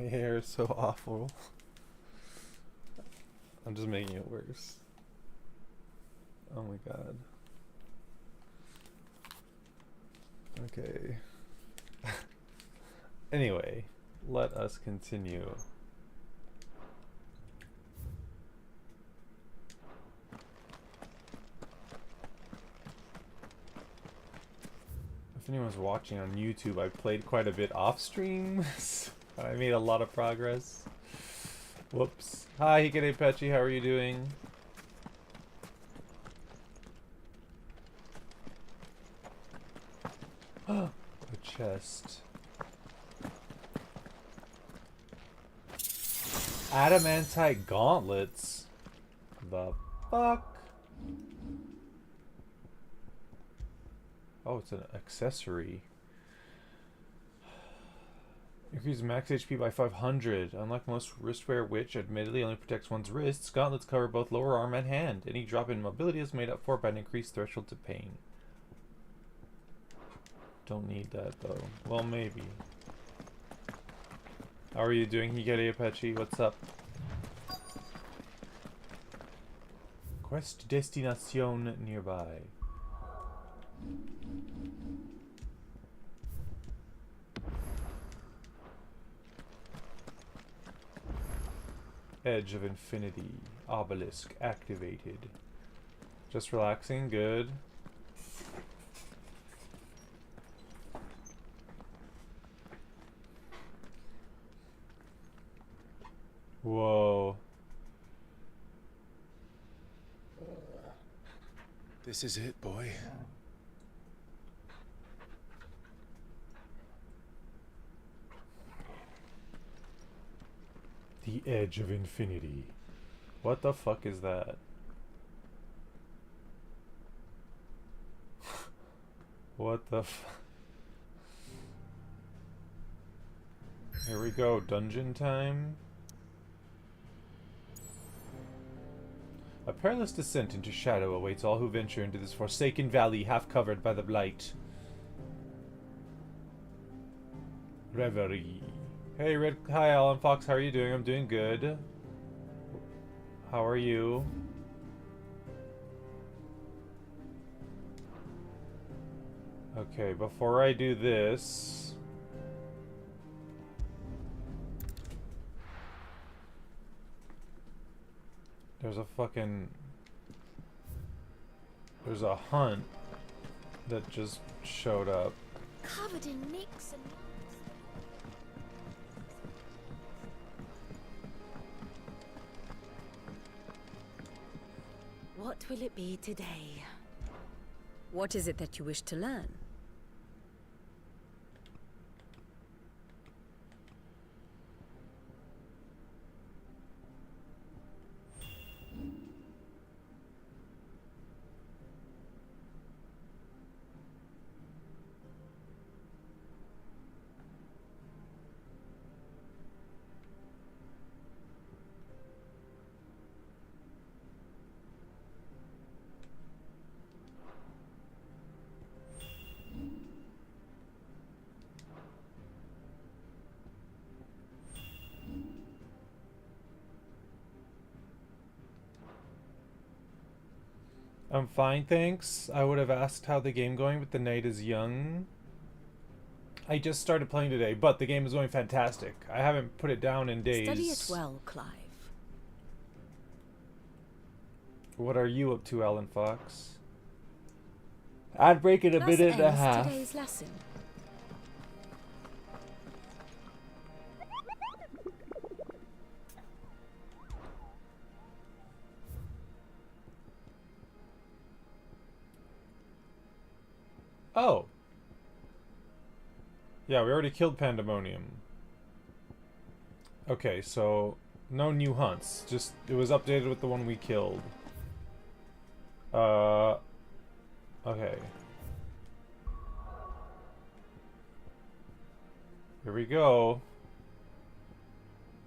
hair is so awful. I'm just making it worse. Oh my god. Okay. Anyway, let us continue. If anyone's watching on YouTube, I played quite a bit off stream. I made a lot of progress. Whoops. Hi, Hikade Pechi, how are you doing? A chest. Adamantite gauntlets? The fuck? Oh, it's an accessory. Increases max HP by 500. Unlike most wristwear, which admittedly only protects one's wrists, gauntlets cover both lower arm and hand. Any drop in mobility is made up for by an increased threshold to pain. Don't need that though. Well, maybe. How are you doing, Hikari Apache? What's up? Quest destination nearby. Edge of Infinity. Obelisk activated. Just relaxing, good. Whoa. This is it, boy. The Edge of Infinity. What the fuck is that? What the f... Here we go, dungeon time. A perilous descent into shadow awaits all who venture into this forsaken valley half covered by the blight. Reverie. Hey, hi Alan Fox, how are you doing? I'm doing good. How are you? Okay, before I do this... There's a fucking... There's a hunt that just showed up. Covered in nicks and... What will it be today? What is it that you wish to learn? I'm fine, thanks. I would have asked how the game going, but the night is young. I just started playing today, but the game is going fantastic. I haven't put it down in days. Study it well, Clive. What are you up to, Alan Fox? I'd break it a minute and a half. Today's lesson. Oh. Yeah, we already killed Pandemonium. Okay, so no new hunts. Just it was updated with the one we killed. Okay. Here we go.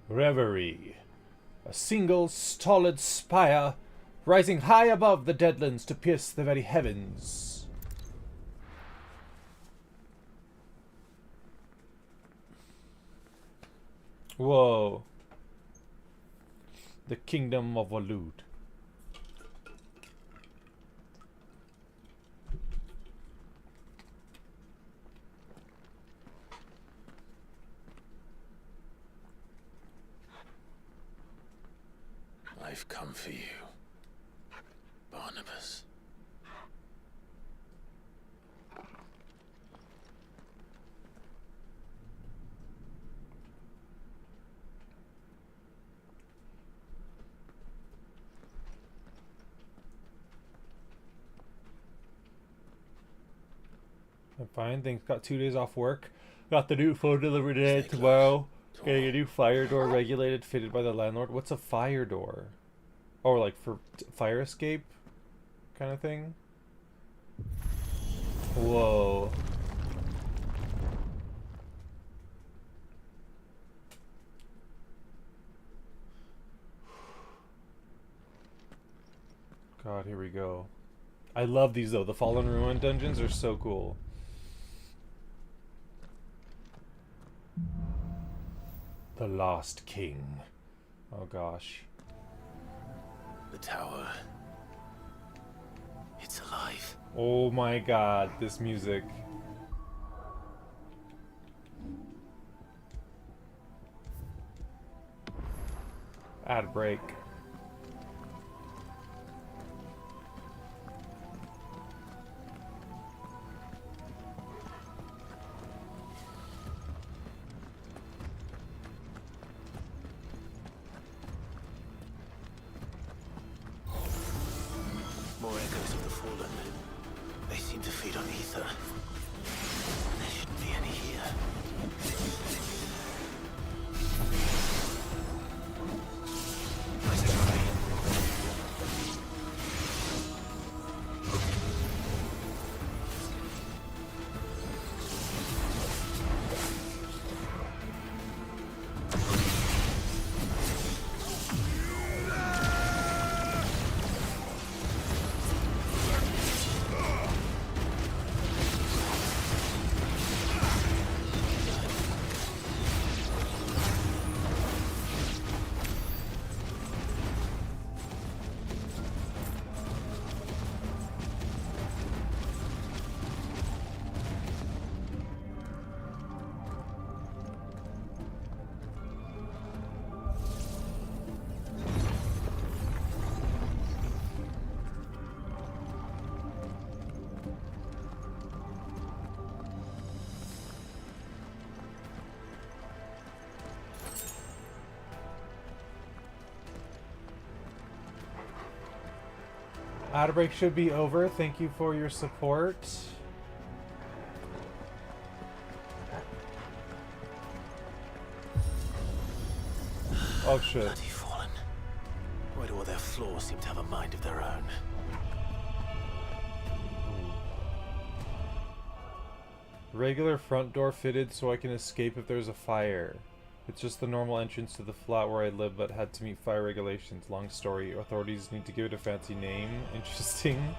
Reverie. A single stolid spire rising high above the deadlands to pierce the very heavens. Whoa. The Kingdom of Walud. I've come for you, Barnabas. I'm fine. Thanks. Got 2 days off work. Got the new phone delivered today. Stay Tomorrow. close. Getting a new fire door regulated, fitted by the landlord. What's a fire door? Oh, like for fire escape kind of thing? Whoa. God, here we go. I love these though. The Fallen Ruin dungeons are so cool. The Lost King. Oh gosh. The tower. It's alive. Oh my god, this music. Ad break. More echoes of the fallen. They seem to feed on ether. There shouldn't be any here. Let's try. Ad break should be over. Thank you for your support. Oh shit. Bloody fallen. Why do all their flaws seem to have a mind of their own? Regular front door fitted so I can escape if there's a fire. It's just the normal entrance to the flat where I live, but had to meet fire regulations. Long story. Authorities need to give it a fancy name. Interesting.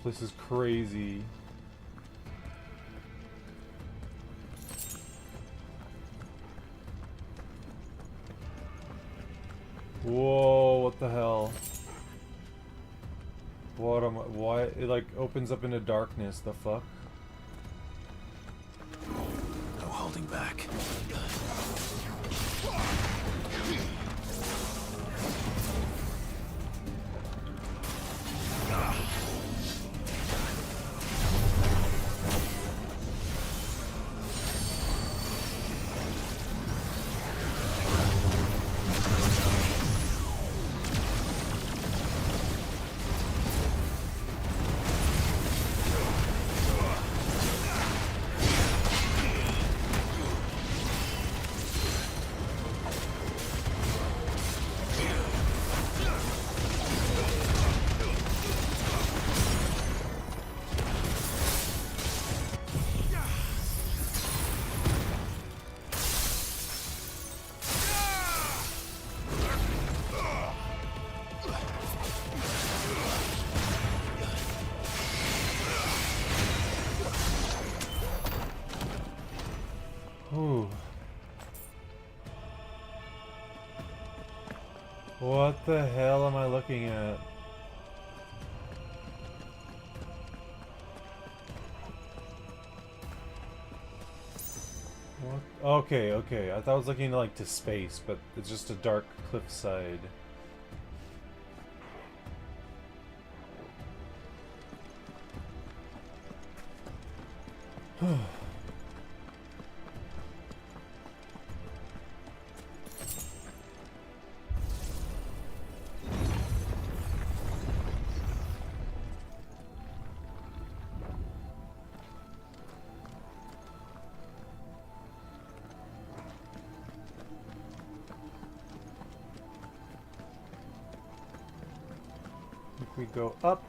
place is crazy. Whoa, what the hell? What am I, why? It like opens up into darkness, the fuck? No holding back. Ooh. What the hell am I looking at? What? Okay, okay. I thought I was looking like to space, but it's just a dark cliffside. If we go up.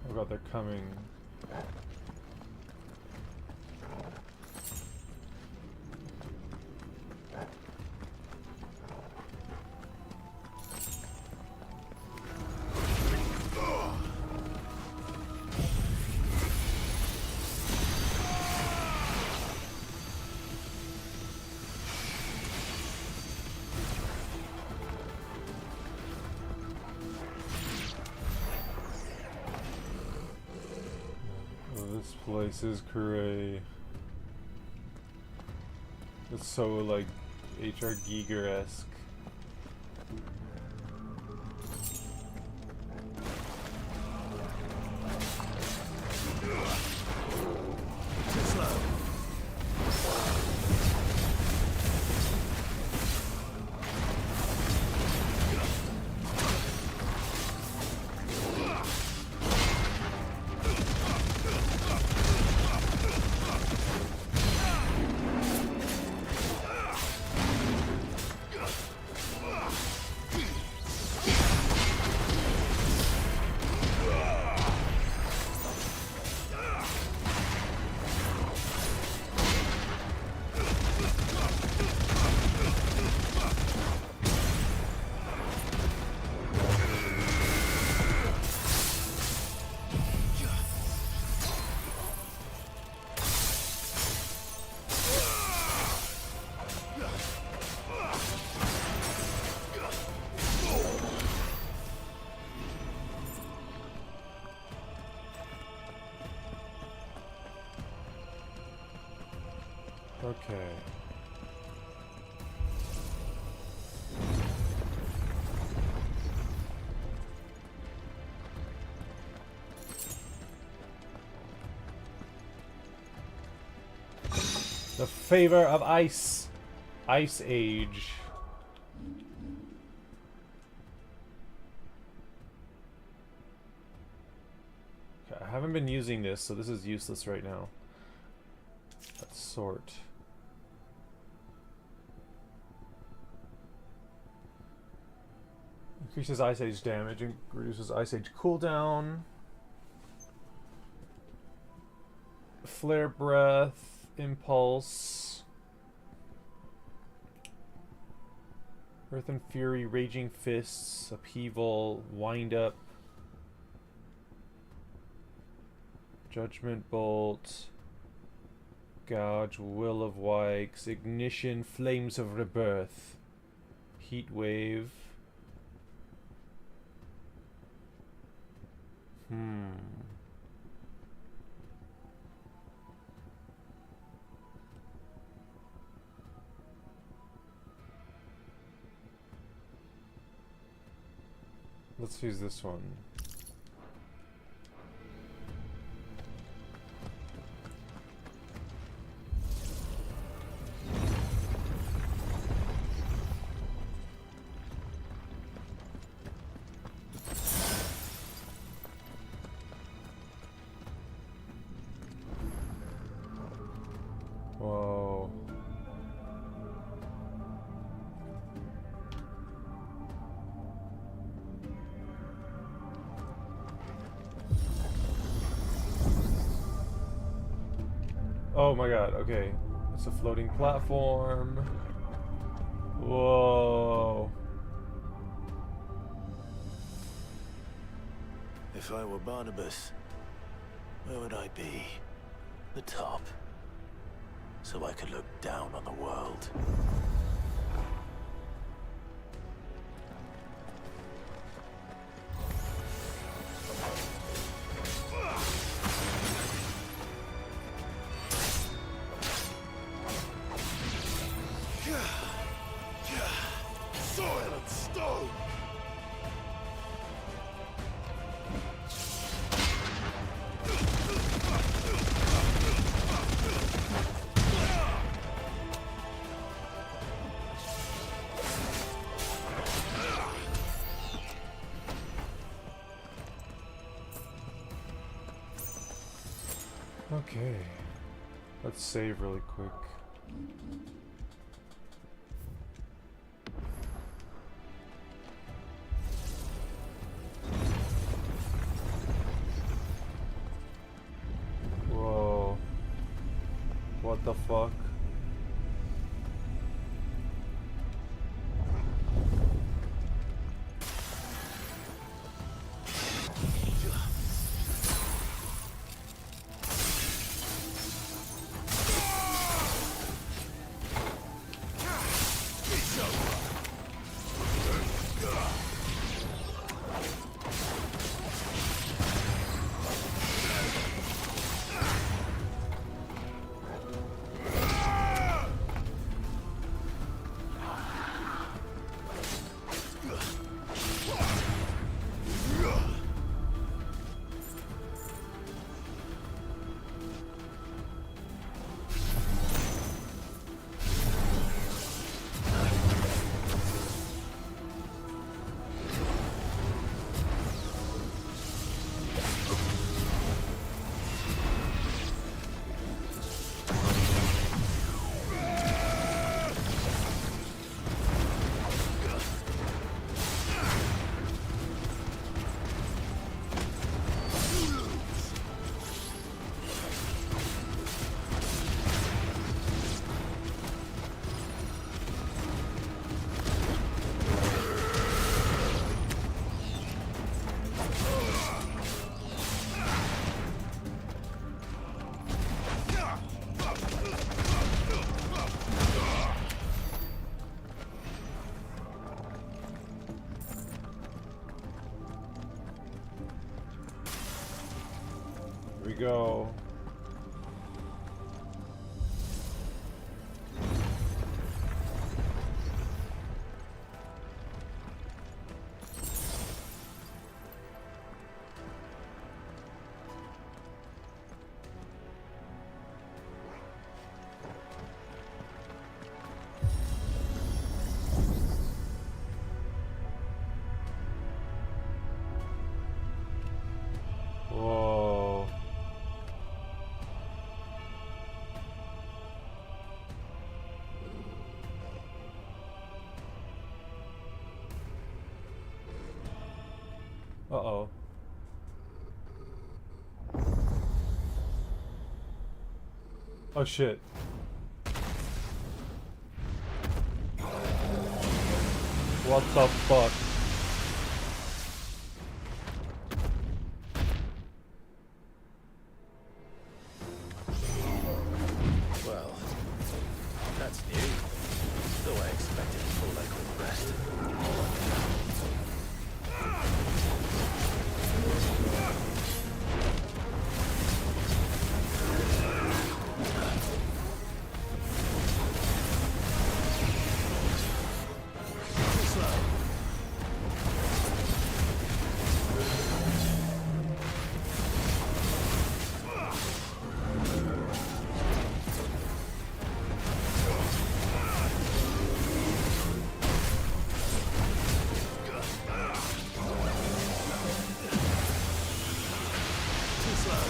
Oh god, they're coming. This place is cray. It's so like H.R. Giger-esque. Okay. The favor of ice. Ice Age. Okay, I haven't been using this, so this is useless right now. Let's sort. Increases Ice Age damage and reduces Ice Age cooldown. Flare Breath, Impulse, Earth and Fury, Raging Fists, Upheaval, Wind Up, Judgment Bolt, Gouge, Will of Wikes, Ignition, Flames of Rebirth, Heat Wave. Let's use this one. Whoa. Oh my god, okay. It's a floating platform. Whoa. If I were Barnabas, where would I be? The top. So I could look down on the world. Soil and stone! Okay. Let's save really quick. Whoa. What the fuck? Here we go. Whoa. Uh-oh. Oh shit. What the fuck? Well, that's new. Though I expected a full like with the rest. Too slow. Too slow.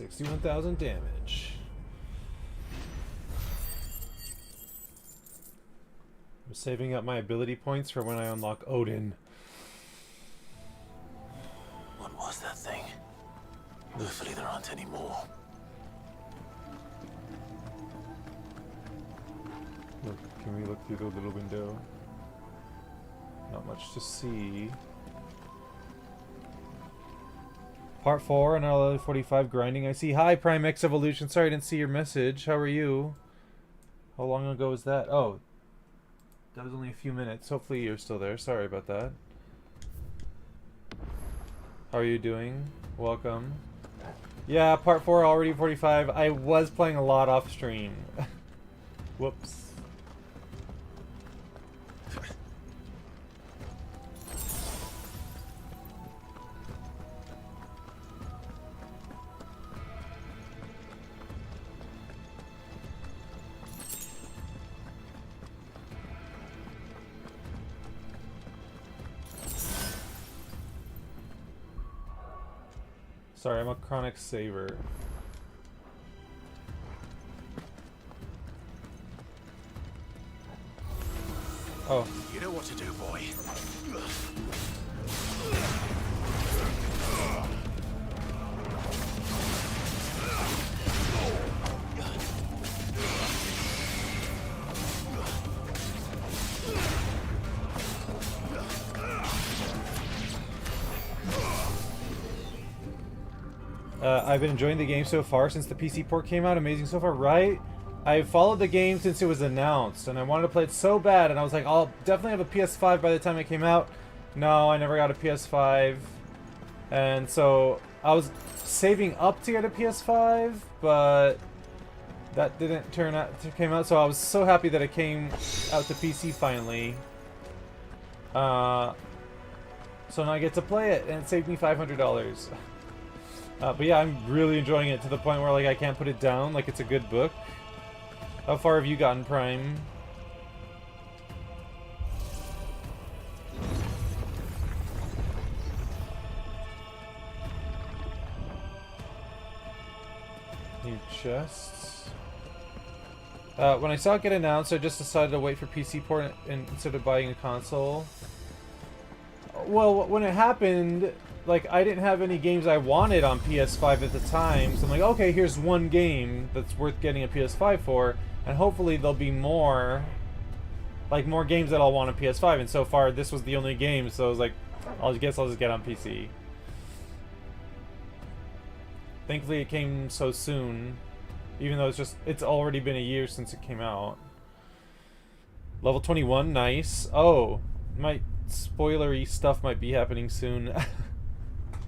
$61,000 damage. I'm saving up my ability points for when I unlock Odin. What was that thing? Hopefully there aren't any more. Look, can we look through the little window? Not much to see. Part 4 and level 45 grinding. I see. Hi, Prime X Evolution. Sorry I didn't see your message. How are you? How long ago was that? Oh, that was only a few minutes. Hopefully you're still there. Sorry about that. How are you doing? Welcome. Yeah, part 4 already 45. I was playing a lot off stream. Whoops. Sorry, I'm a chronic saver. Oh. You know what to do, boy. I've been enjoying the game so far since the PC port came out. Amazing so far, right? I followed the game since it was announced, and I wanted to play it so bad, and I was like, I'll definitely have a PS5 by the time it came out. No, I never got a PS5. And so I was saving up to get a PS5, but that didn't turn out to came out, so I was so happy that it came out to PC finally. So now I get to play it, and it saved me $500. But yeah, I'm really enjoying it to the point where like I can't put it down, like it's a good book. How far have you gotten, Prime? New chests. When I saw it get announced, I just decided to wait for PC port instead of buying a console. Well, when it happened, like, I didn't have any games I wanted on PS5 at the time, so I'm like, okay, here's one game that's worth getting a PS5 for, and hopefully there'll be more, like, more games that I'll want on PS5, and so far this was the only game, so I was like, I guess I'll just get on PC. Thankfully it came so soon, even though it's already been a year since it came out. Level 21, nice. Oh, my spoilery stuff might be happening soon.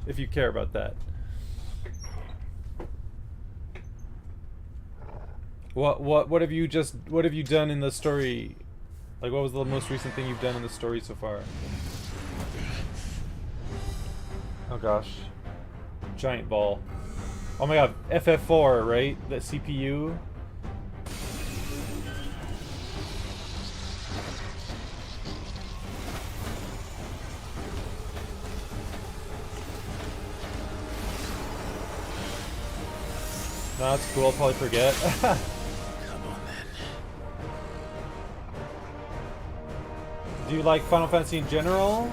If you care about that. What have you done in the story? Like, what was the most recent thing you've done in the story so far? Oh gosh. giant ball. Oh my god, FF4, right? The CPU. No, that's cool. I'll probably forget. Come on then. Do you like Final Fantasy in general?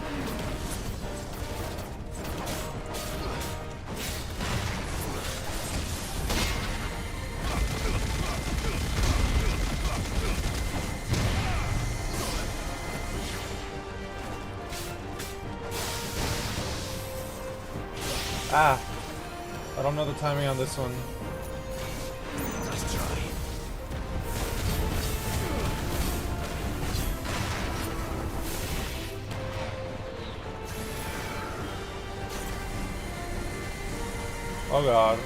Ah, I don't know the timing on this one. Let's try. Oh god.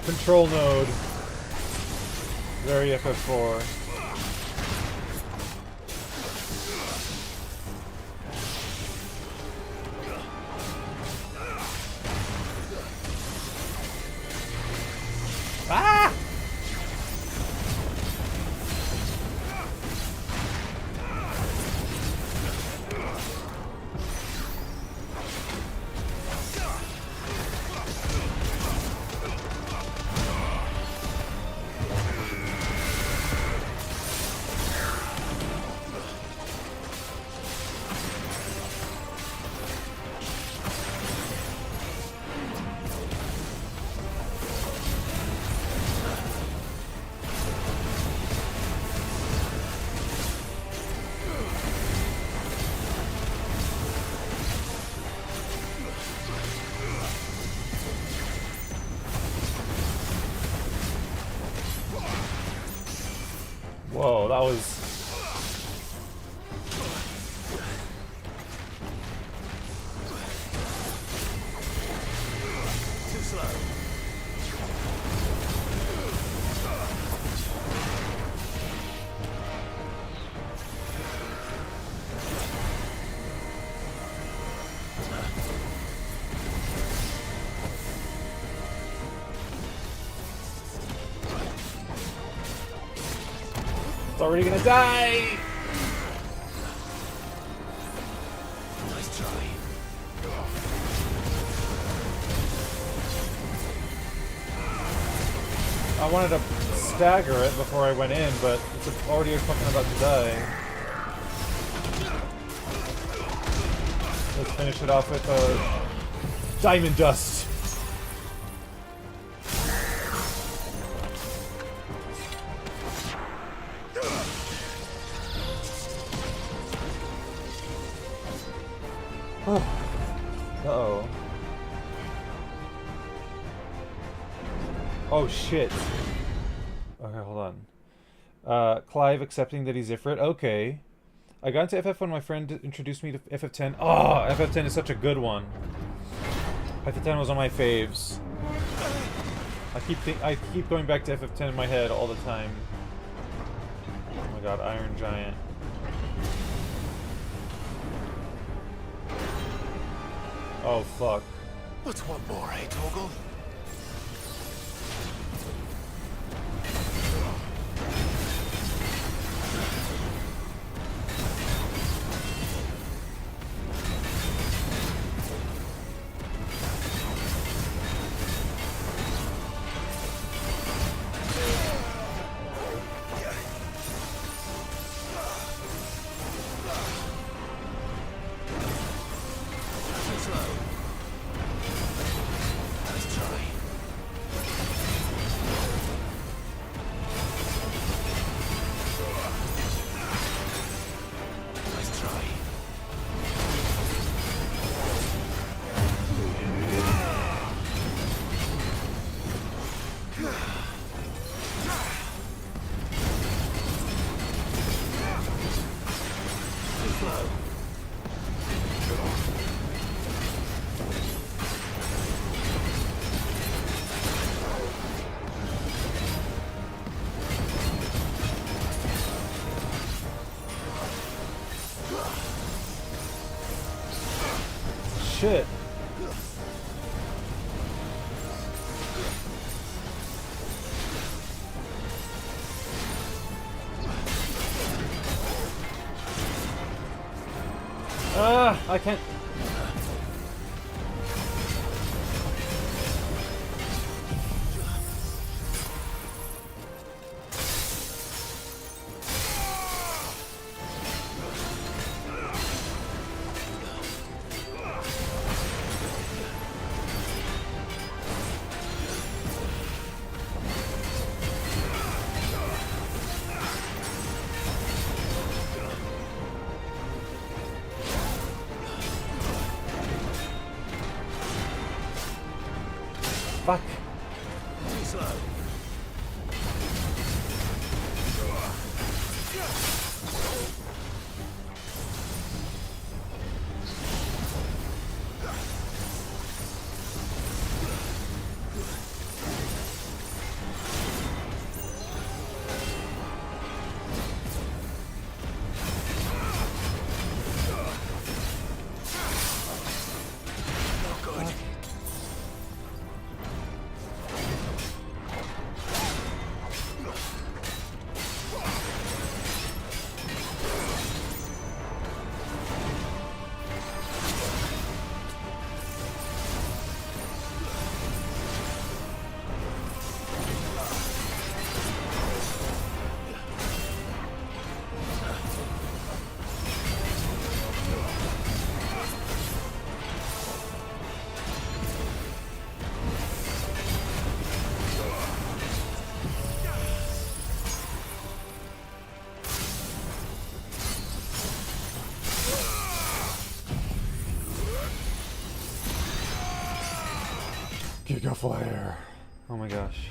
Control node. Very FF4. Ah! Whoa, that was... Too slow. It's already gonna die! Nice try. I wanted to stagger it before I went in, but it's already fucking about to die. Let's finish it off with diamond dust. Uh-oh. Oh shit. Okay, hold on. Clive accepting that he's Ifrit. Okay. I got into FF when my friend introduced me to FF10. Oh, FF10 is such a good one. FF10 was on my faves. I keep going back to FF10 in my head all the time. Oh my god, Iron Giant. Oh fuck. What's one more, eh, Torgal? Too slow. Let's try. shit. I can't. Fuck. Too slow. Not good. Giga Flare. Oh my gosh.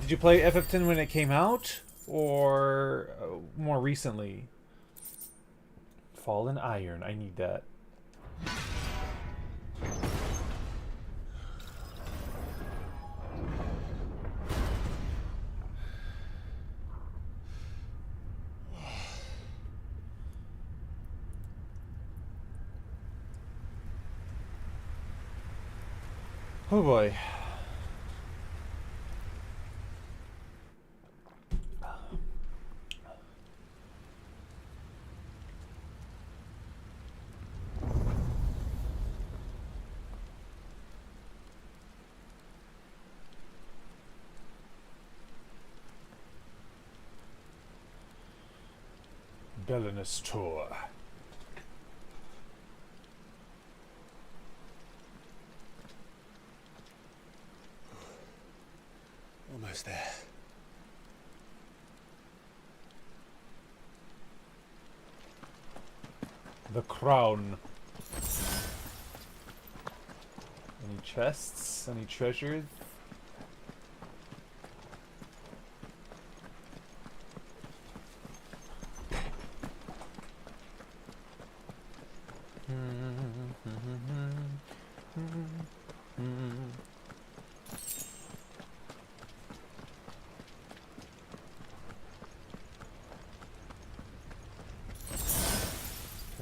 Did you play FF10 when it came out? Or more recently? Fallen Iron. I need that. Oh boy. Belinus Tour. Almost there. The crown. Any chests? Any treasures?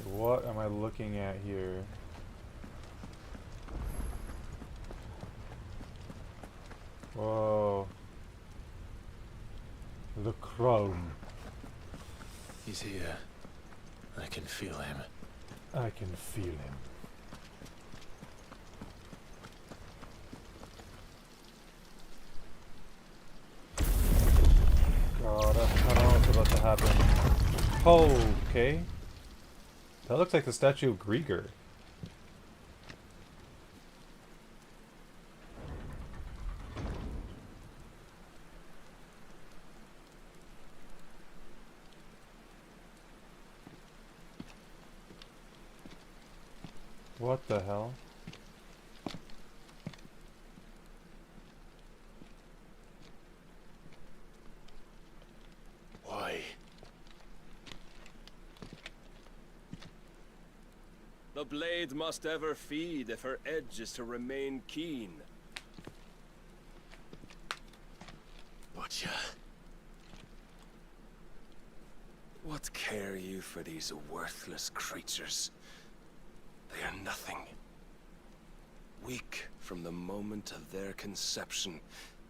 What am I looking at here? Whoa. The crown. He's here. I can feel him. I can feel him. God, I don't know what's about to happen. Oh, okay. That looks like the statue of Grieger. What the hell? Why? The blade must ever feed if her edge is to remain keen. Butcher. What care you for these worthless creatures? They are nothing. Weak from the moment of their conception,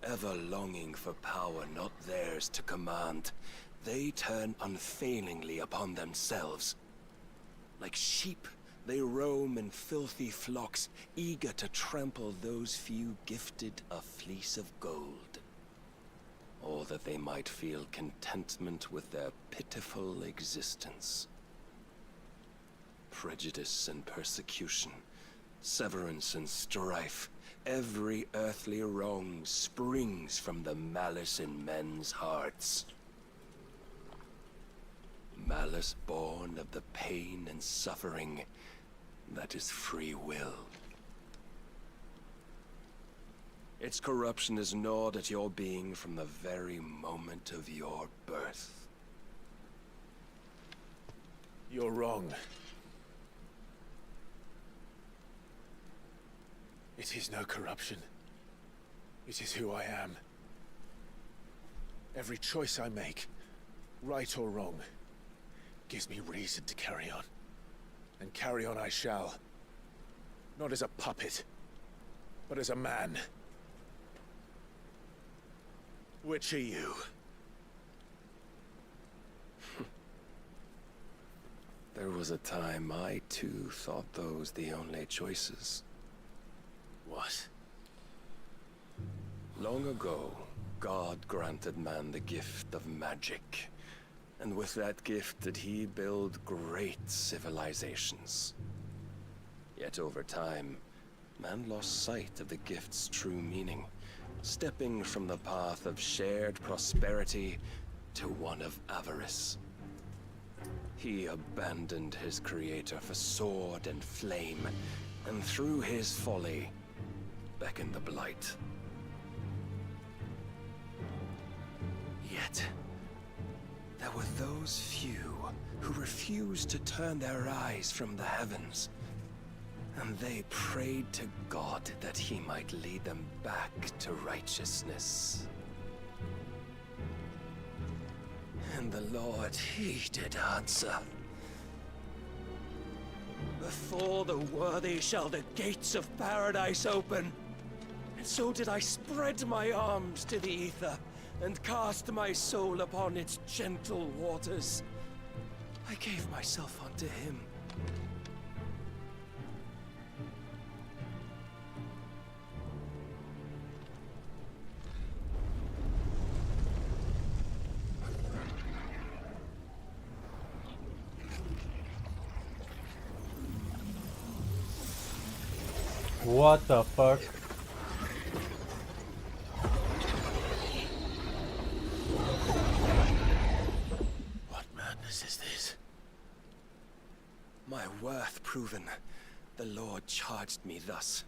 ever longing for power not theirs to command, they turn unfailingly upon themselves. Like sheep, they roam in filthy flocks, eager to trample those few gifted a fleece of gold. Or that they might feel contentment with their pitiful existence. Prejudice and persecution, severance and strife, every earthly wrong springs from the malice in men's hearts. Malice born of the pain and suffering that is free will. Its corruption is gnawed at your being from the very moment of your birth. You're wrong. It is no corruption. It is who I am. Every choice I make, right or wrong, gives me reason to carry on. And carry on I shall. Not as a puppet, but as a man. Which are you? There was a time I too thought those the only choices. What? Long ago, God granted man the gift of magic. And with that gift did he build great civilizations. Yet over time, man lost sight of the gift's true meaning, stepping from the path of shared prosperity to one of avarice. He abandoned his creator for sword and flame, and through his folly, beckoned the blight. Yet, there were those few who refused to turn their eyes from the heavens, and they prayed to God that he might lead them back to righteousness. And the Lord, he did answer. Before the worthy shall the gates of paradise open. And so did I spread my arms to the ether, and cast my soul upon its gentle waters. I gave myself unto him. What the fuck? What madness is this? My worth proven, the Lord charged me thus.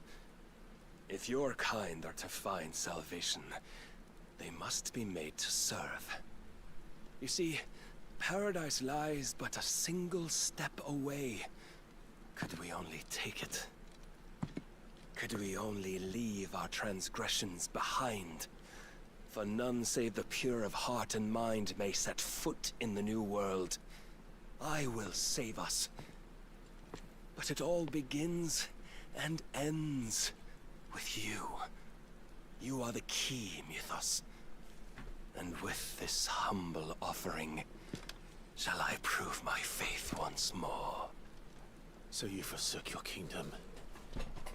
If your kind are to find salvation, they must be made to serve. You see, paradise lies but a single step away. Could we only take it? Could we only leave our transgressions behind? For none save the pure of heart and mind may set foot in the new world. I will save us. But it all begins and ends with you. You are the key, Mythos. And with this humble offering, shall I prove my faith once more. So you forsook your kingdom.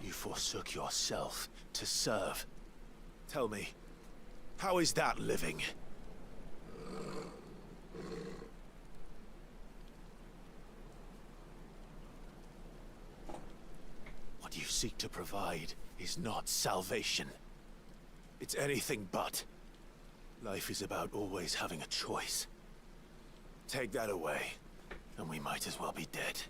You forsook yourself to serve. Tell me, how is that living? What you seek to provide is not salvation. It's anything but. Life is about always having a choice. Take that away, and we might as well be dead.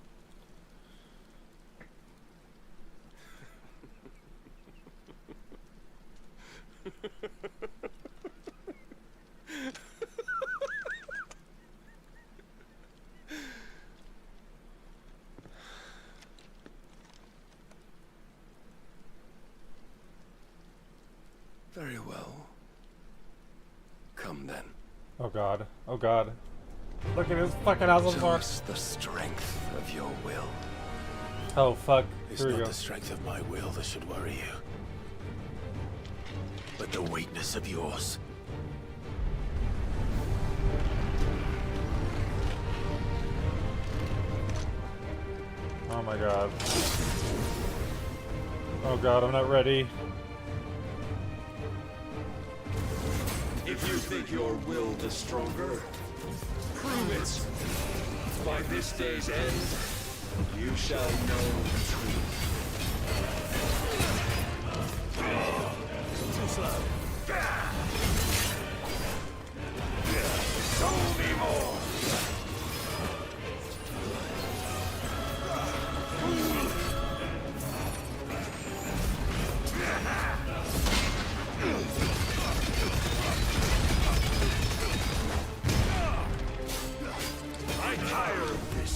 Very well. Come then. Oh god. Oh god. Look at his fucking house on Show fire. us the strength of your will. Oh fuck. It's Here we not go. the strength of my will that should worry you, but the weakness of yours. Oh my god. Oh god, I'm not ready. If you think your will the stronger, prove it. By this day's end, you shall know the truth. Too slow. Show me more! I tire of this.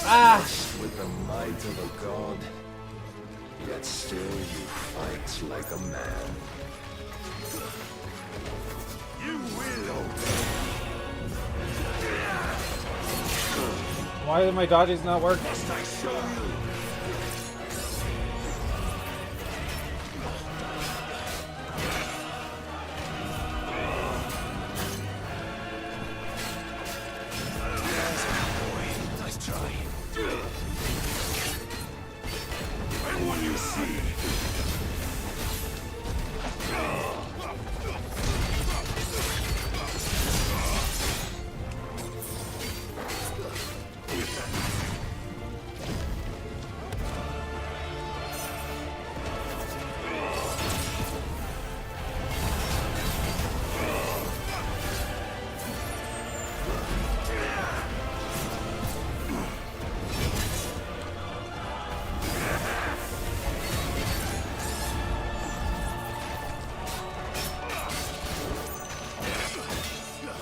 Ah! With the might of a god, yet still you fight like a man. You will obey. Why do my dodges not work? Must I show you? Nice try. And what you see?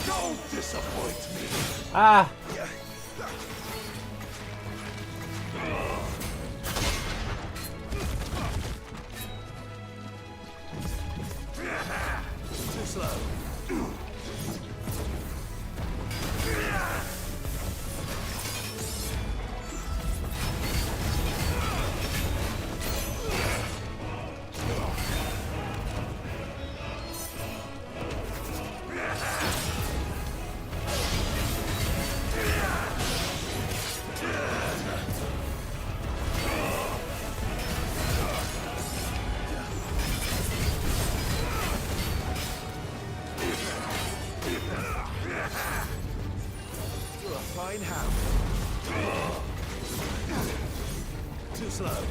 Don't disappoint me. Ah! Too slow. You're a fine hound. Too slow.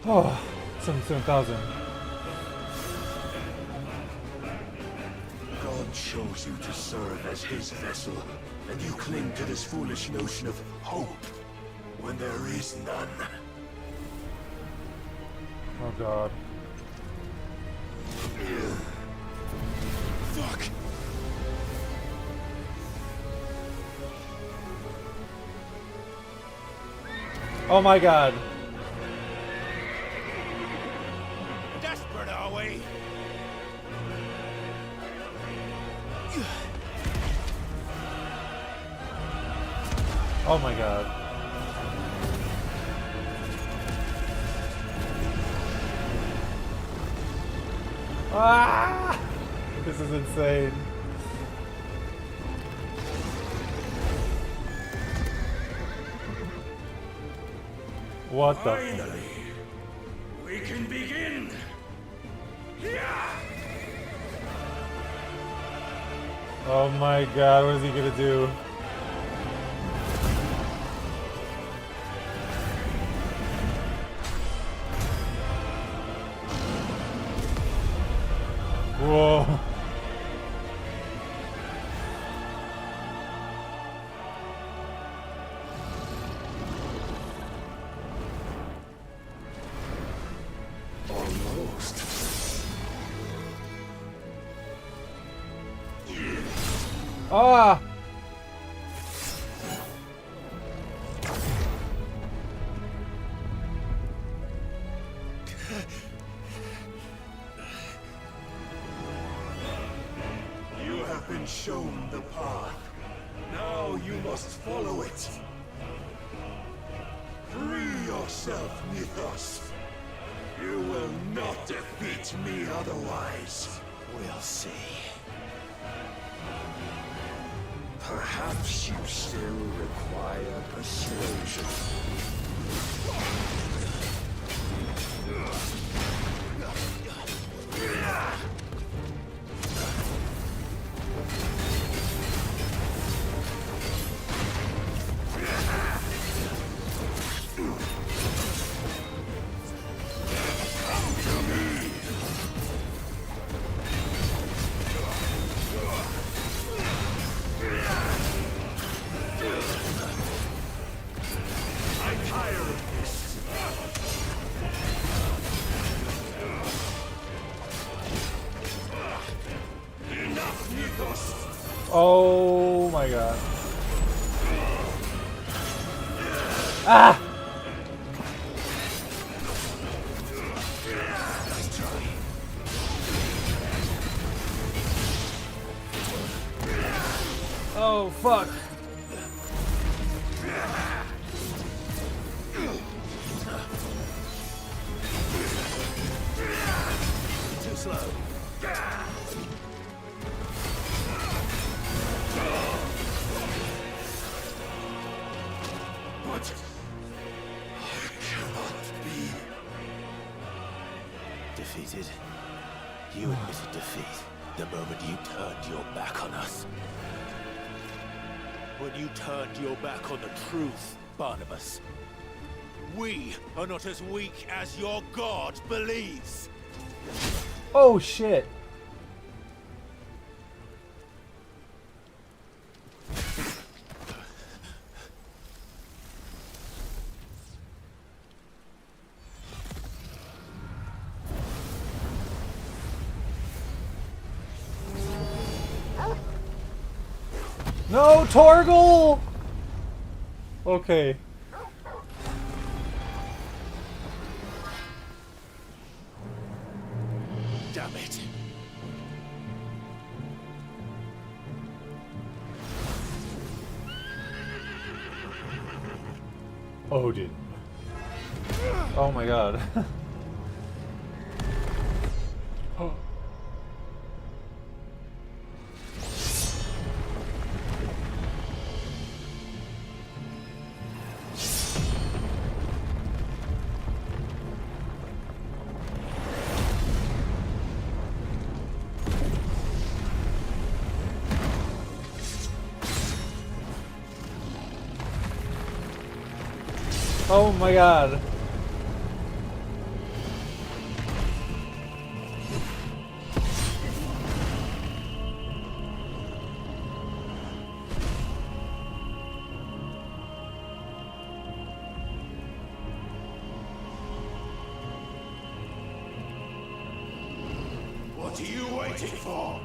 Oh, 77,000. God chose you to serve as his vessel, and you cling to this foolish notion of hope when there is none. Oh god. Fuck. Oh my god. Desperate, are we? Oh my god. Ah! This is insane. What the? Finally, we can begin. Oh my god, what is he gonna do? Whoa. Ah! You have been shown the path. Now you must follow it. Free yourself, Mythos. You will not defeat me otherwise. We'll see. Perhaps you still require persuasion. Oh my god. Ah! Oh fuck. Too slow. But I cannot be. Defeated? You admitted defeat the moment you turned your back on us. When you turned your back on the truth, Barnabas. We are not as weak as your god believes. Oh shit. No, Torgal! Okay. Damn it. Odin. Oh my god. Oh. Oh my god. What are you waiting for?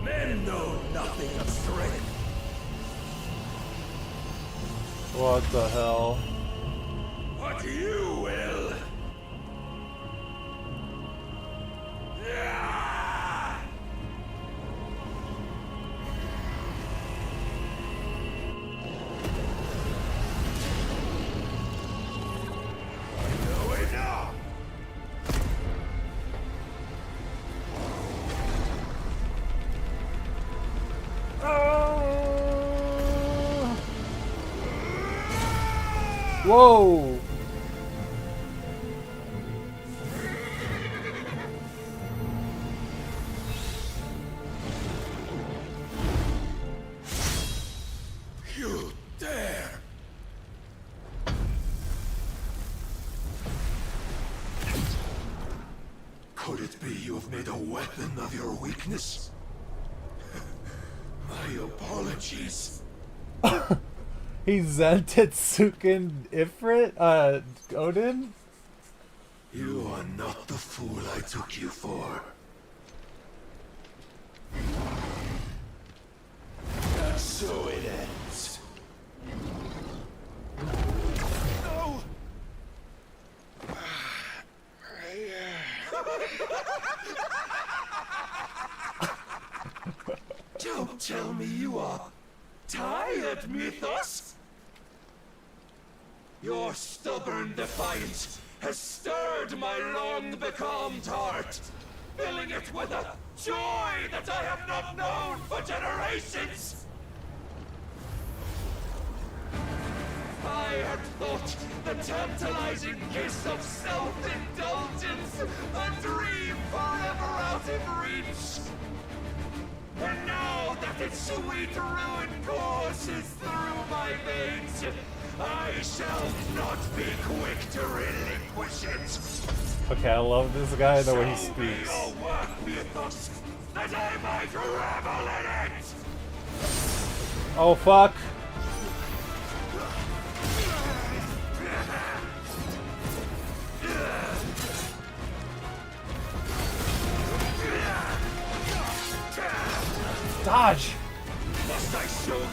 Men know nothing of strength. What the hell? But you will. Yeah! No, wait now. Whoa! You dare! Could it be you have made a weapon of your weakness? My apologies. He's Zentetsuken Ifrit? Odin? You are not the fool I took you for. So it ends. No! Don't tell me you are tired, Mythos! Your stubborn defiance has stirred my long-becalmed heart, filling it with a joy that I have not known for generations! I had thought the tantalizing kiss of self-indulgence a dream forever out of reach. And now that its sweet ruin courses through my veins, I shall not be quick to relinquish it. Okay, I love this guy, the way he Show me speaks. your work, Mythos, that I might revel in it! Oh, fuck. Dodge! Must I show you?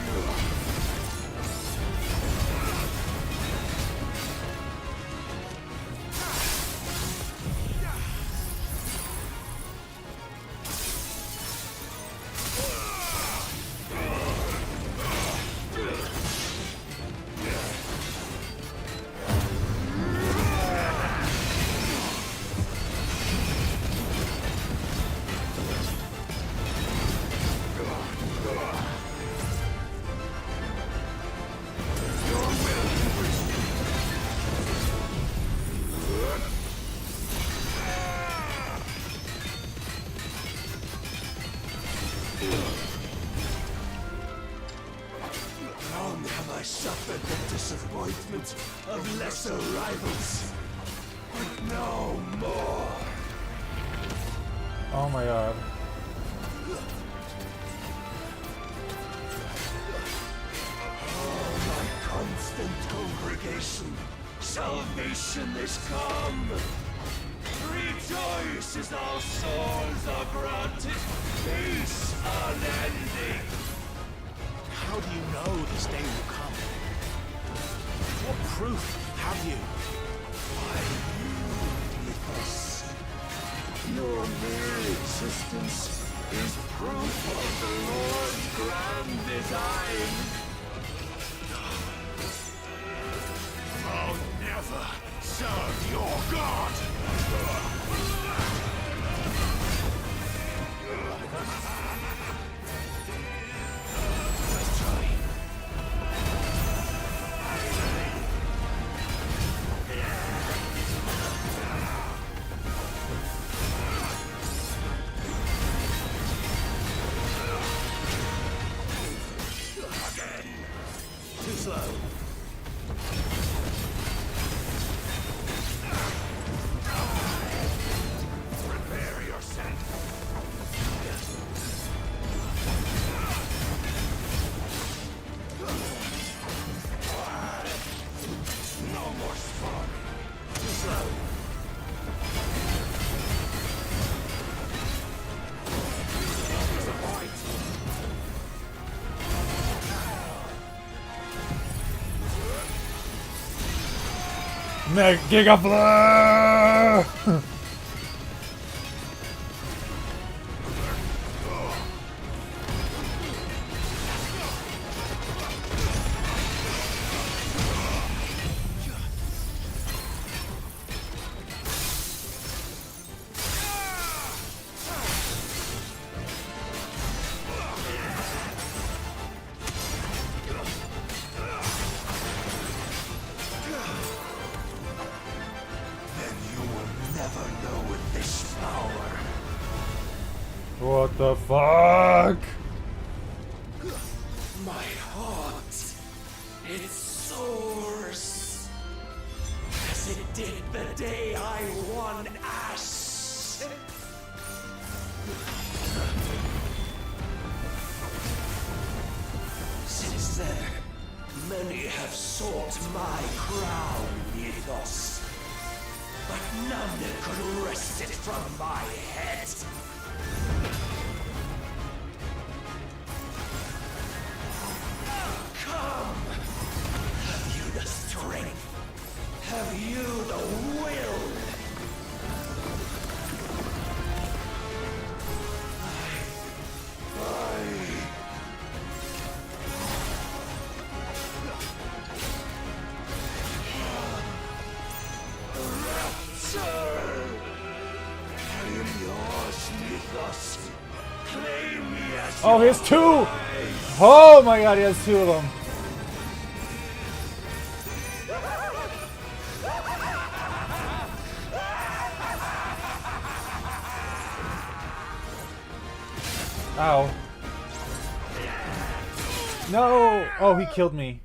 Long have I suffered the disappointment of lesser rivals, but no more. Oh my god. Oh, my constant congregation, salvation is come. Rejoice as our souls are granted peace unending. How do you know this day will come? What proof have you? Why, you, Mythos. Your mere existence is proof of the Lord's grand design. I'll never serve your god! Let's try. Again. Too slow. Prepare yourself. No more sparring. Too slow. There's a point. Giga Blur! Then you will never know this power. What the fuck? My heart, it soars as it did the day I won Ash. Since then, many have sought my crown, Mythos, but none could wrest it from my head. you the will. Oh, he has two! Oh my god, he has two of them. Ow. No! Oh, he killed me.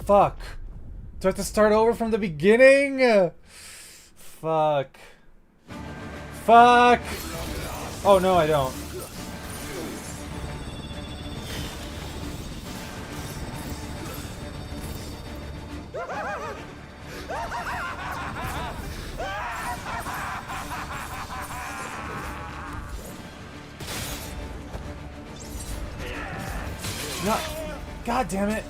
Fuck. Do I have to start over from the beginning? Fuck. Fuck! Oh, no, I don't. No. God damn it.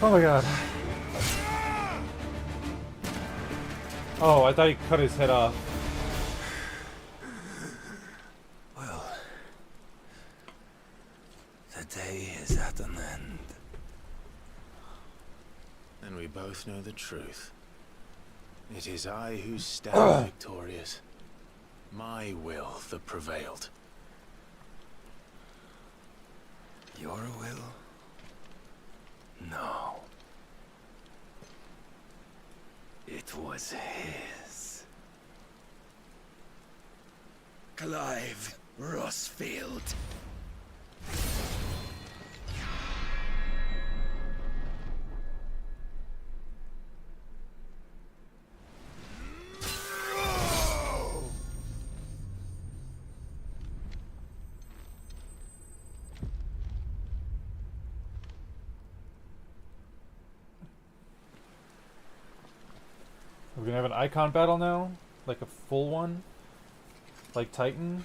Oh my god. Oh, I thought he cut his head off. Well, the day is at an end. And we both know the truth. It is I who stand victorious. My will that prevailed. Your will? No. It was his. Clive Rossfield. We're gonna have an icon battle now? Like a full one? Like Titan?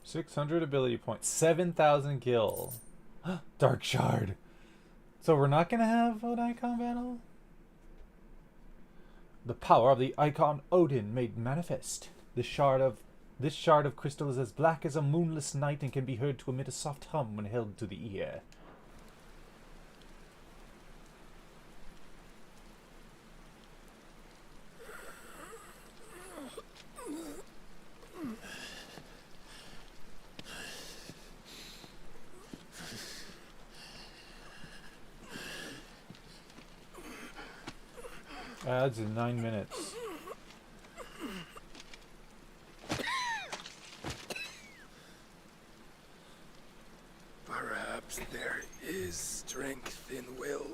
$600 ability points. 7,000 gil. Dark Shard. So we're not gonna have an icon battle? The power of the icon Odin made manifest. This shard of crystal is as black as a moonless night and can be heard to emit a soft hum when held to the ear. Ads in 9 minutes. There is strength in will.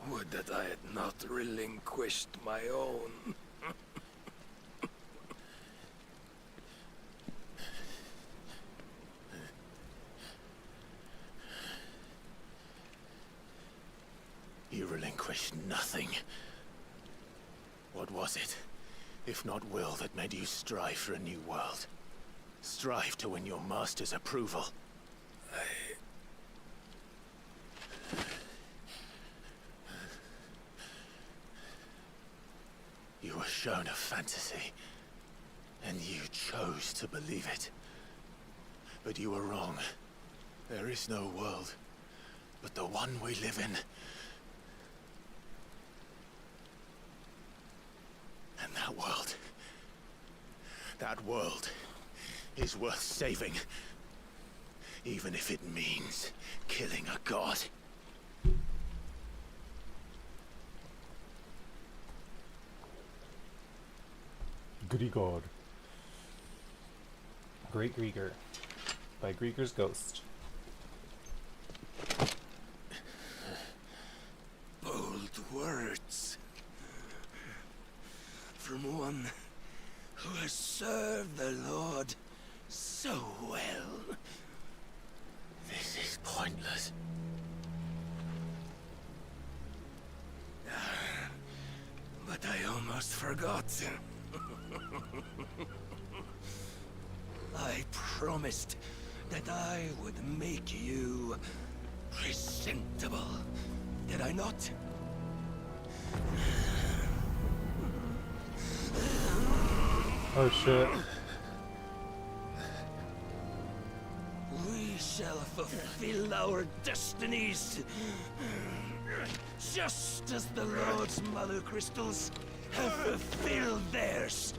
Would that I had not relinquished my own. You relinquished nothing. What was it, if not will, that made you strive for a new world? Strive to win your master's approval? You were shown a fantasy, and you chose to believe it. But you were wrong. There is no world, but the one we live in. And that world is worth saving. Even if it means killing a god. Grigor. Great Grigor. By Grigor's Ghost. Bold words. From one who has served the Lord so well. This is pointless. But I almost forgot. I promised that I would make you presentable. Did I not? Oh shit. We shall fulfill our destinies. Just as the Lord's Mother Crystals have fulfilled theirs.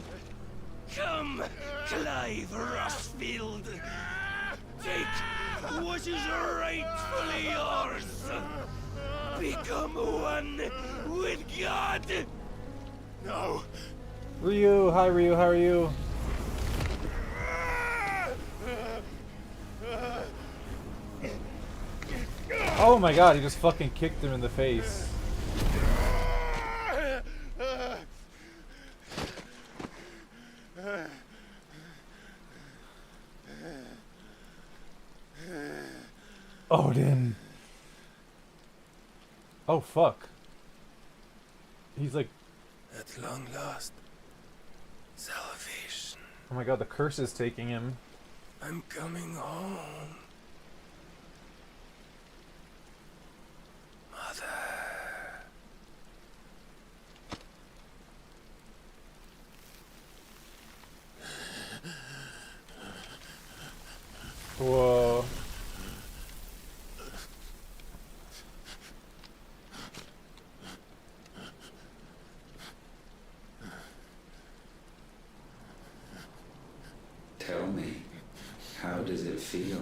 Come, Clive Rossfield. Take what is rightfully yours. Become one with God. No. Ryu, hi Ryu, how are you? Oh my god, he just fucking kicked him in the face. Odin. Oh fuck. He's like, At long last, salvation. oh my god, the curse is taking him. I'm coming home. Mother. Whoa. Tell me, how does it feel?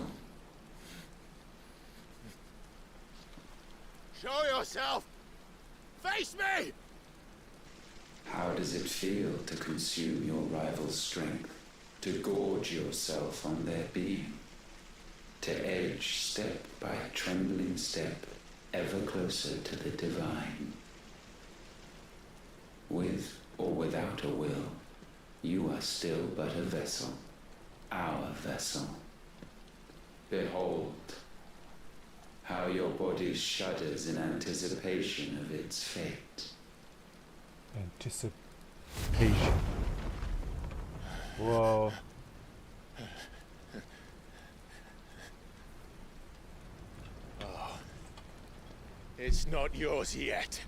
Show yourself! Face me! How does it feel to consume your rival's strength? To gorge yourself on their being? To edge step by trembling step ever closer to the divine? With or without a will, you are still but a vessel, our vessel. Behold, how your body shudders in anticipation of its fate. Anticipation. Whoa. It's not yours yet.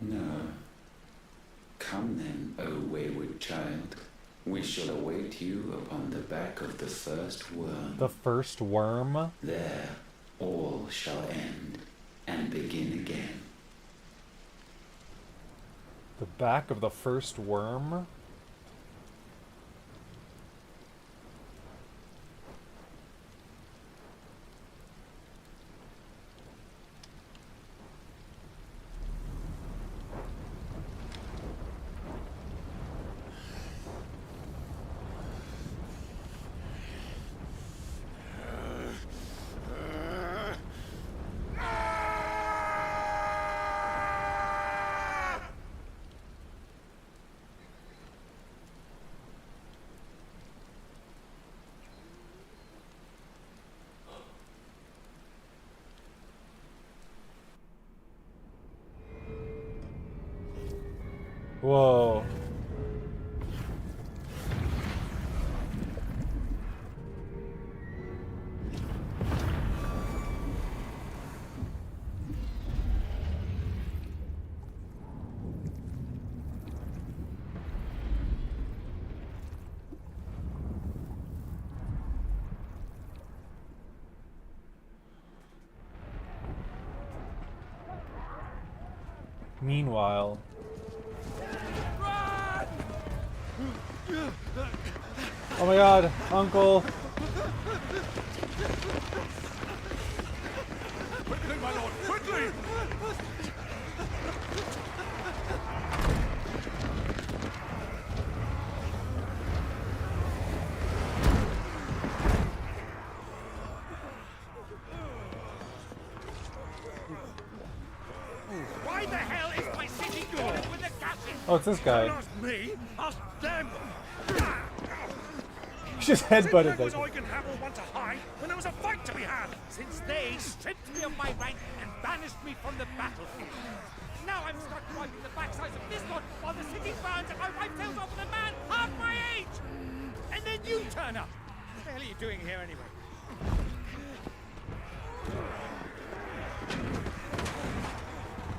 No. Come then, O wayward child. We shall await you upon the back of the first worm. The first worm? There, all shall end and begin again. The back of the first worm? Whoa. Meanwhile, oh my god, Uncle! Quickly, my lord, quickly! Why the hell is my city going with the gases? Oh, it's this guy. Don't ask me, ask them! He just headbutted Was that guy. Eugen Hamel want to hide when there was a fight to be had? Since they stripped me of my rank and banished me from the battlefield. Now I'm stuck wiping the backsides of this lot while the city burns and my wife tells off with a man half my age! And then you turn up! What the hell are you doing here anyway?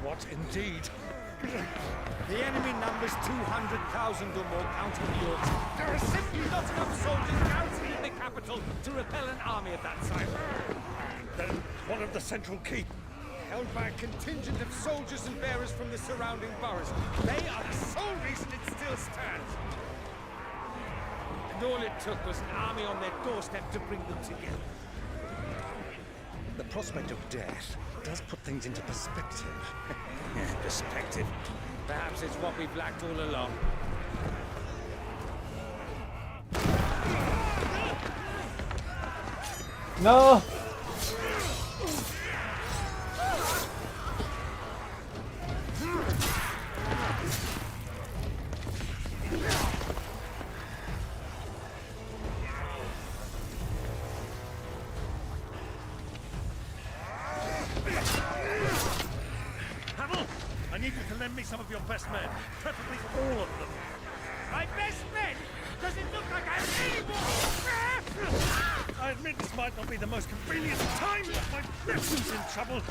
What indeed? The enemy numbers 200,000 or more, counting the Yorks. There are simply not enough soldiers garrisoning the capital to repel an army of that size. Then one of the central keep, held by a contingent of soldiers and bearers from the surrounding boroughs. They are the sole reason it still stands. And all it took was an army on their doorstep to bring them together. The prospect of death does put things into perspective. Perspective. Perhaps it's what we've lacked all along. No! Hamel, I need you to lend me some of your best men, preferably all of them. My best men? Does it look like I have any more? I admit this might not be the most convenient time, but my nephew's in trouble,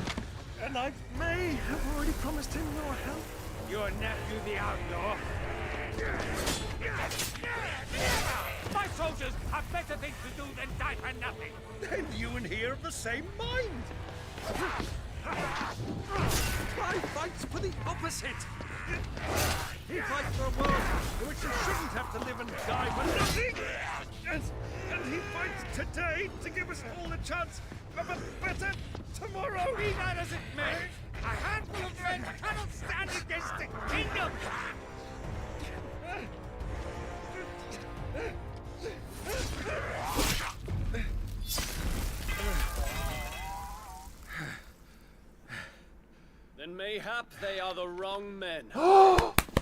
and I may have already promised him your help. Your nephew, the outlaw? My soldiers have better things to do than die for nothing. Then you and he are of the same mind. I fight for the opposite. He fights for a world in which you shouldn't have to live and die for nothing. And he fights today to give us all a chance of a better tomorrow. Be that as it may, a handful of men cannot stand against the kingdom. Then mayhap they are the wrong men.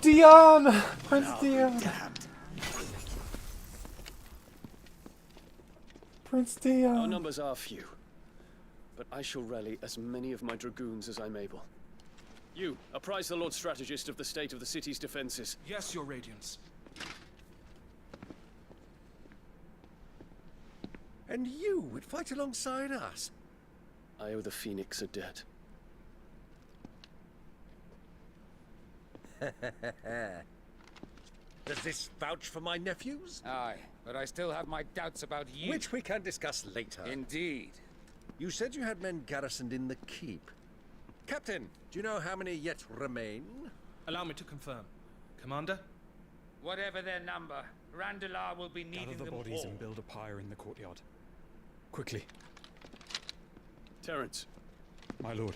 Dion! Prince Dion! Prince Our Dion! numbers are few, but I shall rally as many of my dragoons as I'm able. You, apprise the Lord Strategist of the state of the city's defenses. Yes, Your Radiance. And you would fight alongside us? I owe the Phoenix a debt. Does this vouch for my nephews? Aye, but I still have my doubts about you. Which we can discuss later. Indeed. You said you had men garrisoned in the keep. Captain, do you know how many yet remain? Allow me to confirm. Commander? Whatever their number, Randalar will be needing Gather the them bodies all. and build a pyre in the courtyard. Quickly. Terence. My lord.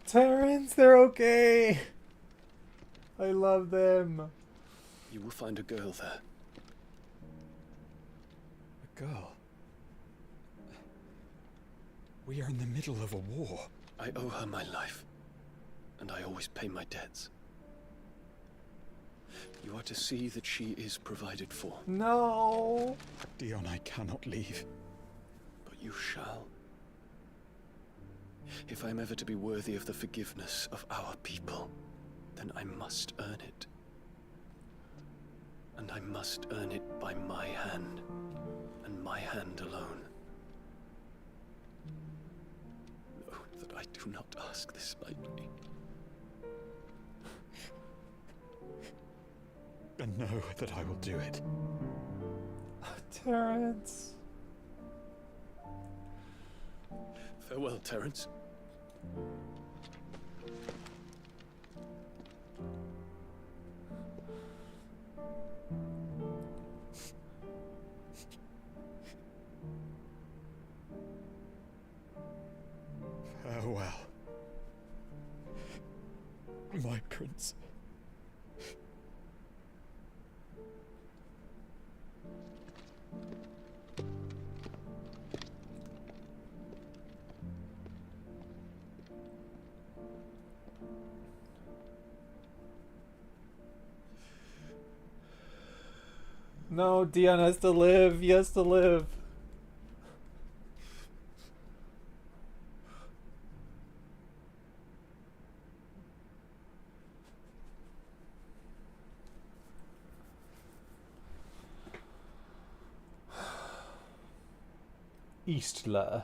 Terrence, they're okay! I love them. You will find a girl there. A girl. We are in the middle of a war. I owe her my life, and I always pay my debts. You are to see that she is provided for. No! Dion, I cannot leave. But you shall. If I'm ever to be worthy of the forgiveness of our people, then I must earn it. And I must earn it by my hand, and my hand alone. Know that I do not ask this lightly. And know that I will do it. Terrence. Farewell, Terence. Farewell, my prince. No, Dion has to live. He has to live. Eastler.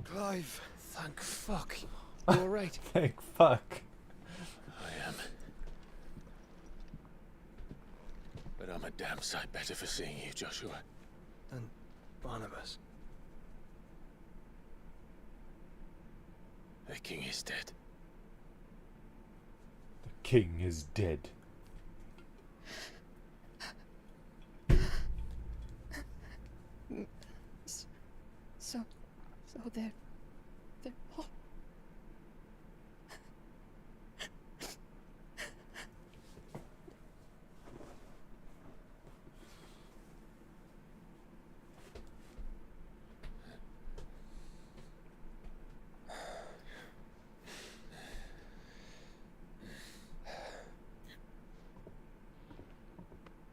Clive, thank fuck. You alright? Thank fuck. I am. But I'm a damn sight better for seeing you, Joshua. And Barnabas. The king is dead. The king is dead. So they're all...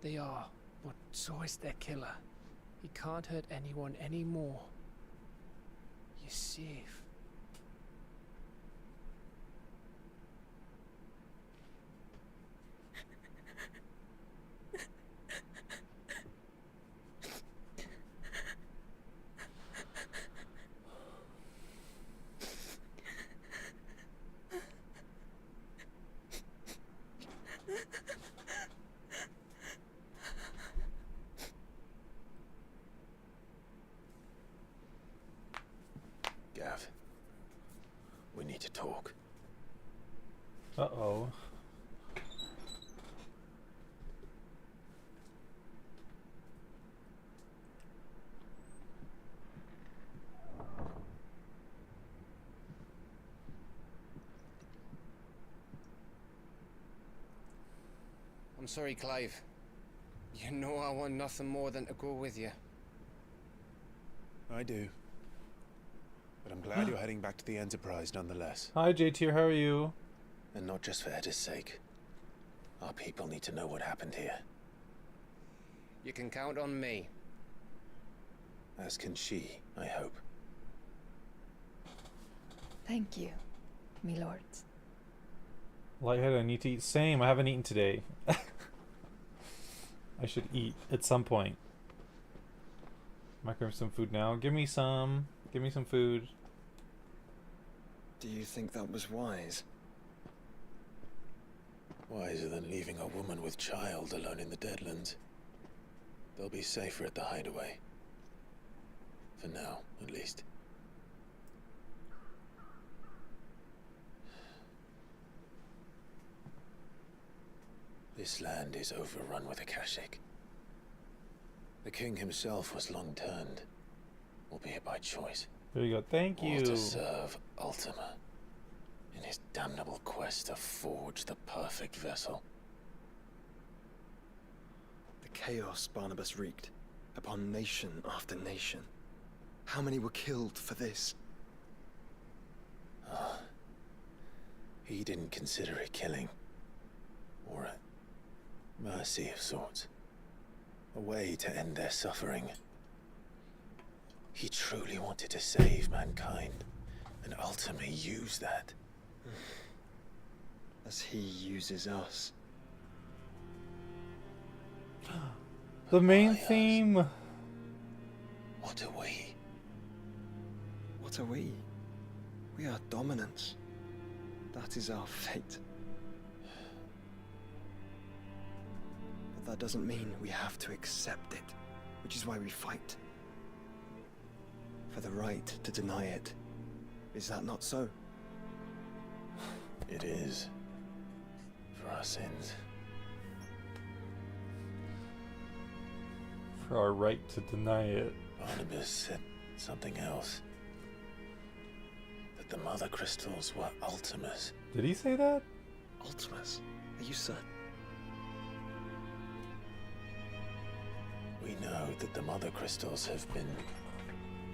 They are, but so is their killer. He can't hurt anyone anymore. You're safe. Gav, we need to talk. Uh-oh. I'm sorry, Clive. You know I want nothing more than to go with you. I do. But I'm glad you're heading back to the Enterprise nonetheless. Hi, JT, how are you? And not just for Edda's sake. Our people need to know what happened here. You can count on me. As can she, I hope. Thank you, me lords. Lightheaded, I need to eat. Same, I haven't eaten today. I should eat at some point. Microwave some food now. Give me some. Give me some food. Do you think that was wise? Wiser than leaving a woman with child alone in the Deadlands. They'll be safer at the hideaway. For now, at least. This land is overrun with Akashic. The king himself was long turned, albeit by choice. There you go. Thank you. Or to serve Ultima in his damnable quest to forge the perfect vessel. chaos Barnabas wreaked upon nation after nation. How many were killed for this? He didn't consider it killing. Or a mercy of sorts. A way to end their suffering. He truly wanted to save mankind, and ultimately use that. As he uses us. The main theme. What are we? What are we? We are dominance. That is our fate. But that doesn't mean we have to accept it, which is why we fight. For the right to deny it. Is that not so? It is. For our sins. For our right to deny it. Barnabas said something else. That the mother crystals were Ultimas. Did he say that? Ultimas? Are you certain? We know that the mother crystals have been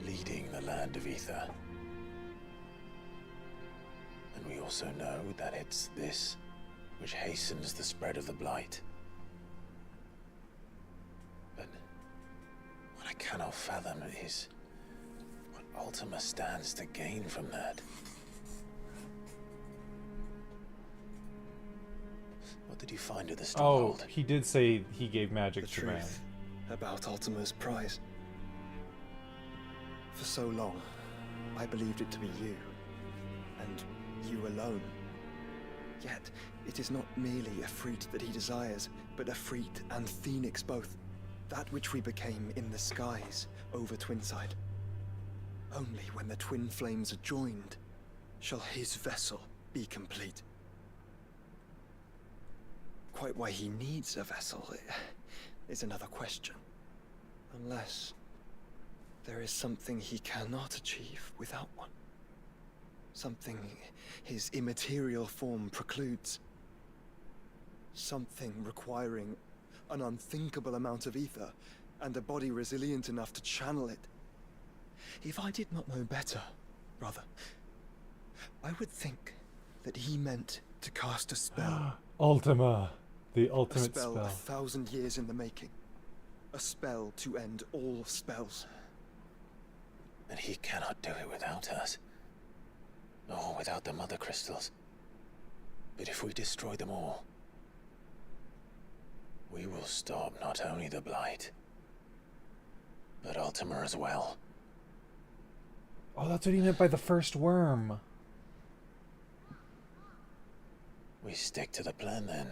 leading the land of Ether. And we also know that it's this which hastens the spread of the blight. But what I cannot fathom is what Ultima stands to gain from that. What did you find of the stronghold? Oh, he did say he gave magic The to man. truth about Ultima's prize. For so long, I believed it to be you, and you alone. Yet, it is not merely a freat that he desires, but a freat and phoenix both. That which we became in the skies over Twinside. Only when the twin flames are joined, shall his vessel be complete. Quite why he needs a vessel is another question. Unless there is something he cannot achieve without one. Something his immaterial form precludes. Something requiring an unthinkable amount of ether and a body resilient enough to channel it. If I did not know better, brother, I would think that he meant to cast a spell. Ultima. The ultimate A spell spell. 1,000 years in the making. A spell to end all spells. And he cannot do it without us. Or without the mother crystals. But if we destroy them all, we will stop not only the blight, but Ultima as well. Oh, that's what he meant by the first worm. We stick to the plan then.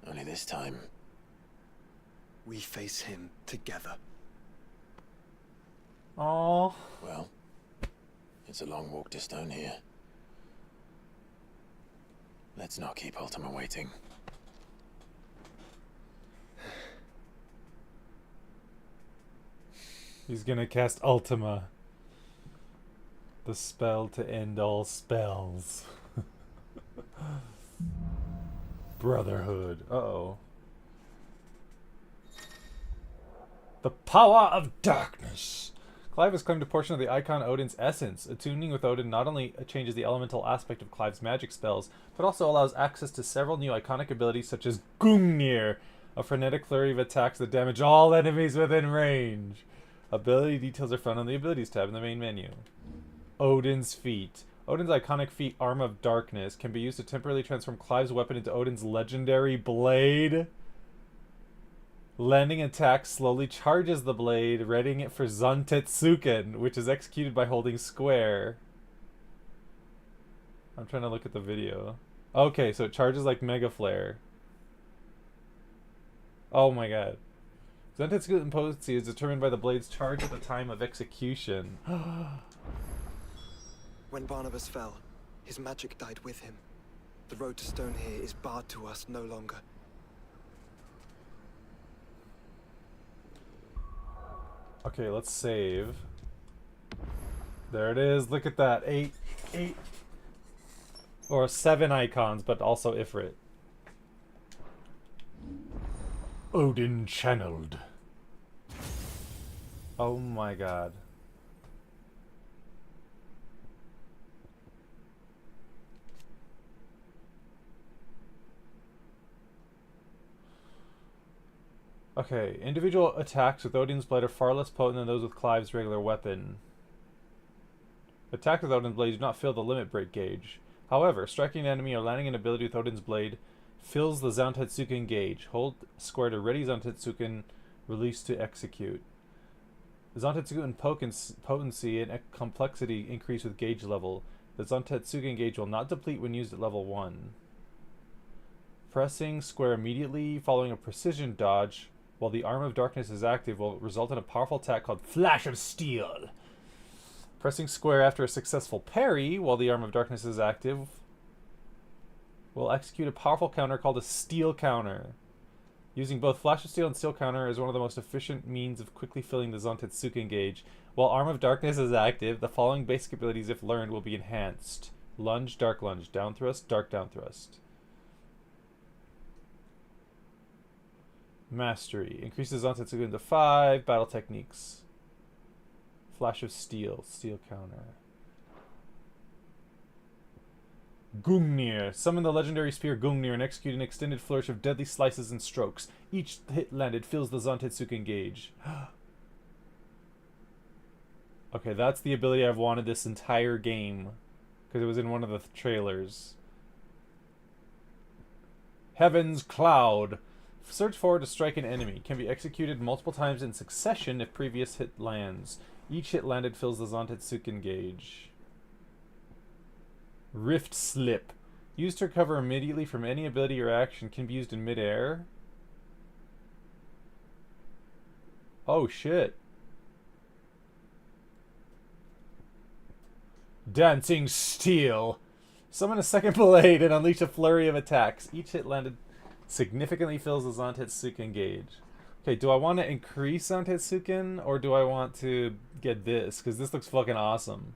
Only this time, we face him together. Oh. Well, it's a long walk to Stone here. Let's not keep Ultima waiting. He's gonna cast Ultima. The spell to end all spells. Brotherhood. Uh-oh. The power of darkness. Clive has claimed a portion of the icon Odin's essence. Attuning with Odin not only changes the elemental aspect of Clive's magic spells, but also allows access to several new iconic abilities such as Gungnir, a frenetic flurry of attacks that damage all enemies within range. Ability details are found on the Abilities tab in the main menu. Odin's Feat. Odin's iconic feat, Arm of Darkness, can be used to temporarily transform Clive's weapon into Odin's legendary blade. Landing attack slowly charges the blade, readying it for Zantetsuken, which is executed by holding square. I'm trying to look at the video. Okay, so it charges like Mega Flare. Oh my god. Zantetsuken potency is determined by the blade's charge at the time of execution. When Barnabas fell, his magic died with him. The road to Stone here is barred to us no longer. Okay, let's save. There it is. Look at that. 8 or 7 icons, but also Ifrit. Odin channeled. Oh my god. Okay, individual attacks with Odin's blade are far less potent than those with Clive's regular weapon. Attacks with Odin's blade do not fill the limit break gauge. However, striking an enemy or landing an ability with Odin's blade fills the Zantetsuken gauge. Hold square to ready Zantetsuken, release to execute. Zantetsuken potency and complexity increase with gauge level. The Zantetsuken gauge will not deplete when used at level 1. Pressing square immediately following a precision dodge while the Arm of Darkness is active will result in a powerful attack called Flash of Steel. Pressing square after a successful parry while the Arm of Darkness is active will execute a powerful counter called a Steel Counter. Using both Flash of Steel and Steel Counter is one of the most efficient means of quickly filling the Zantetsuken gauge. While Arm of Darkness is active, the following basic abilities, if learned, will be enhanced. Lunge, Dark Lunge, Down Thrust, Dark Down Thrust. Mastery. Increases Zantetsuken to 5. Battle Techniques. Flash of Steel. Steel Counter. Gungnir. Summon the legendary spear Gungnir and execute an extended flourish of deadly slices and strokes. Each hit landed fills the Zantetsuken gauge. Okay, that's the ability I've wanted this entire game. Because it was in one of the trailers. Heaven's Cloud. Surge forward to strike an enemy. Can be executed multiple times in succession if previous hit lands. Each hit landed fills the Zantetsuken gauge. Rift Slip. Used to recover immediately from any ability or action. Can be used in midair. Oh shit. Dancing Steel. Summon a second blade and unleash a flurry of attacks. Each hit landed significantly fills the Zantetsuken gauge. Okay, do I want to increase Zantetsuken or do I want to get this? Because this looks fucking awesome.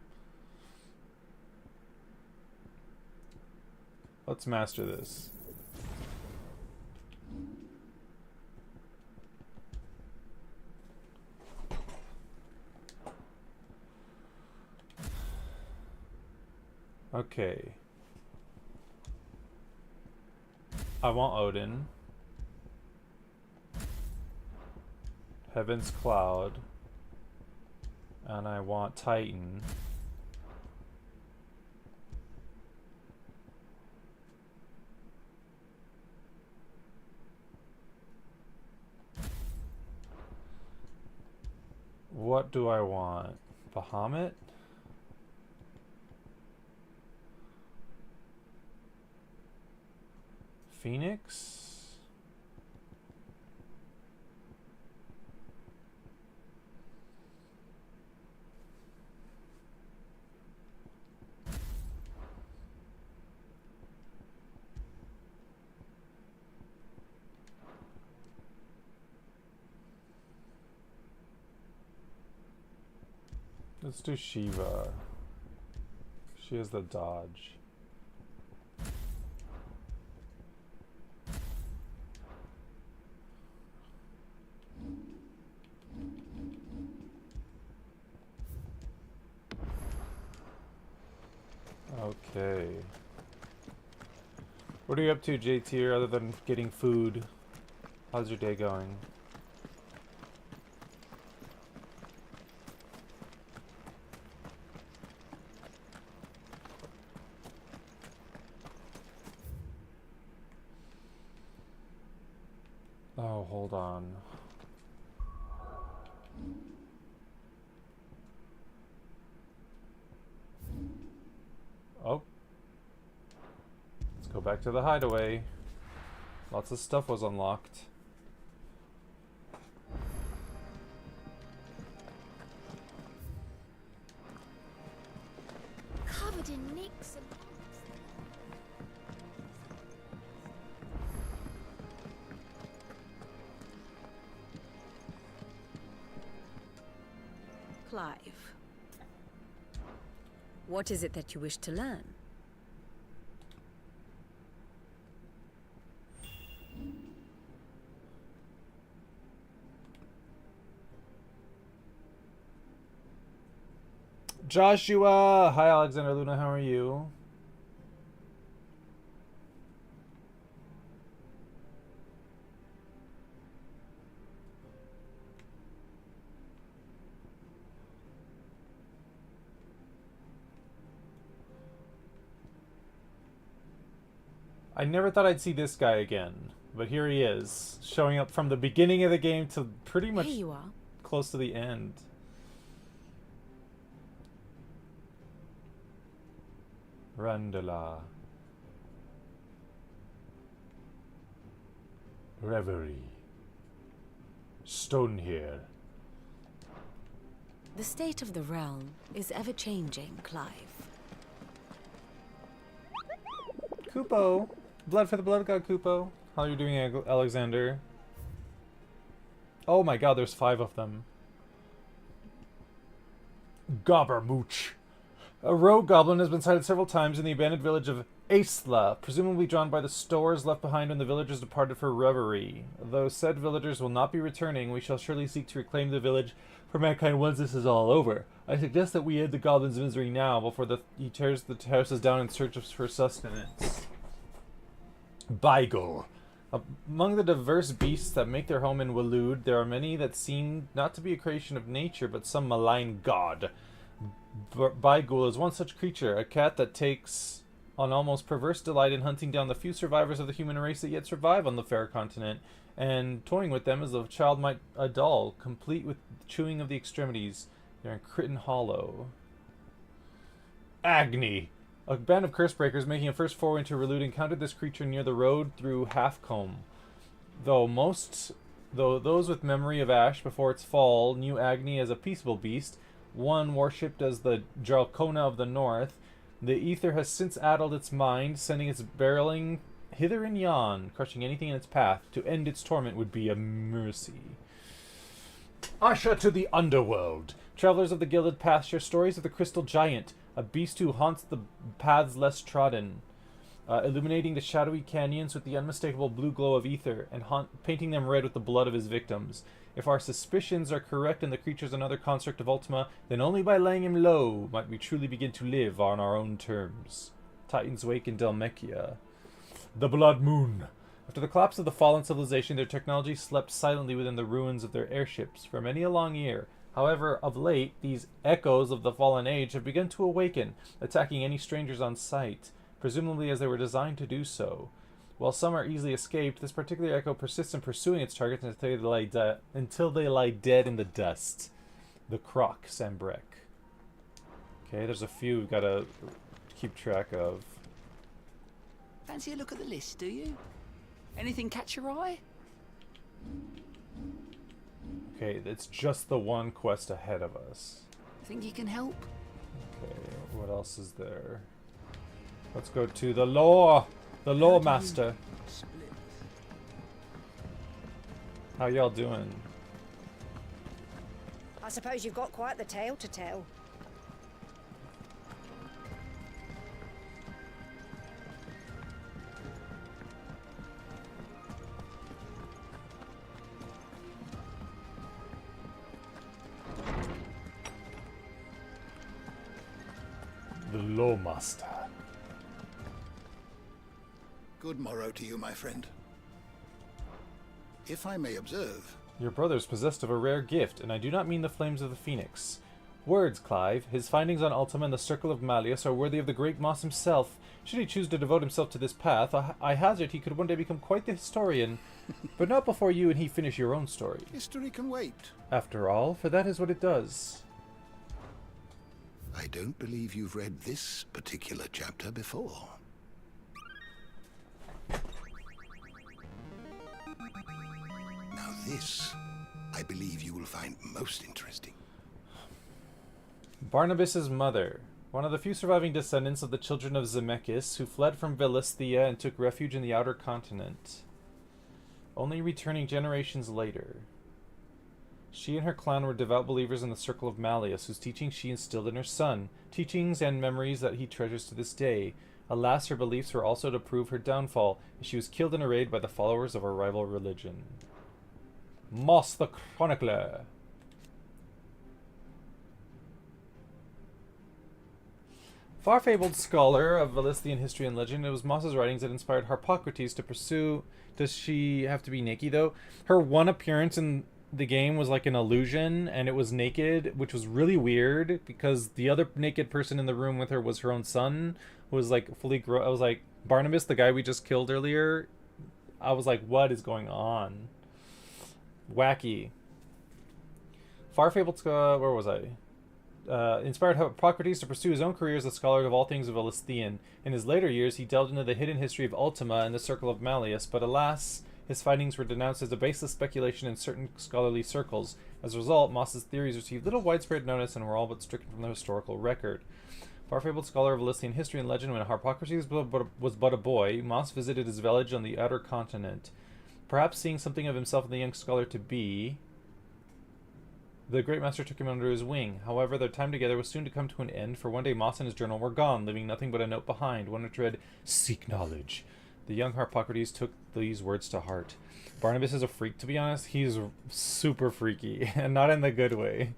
Let's master this. Okay. I want Odin. Heaven's Cloud. And I want Titan. What do I want? Bahamut? Phoenix? Let's do Shiva. She has the dodge. Okay. What are you up to, J-Tier, other than getting food? How's your day going? Oh, hold on. Oh. Let's go back to the hideaway. Lots of stuff was unlocked. Covered in nicks and Clive. What is it that you wish to learn? Joshua! Hi, Alexander Luna, how are you? I never thought I'd see this guy again, but here he is, showing up from the beginning of the game to pretty much Here you are. close to the end. Randala. Reverie. Stone here. The state of the realm is ever-changing, Clive. Kupo! Blood for the Blood God, Kupo. How are you doing, Alexander? Oh my god, there's 5 of them. Gobbermooch. A rogue goblin has been sighted several times in the abandoned village of Aesla, presumably drawn by the stores left behind when the villagers departed for reverie. Though said villagers will not be returning, we shall surely seek to reclaim the village for mankind once this is all over. I suggest that we end the goblin's misery now, before he tears the houses down in search for sustenance. Beigel. Among the diverse beasts that make their home in Waloed, there are many that seem not to be a creation of nature, but some malign god. Beigel is one such creature, a cat that takes an almost perverse delight in hunting down the few survivors of the human race that yet survive on the fair continent, and toying with them as a child might a doll, complete with chewing of the extremities. They're in Crichton Hollow. Agni. A band of cursebreakers making a first foray into Waloed encountered this creature near the road through Halfcombe. Though those with memory of Ash before its fall knew Agni as a peaceable beast, one worshipped as the Dralcona of the North, the ether has since addled its mind, sending its barreling hither and yon, crushing anything in its path. To end its torment would be a mercy. Usher to the underworld. Travelers of the Gilded Path share stories of the Crystal Giant, a beast who haunts the paths less trodden, illuminating the shadowy canyons with the unmistakable blue glow of ether, and painting them red with the blood of his victims. If our suspicions are correct and the creature's another construct of Ultima, then only by laying him low might we truly begin to live on our own terms. Titan's Wake in Dalmekia. The Blood Moon. After the collapse of the fallen civilization, their technology slept silently within the ruins of their airships for many a long year. However, of late, these echoes of the fallen age have begun to awaken, attacking any strangers on sight, presumably as they were designed to do so. While some are easily escaped, this particular echo persists in pursuing its targets until they lie dead in the dust. The Croc Sambrek. Okay, there's a few we've got to keep track of. Fancy a look at the list, do you? Anything catch your eye? Okay, it's just the one quest ahead of us. Think you can help? Okay, what else is there? Let's go to the lore! The lore master. How y'all doing? I suppose you've got quite the tale to tell. The lore master. Good morrow to you, my friend. If I may observe... Your brother is possessed of a rare gift, and I do not mean the flames of the phoenix. Words, Clive. His findings on Ultima and the Circle of Malleus are worthy of the great Moss himself. Should he choose to devote himself to this path, I hazard he could one day become quite the historian. But not before you and he finish your own story. History can wait. After all, for that is what it does. I don't believe you've read this particular chapter before. Now this, I believe you will find most interesting. Barnabas's mother, one of the few surviving descendants of the children of Zemeckis, who fled from Philistia and took refuge in the outer continent, only returning generations later. She and her clan were devout believers in the Circle of Malleus, whose teachings she instilled in her son, teachings and memories that he treasures to this day. Alas, her beliefs were also to prove her downfall, as she was killed in a raid by the followers of her rival religion. Moss the Chronicler. Far-fabled scholar of Velithian history and legend, it was Moss's writings that inspired Harpocrates to pursue... Does she have to be naked, though? Her one appearance in the game was like an illusion, and it was naked, which was really weird, because the other naked person in the room with her was her own son, who was like fully I was like, Barnabas, the guy we just killed earlier, I was like, what is going on? Wacky. Far-fabled scholar... Where was I? Inspired Hippocrates to pursue his own career as a scholar of all things of Velithian. In his later years, he delved into the hidden history of Ultima and the Circle of Malleus, but alas, his findings were denounced as a baseless speculation in certain scholarly circles. As a result, Moss's theories received little widespread notice and were all but stricken from the historical record. Far-fabled scholar of Velithian history and legend, when Harpocrates was but a boy, Moss visited his village on the outer continent. Perhaps seeing something of himself in the young scholar-to-be, the great master took him under his wing. However, their time together was soon to come to an end, for one day Moss and his journal were gone, leaving nothing but a note behind, one which read, "Seek knowledge." The young Harpocrates took these words to heart. Barnabas is a freak, to be honest. He's super freaky, and not in the good way.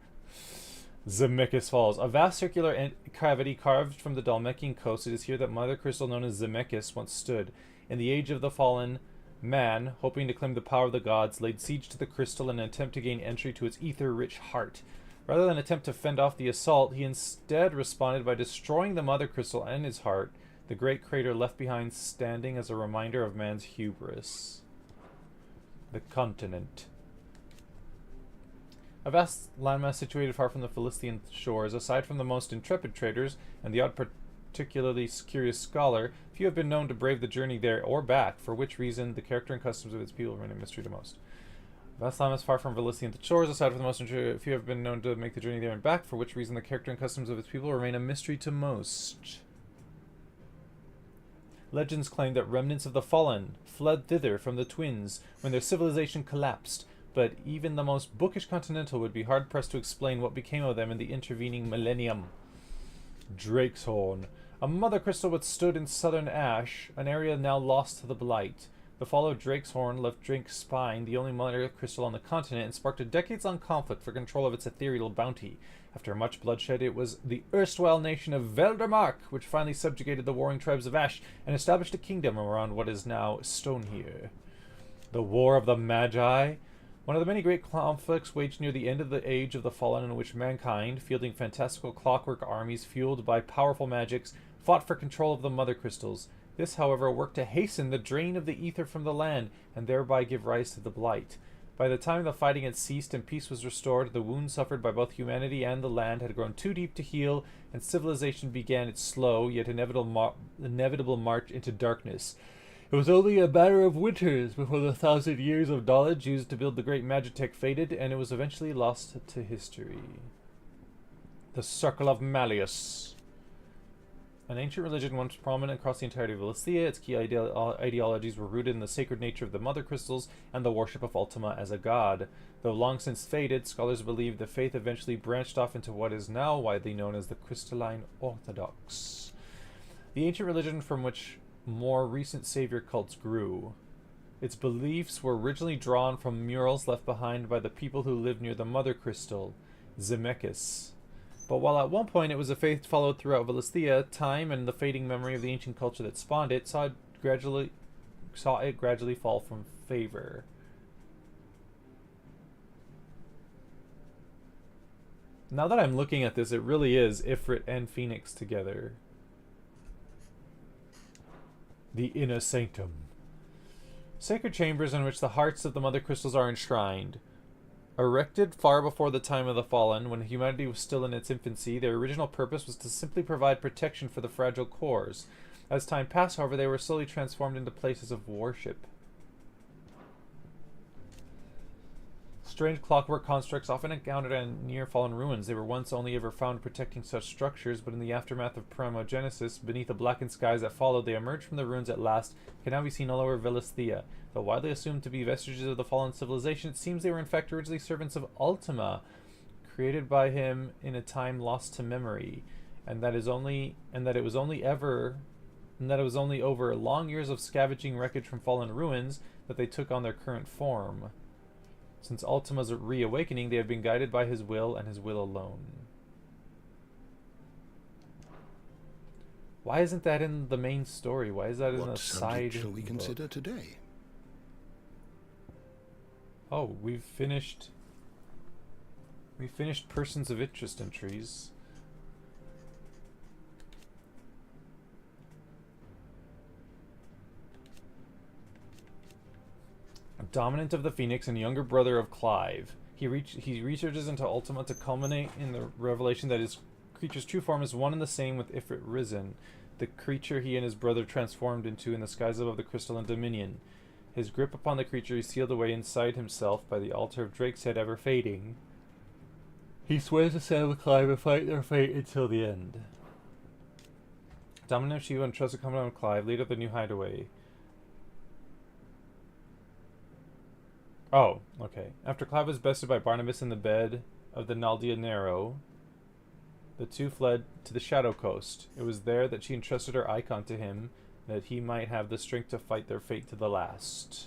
Zemeckis Falls. A vast circular cavity carved from the Dalmatian coast, it is here that Mother Crystal known as Zemeckis once stood. In the age of the fallen, man, hoping to claim the power of the gods, laid siege to the crystal in an attempt to gain entry to its ether-rich heart. Rather than attempt to fend off the assault, he instead responded by destroying the Mother Crystal and his heart, the great crater left behind standing as a reminder of man's hubris. The continent. A vast landmass situated far from the Philistine shores, aside from the most intrepid traders and the odd particularly curious scholar, few have been known to brave the journey there or back, for which reason the character and customs of its people remain a mystery to most. Vast landmass far from Velithian shores, aside from the most few have been known to make the journey there and back, for which reason the character and customs of its people remain a mystery to most. Legends claim that remnants of the fallen fled thither from the twins when their civilization collapsed, but even the most bookish continental would be hard-pressed to explain what became of them in the intervening millennium. Drake's Horn. A mother crystal withstood in southern Ash, an area now lost to the blight. The fall of Drake's Horn left Drake's Spine, the only mother crystal on the continent, and sparked a decades-long conflict for control of its ethereal bounty. After much bloodshed, it was the erstwhile nation of Veldermark which finally subjugated the warring tribes of Ash and established a kingdom around what is now Stonehere. The War of the Magi. One of the many great conflicts waged near the end of the Age of the Fallen, in which mankind, fielding fantastical clockwork armies fueled by powerful magics, fought for control of the Mother Crystals. This, however, worked to hasten the drain of the ether from the land, and thereby give rise to the Blight. By the time the fighting had ceased and peace was restored, the wounds suffered by both humanity and the land had grown too deep to heal, and civilization began its slow, yet inevitable march into darkness. It was only a matter of winters before the 1,000 years of knowledge used to build the great Magitech faded, and it was eventually lost to history. The Circle of Malleus. An ancient religion once prominent across the entirety of Velithia, its key ideologies were rooted in the sacred nature of the Mother Crystals and the worship of Ultima as a god. Though long since faded, scholars believe the faith eventually branched off into what is now widely known as the Crystalline Orthodox, the ancient religion from which more recent savior cults grew. Its beliefs were originally drawn from murals left behind by the people who lived near the Mother Crystal, Zemeckis. But while at one point it was a faith followed throughout Velithia, time and the fading memory of the ancient culture that spawned it saw it gradually fall from favor. Now that I'm looking at this, it really is Ifrit and Phoenix together. The Inner Sanctum. Sacred chambers in which the hearts of the Mother Crystals are enshrined. Erected far before the time of the Fallen, when humanity was still in its infancy, their original purpose was to simply provide protection for the fragile cores. As time passed, however, they were slowly transformed into places of worship. Strange clockwork constructs often encountered in near-fallen ruins. They were once only ever found protecting such structures, but in the aftermath of primogenesis, beneath the blackened skies that followed, they emerged from the ruins at last, can now be seen all over Velithia. Though widely assumed to be vestiges of the fallen civilization, it seems they were in fact originally servants of Ultima, created by him in a time lost to memory, and that it was only over long years of scavenging wreckage from fallen ruins that they took on their current form. Since Ultima's reawakening, they have been guided by his will and his will alone. Why isn't that in the main story? Why is that in a What side subject shall we book? consider today? Oh, we've finished. We finished persons of interest entries. Dominant of the Phoenix and younger brother of Clive. He researches into Ultima to culminate in the revelation that his creature's true form is one and the same with Ifrit Risen, the creature he and his brother transformed into in the skies above the crystalline dominion. His grip upon the creature is sealed away inside himself by the altar of Drake's head ever fading. He swears to stand with Clive and fight their fate until the end. Dominant of Shiva and trusted confidant of Clive, leader of the new hideaway. Oh, okay. After Clive was bested by Barnabas in the bed of the Naldia Nero, the two fled to the Shadow Coast. It was there that she entrusted her icon to him, that he might have the strength to fight their fate to the last.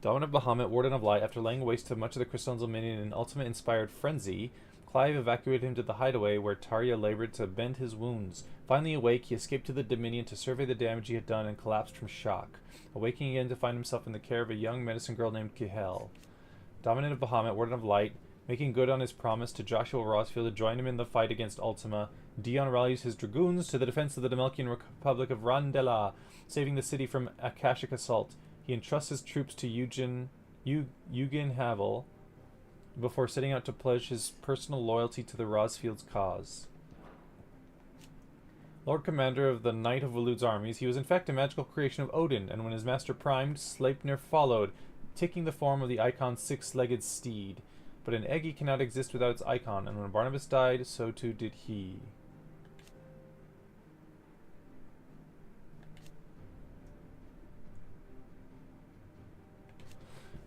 Dominant of Bahamut, Warden of Light, after laying waste to much of the crystalline dominion in ultimate-inspired frenzy, Clive evacuated him to the hideaway where Tarja labored to bend his wounds. Finally awake, he escaped to the Dominion to survey the damage he had done and collapsed from shock, awaking again to find himself in the care of a young medicine girl named Kihel. Dominant of Bahamut, Warden of Light, making good on his promise to Joshua Rosfield to join him in the fight against Ultima, Dion rallies his dragoons to the defense of the Demelkian Republic of Randela, saving the city from Akashic assault. He entrusts his troops to Eugen Havel before setting out to pledge his personal loyalty to the Rosfield's cause. Lord Commander of the Knight of Walud's armies, he was in fact a magical creation of Odin, and when his master primed, Sleipnir followed, taking the form of the icon's six-legged steed. But an Eggy cannot exist without its icon, and when Barnabas died, so too did he.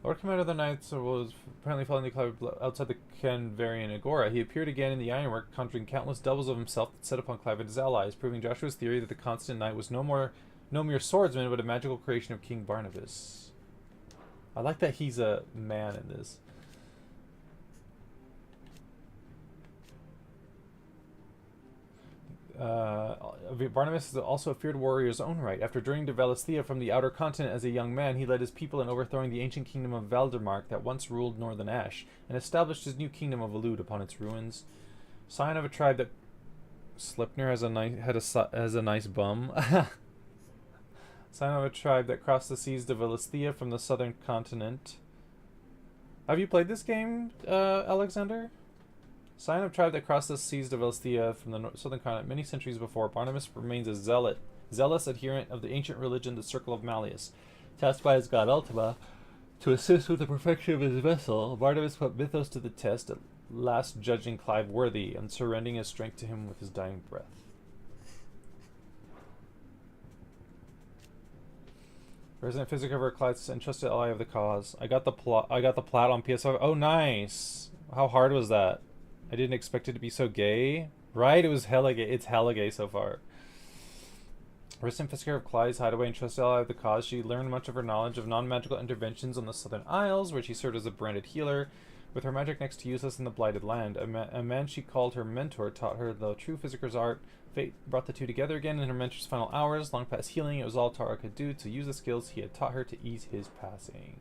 Lord Commander of the Knights was apparently following the cloud outside the Canvarian Agora. He appeared again in the ironwork, conjuring countless doubles of himself that set upon Clive and his allies, proving Joshua's theory that the Constant Knight was no mere swordsman, but a magical creation of King Barnabas. I like that he's a man in this. Barnabas is also a feared warrior in his own right. After journeying to Valisthea from the outer continent as a young man, he led his people in overthrowing the ancient kingdom of Valdermark that once ruled Northern Ash, and established his new kingdom of Walud upon its ruins. Scion of a tribe that Sleipnir has a nice bum. Scion of a tribe that crossed the seas to Valisthea from the southern continent. Have you played this game, Alexander? Scion of tribe that crossed the seas to Valisthea from the southern continent many centuries before, Barnabas remains a zealous adherent of the ancient religion, the Circle of Malleus. Tasked by his god Ultima to assist with the perfection of his vessel, Barnabas put Mythos to the test, at last judging Clive worthy and surrendering his strength to him with his dying breath. Resident Physicover, Clive's entrusted ally of the cause. I got the plot on PS5. Oh, nice. How hard was that? I didn't expect it to be so gay. Right? It was hella gay. It's hella gay so far. Resident Physicover of Clive's hideaway and trusted ally of the cause. She learned much of her knowledge of non-magical interventions on the Southern Isles, where she served as a branded healer, with her magic next to useless in the Blighted Land. A man she called her mentor taught her the true Physiker's art. Fate brought the two together again in her mentor's final hours. Long past healing, it was all Tara could do to use the skills he had taught her to ease his passing.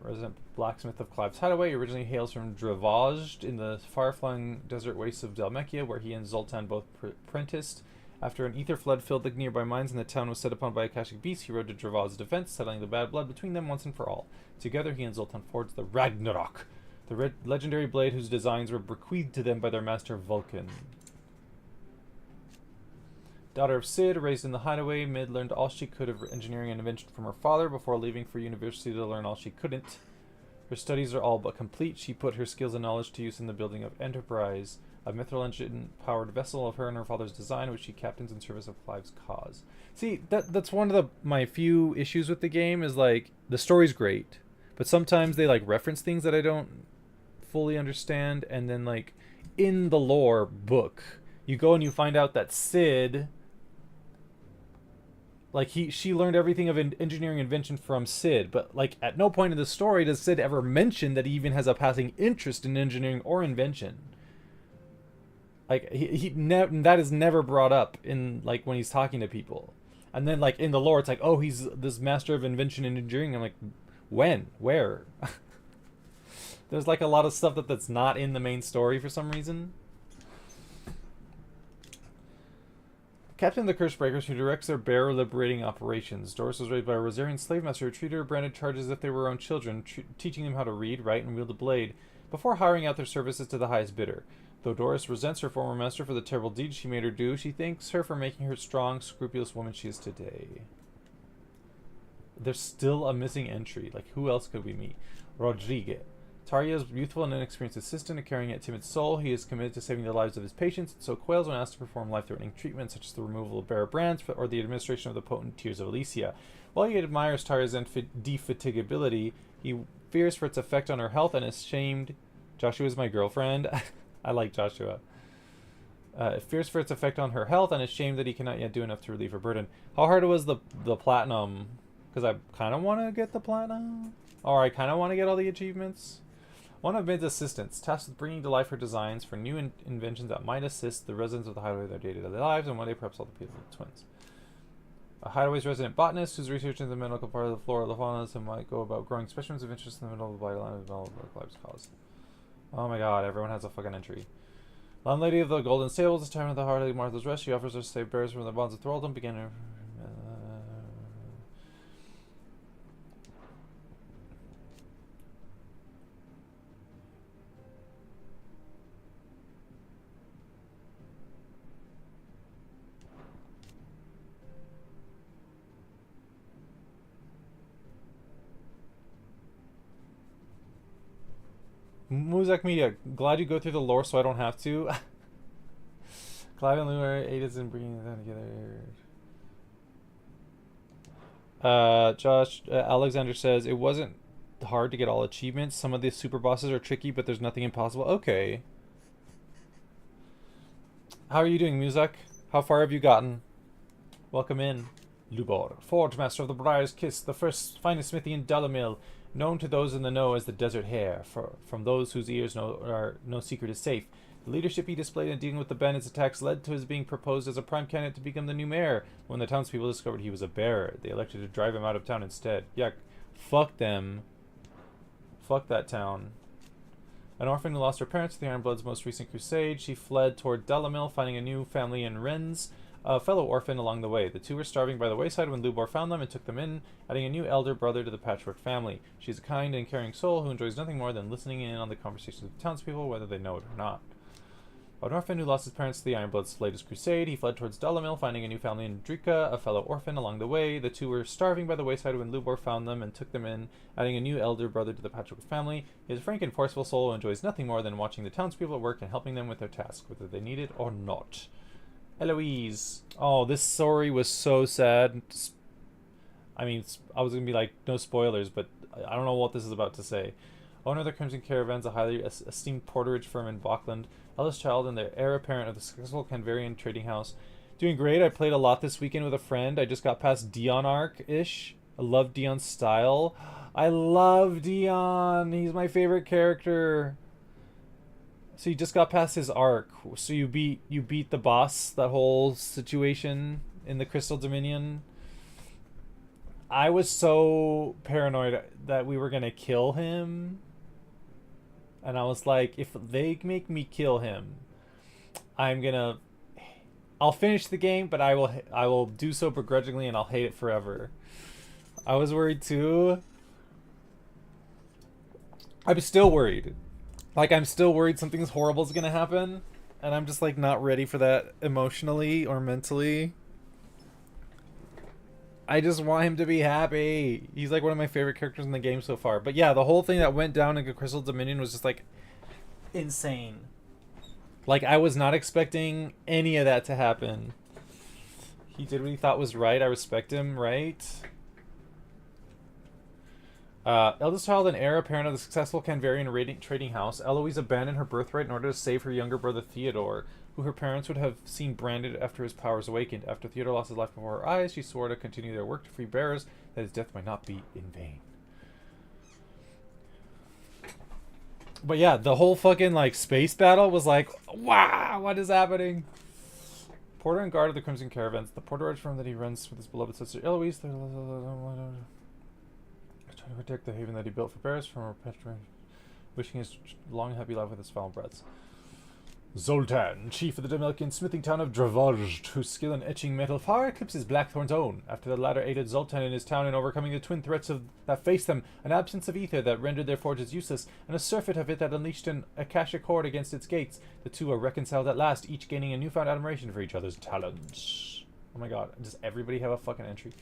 Resident blacksmith of Clive's hideaway originally hails from Dravozd in the far-flung desert wastes of Dalmekia, where he and Zoltan both apprenticed. After an ether flood filled the nearby mines and the town was set upon by Akashic beasts, he rode to Dravozd's defense, settling the bad blood between them once and for all. Together, he and Zoltan forged the Ragnarok, the legendary blade whose designs were bequeathed to them by their master Vulcan. Daughter of Sid, raised in the hideaway, Mid learned all she could of engineering and invention from her father before leaving for university to learn all she couldn't. Her studies are all but complete. She put her skills and knowledge to use in the building of Enterprise, a mithril engine-powered vessel of her and her father's design, which she captains in service of Clive's cause. See, that's one of my few issues with the game, is like, the story's great, but sometimes they like reference things that I don't fully understand, and then like, in the lore book, you go and you find out that Sid... Like she learned everything of engineering invention from Sid, but like at no point in the story does Sid ever mention that he even has a passing interest in engineering or invention. Like that is never brought up in like when he's talking to people. And then like in the lore it's like, oh, he's this master of invention and engineering. I'm like, when? Where? There's like a lot of stuff that's not in the main story for some reason. Captain of the Cursebreakers, who directs their bear liberating operations. Doris was raised by a Rosarian slave master who treated her branded charges as if they were her own children, teaching them how to read, write, and wield a blade, before hiring out their services to the highest bidder. Though Doris resents her former master for the terrible deeds she made her do, she thanks her for making her strong, scrupulous woman she is today. There's still a missing entry. Like, who else could we meet? Rodrigue. Tarja's youthful and inexperienced assistant, a caring yet timid soul. He is committed to saving the lives of his patients, and so quails when asked to perform life-threatening treatments such as the removal of bare brands or the administration of the potent tears of Alicia. While he admires Tarja's indefatigability, he fears for its effect on her health and is shamed. Joshua is my girlfriend. I like Joshua. Fears for its effect on her health and is shamed that he cannot yet do enough to relieve her burden. How hard was the platinum? Because I kind of want to get the platinum. Or I kind of want to get all the achievements. One of Mid's assistants, tasked with bringing to life her designs for new inventions that might assist the residents of the Hideaway in their day-to-day lives, and one day perhaps all the people of the twins. A Hideaway's resident botanist whose research into the medical part of the flora of the fauna might go about growing specimens of interest in the middle of the blighted land of development lives cause. Oh my god, everyone has a fucking entry. Landlady of the Golden Stables is tired of the heart of Martha's Rest. She offers her to save bears from the bonds of thraldom, begin her... Muzak Media, glad you go through the lore so I don't have to. Clive and Lure aided in bringing them together. Josh Alexander says, it wasn't hard to get all achievements. Some of the super bosses are tricky, but there's nothing impossible. Okay. How are you doing, Muzak? How far have you gotten? Welcome in. Lubor, Forge Master of the Briar's Kiss, the finest smithy in Dalamil, known to those in the know as the Desert Hare, from those whose ears no secret is safe. The leadership he displayed in dealing with the bandits' attacks led to his being proposed as a prime candidate to become the new mayor. When the townspeople discovered he was a bearer, they elected to drive him out of town instead. Yeah, fuck them. Fuck that town. An orphan who lost her parents to the Ironblood's most recent crusade, she fled toward Dalamil, finding a new family in Rennes, a fellow orphan along the way. The two were starving by the wayside when Lubor found them and took them in, adding a new elder brother to the patchwork family. She's a kind and caring soul who enjoys nothing more than listening in on the conversations of the townspeople, whether they know it or not. An orphan who lost his parents to the Ironblood's latest crusade, he fled towards Dalamil, finding a new family in Drika, a fellow orphan along the way. The two were starving by the wayside when Lubor found them and took them in, adding a new elder brother to the patchwork family. He is a frank and forceful soul who enjoys nothing more than watching the townspeople at work and helping them with their tasks, whether they need it or not. Eloise. Oh, this story was so sad. I mean, I was going to be like, no spoilers, but I don't know what this is about to say. Owner of the Crimson Caravans, a highly esteemed porterage firm in Bachland, eldest child and the heir apparent of the successful Canvarian trading house. Doing great. I played a lot this weekend with a friend. I just got past Dion arc-ish. I love Dion's style. I love Dion. He's my favorite character. So you just got past his arc. So you beat the boss, that whole situation in the Crystal Dominion. I was so paranoid that we were gonna kill him. And I was like, if they make me kill him, I'll finish the game, but I will do so begrudgingly and I'll hate it forever. I was worried too. I'm still worried. Like, I'm still worried something horrible is gonna happen, and I'm just, like, not ready for that emotionally or mentally. I just want him to be happy. He's, like, one of my favorite characters in the game so far. But yeah, the whole thing that went down in Crystal Dominion was just, like, insane. Like, I was not expecting any of that to happen. He did what he thought was right. I respect him, right? Eldest child and heir apparent of the successful Canvarian trading house, Eloise abandoned her birthright in order to save her younger brother Theodore, who her parents would have seen branded after his powers awakened. After Theodore lost his life before her eyes, she swore to continue their work to free bearers, that his death might not be in vain. But yeah, the whole fucking, like, space battle was like, wow, what is happening? Porter and guard of the Crimson Caravans. The Porter urged from that he runs with his beloved sister Eloise. Trying to protect the haven that he built for bears from perpetuation, wishing his long happy life with his foul breaths. Zoltan, chief of the Demelkian smithing town of Dravozd, whose skill in etching metal far eclipses Blackthorn's own. After the latter aided Zoltan in his town in overcoming the twin threats that faced them, an absence of ether that rendered their forges useless, and a surfeit of it that unleashed an Akashic horde against its gates, the two are reconciled at last, each gaining a newfound admiration for each other's talents. Oh my god, does everybody have a fucking entry?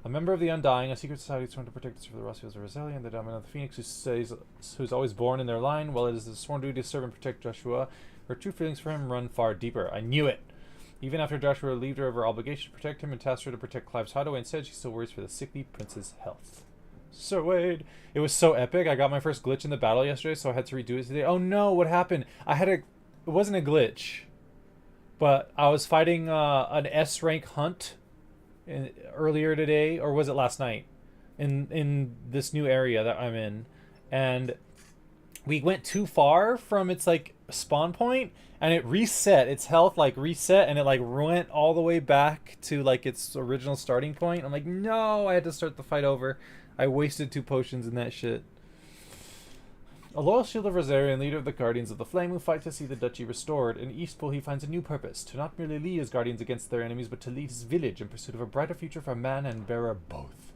A member of the Undying, a secret society sworn to protect us from the Rossios of Rosalia, and the dominant of the Phoenix, who's always born in their line, while it is the sworn duty to serve and protect Joshua. Her true feelings for him run far deeper. I knew it! Even after Joshua relieved her of her obligation to protect him and tasked her to protect Clive's hideaway, instead she still worries for the sickly prince's health. Sir Wade! It was so epic. I got my first glitch in the battle yesterday, so I had to redo it today. Oh no, what happened? It wasn't a glitch, but I was fighting an S-rank hunt earlier today, or was it last night? In this new area that I'm in. And we went too far from its, like, spawn point, and it reset. Its health, like, reset, and it, like, went all the way back to, like, its original starting point. I'm like, no, I had to start the fight over. I wasted 2 potions in that shit. A loyal shield of Rosaria and leader of the Guardians of the Flame who fight to see the duchy restored. In Eastpool he finds a new purpose, to not merely lead his guardians against their enemies, but to lead his village in pursuit of a brighter future for man and bearer both.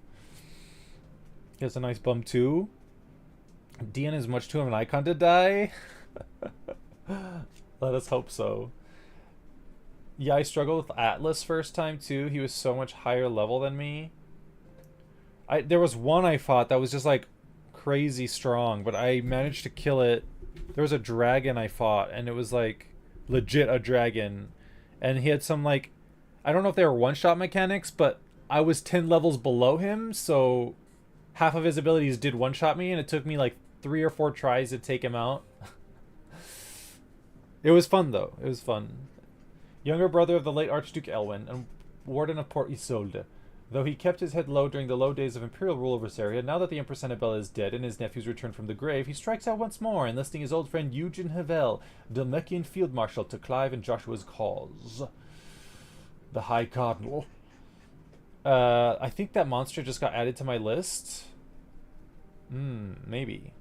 He has a nice bum too. Dion is much too of an icon to die. Let us hope so. Yeah, I struggled with Atlas first time too. He was so much higher level than me. There was one I fought that was just like crazy strong, but I managed to kill it. There was a dragon I fought, and it was like legit a dragon, and he had some, like, I don't know if they were one-shot mechanics, but I was 10 levels below him, so half of his abilities did one-shot me, and it took me like 3 or 4 tries to take him out. It was fun though. It was fun. Younger brother of the late Archduke Elwyn and warden of Port Isolde. Though he kept his head low during the low days of imperial rule over Rosaria, now that the Empress Annabella is dead and his nephews returned from the grave, he strikes out once more, enlisting his old friend Eugen Havel, Dalmatian field marshal, to Clive and Joshua's cause. The High Cardinal. I think that monster just got added to my list. Maybe.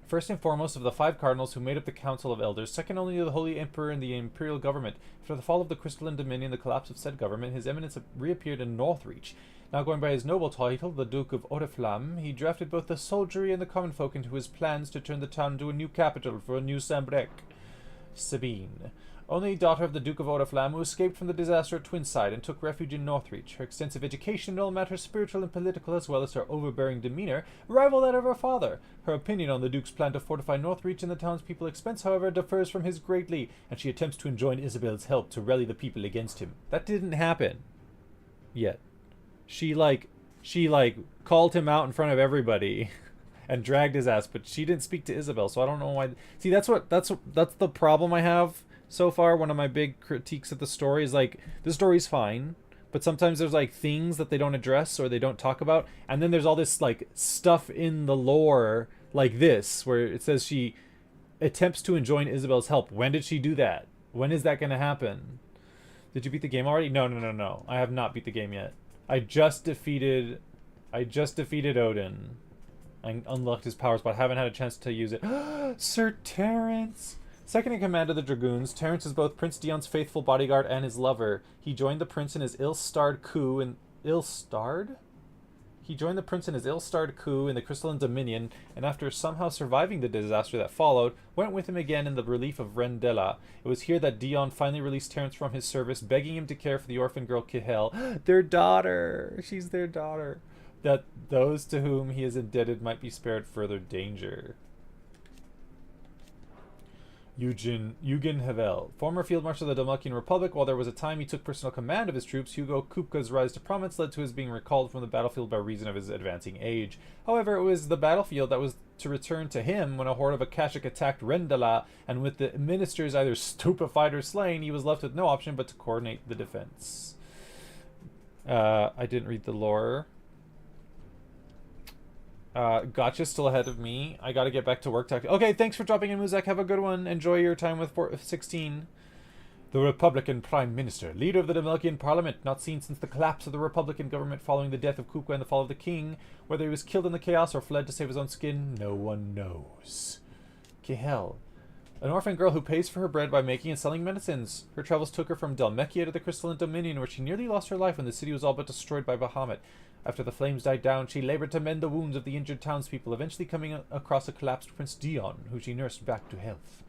First and foremost of the 5 cardinals who made up the Council of Elders, second only to the Holy Emperor and the Imperial Government. After the fall of the Crystalline Dominion, the collapse of said government, His Eminence reappeared in Northreach. Now going by his noble title, the Duke of Oriflamme, he drafted both the soldiery and the common folk into his plans to turn the town into a new capital for a new Sambrec. Sabine, only daughter of the Duke of Oriflamme, who escaped from the disaster at Twinside and took refuge in Northreach. Her extensive education in all matters spiritual and political, as well as her overbearing demeanor, rival that of her father. Her opinion on the Duke's plan to fortify Northreach and the townspeople's expense, however, differs from his greatly, and she attempts to enjoin Isabel's help to rally the people against him. That didn't happen. Yet. She called him out in front of everybody and dragged his ass, but she didn't speak to Isabel, so I don't know why. See, that's the problem I have so far. One of my big critiques of the story is, like, the story's fine, but sometimes there's, like, things that they don't address or they don't talk about, and then there's all this, like, stuff in the lore like this, where it says she attempts to enjoin Isabel's help. When did she do that? When is that going to happen? Did you beat the game already? No. I have not beat the game yet. I just defeated Odin and unlocked his powers, but I haven't had a chance to use it. Sir Terence! Second in command of the Dragoons, Terence is both Prince Dion's faithful bodyguard and his lover. He joined the prince in his ill-starred coup in... Ill-starred? He joined the prince in his ill-starred coup in the Crystalline Dominion, and after somehow surviving the disaster that followed, went with him again in the relief of Rendella. It was here that Dion finally released Terence from his service, begging him to care for the orphan girl Kihel, their daughter. She's their daughter. That those to whom he is indebted might be spared further danger. Eugen Havel, former Field Marshal of the Dalmatian Republic. While there was a time he took personal command of his troops, Hugo Kupka's rise to prominence led to his being recalled from the battlefield by reason of his advancing age. However, it was the battlefield that was to return to him when a horde of Akashic attacked Rendala, and with the ministers either stupefied or slain, he was left with no option but to coordinate the defense. I didn't read the lore. Gotcha's still ahead of me. I gotta get back to work. Okay, thanks for dropping in, Muzak. Have a good one. Enjoy your time with 16. The Republican Prime Minister, leader of the Dalmatian Parliament, not seen since the collapse of the Republican government following the death of Kupka and the fall of the king. Whether he was killed in the chaos or fled to save his own skin, no one knows. Kihel, an orphan girl who pays for her bread by making and selling medicines. Her travels took her from Dalmekia to the Crystalline Dominion, where she nearly lost her life when the city was all but destroyed by Bahamut. After the flames died down, she labored to mend the wounds of the injured townspeople, eventually coming across a collapsed Prince Dion, who she nursed back to health.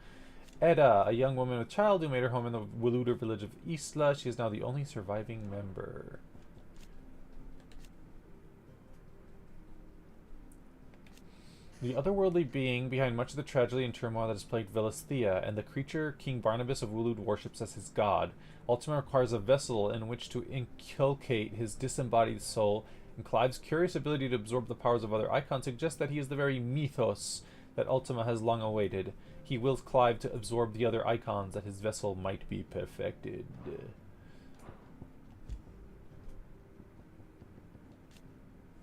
Edda, a young woman with child who made her home in the Waluder village of Isla. She is now the only surviving member. The otherworldly being behind much of the tragedy and turmoil that has plagued Velisthea, and the creature King Barnabas of Wulud worships as his god. Ultima requires a vessel in which to inculcate his disembodied soul, and Clive's curious ability to absorb the powers of other icons suggests that he is the very mythos that Ultima has long awaited. He wills Clive to absorb the other icons that his vessel might be perfected.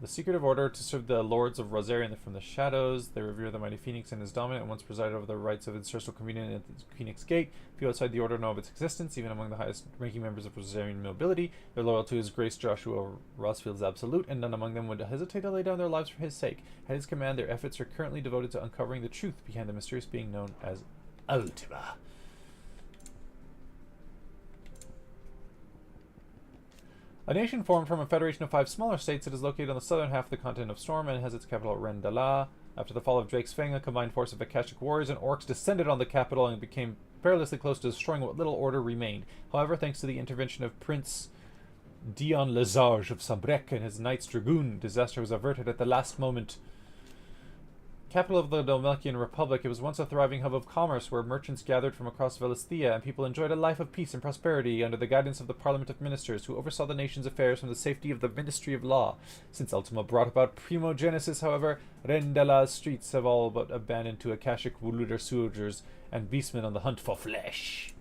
The secretive order to serve the lords of Rosarian from the shadows. They revere the mighty Phoenix and his dominant, and once presided over the rights of ancestral communion at the Phoenix Gate. People outside the order know of its existence, even among the highest ranking members of Rosarian nobility. Their loyalty to His Grace Joshua Rosfield is absolute, and none among them would hesitate to lay down their lives for his sake. At his command, their efforts are currently devoted to uncovering the truth behind the mysterious being known as Ultima. A nation formed from a federation of 5 smaller states, it is located on the southern half of the continent of Storm and has its capital at Rendala. After the fall of Drake's Fang, a combined force of Akashic warriors and orcs descended on the capital and became perilously close to destroying what little order remained. However, thanks to the intervention of Prince Dion Lazarge of Sambrek and his Knights Dragoon, disaster was averted at the last moment. Capital of the Dalmatian Republic, it was once a thriving hub of commerce where merchants gathered from across Velisthea and people enjoyed a life of peace and prosperity under the guidance of the Parliament of Ministers, who oversaw the nation's affairs from the safety of the Ministry of Law. Since Ultima brought about primogenesis, however, Rendala's streets have all but abandoned to Akashic Wuluder soldiers and beastmen on the hunt for flesh.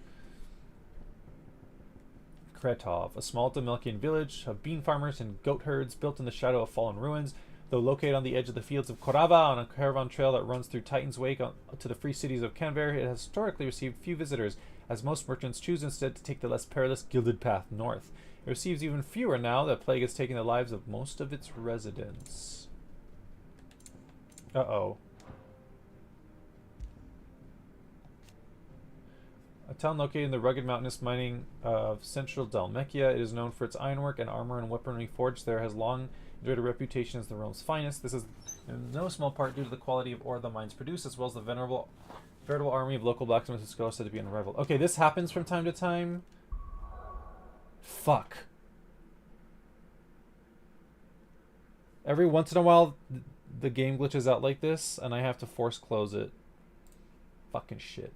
Kretov, a small Dalmatian village of bean farmers and goat herds built in the shadow of fallen ruins. Though located on the edge of the fields of Korava on a caravan trail that runs through Titan's Wake to the free cities of Canver, it has historically received few visitors, as most merchants choose instead to take the less perilous Gilded Path north. It receives even fewer now that plague has taken the lives of most of its residents. Uh-oh. A town located in the rugged mountainous mining of central Dalmekia, it is known for its ironwork and armor and weaponry forged there, has long enjoyed a reputation as the realm's finest. This is in no small part due to the quality of ore the mines produce, as well as the veritable army of local blacksmiths and scholars said to be unrivaled. Okay, this happens from time to time. Fuck. Every once in a while, the game glitches out like this, and I have to force close it. Fucking shit.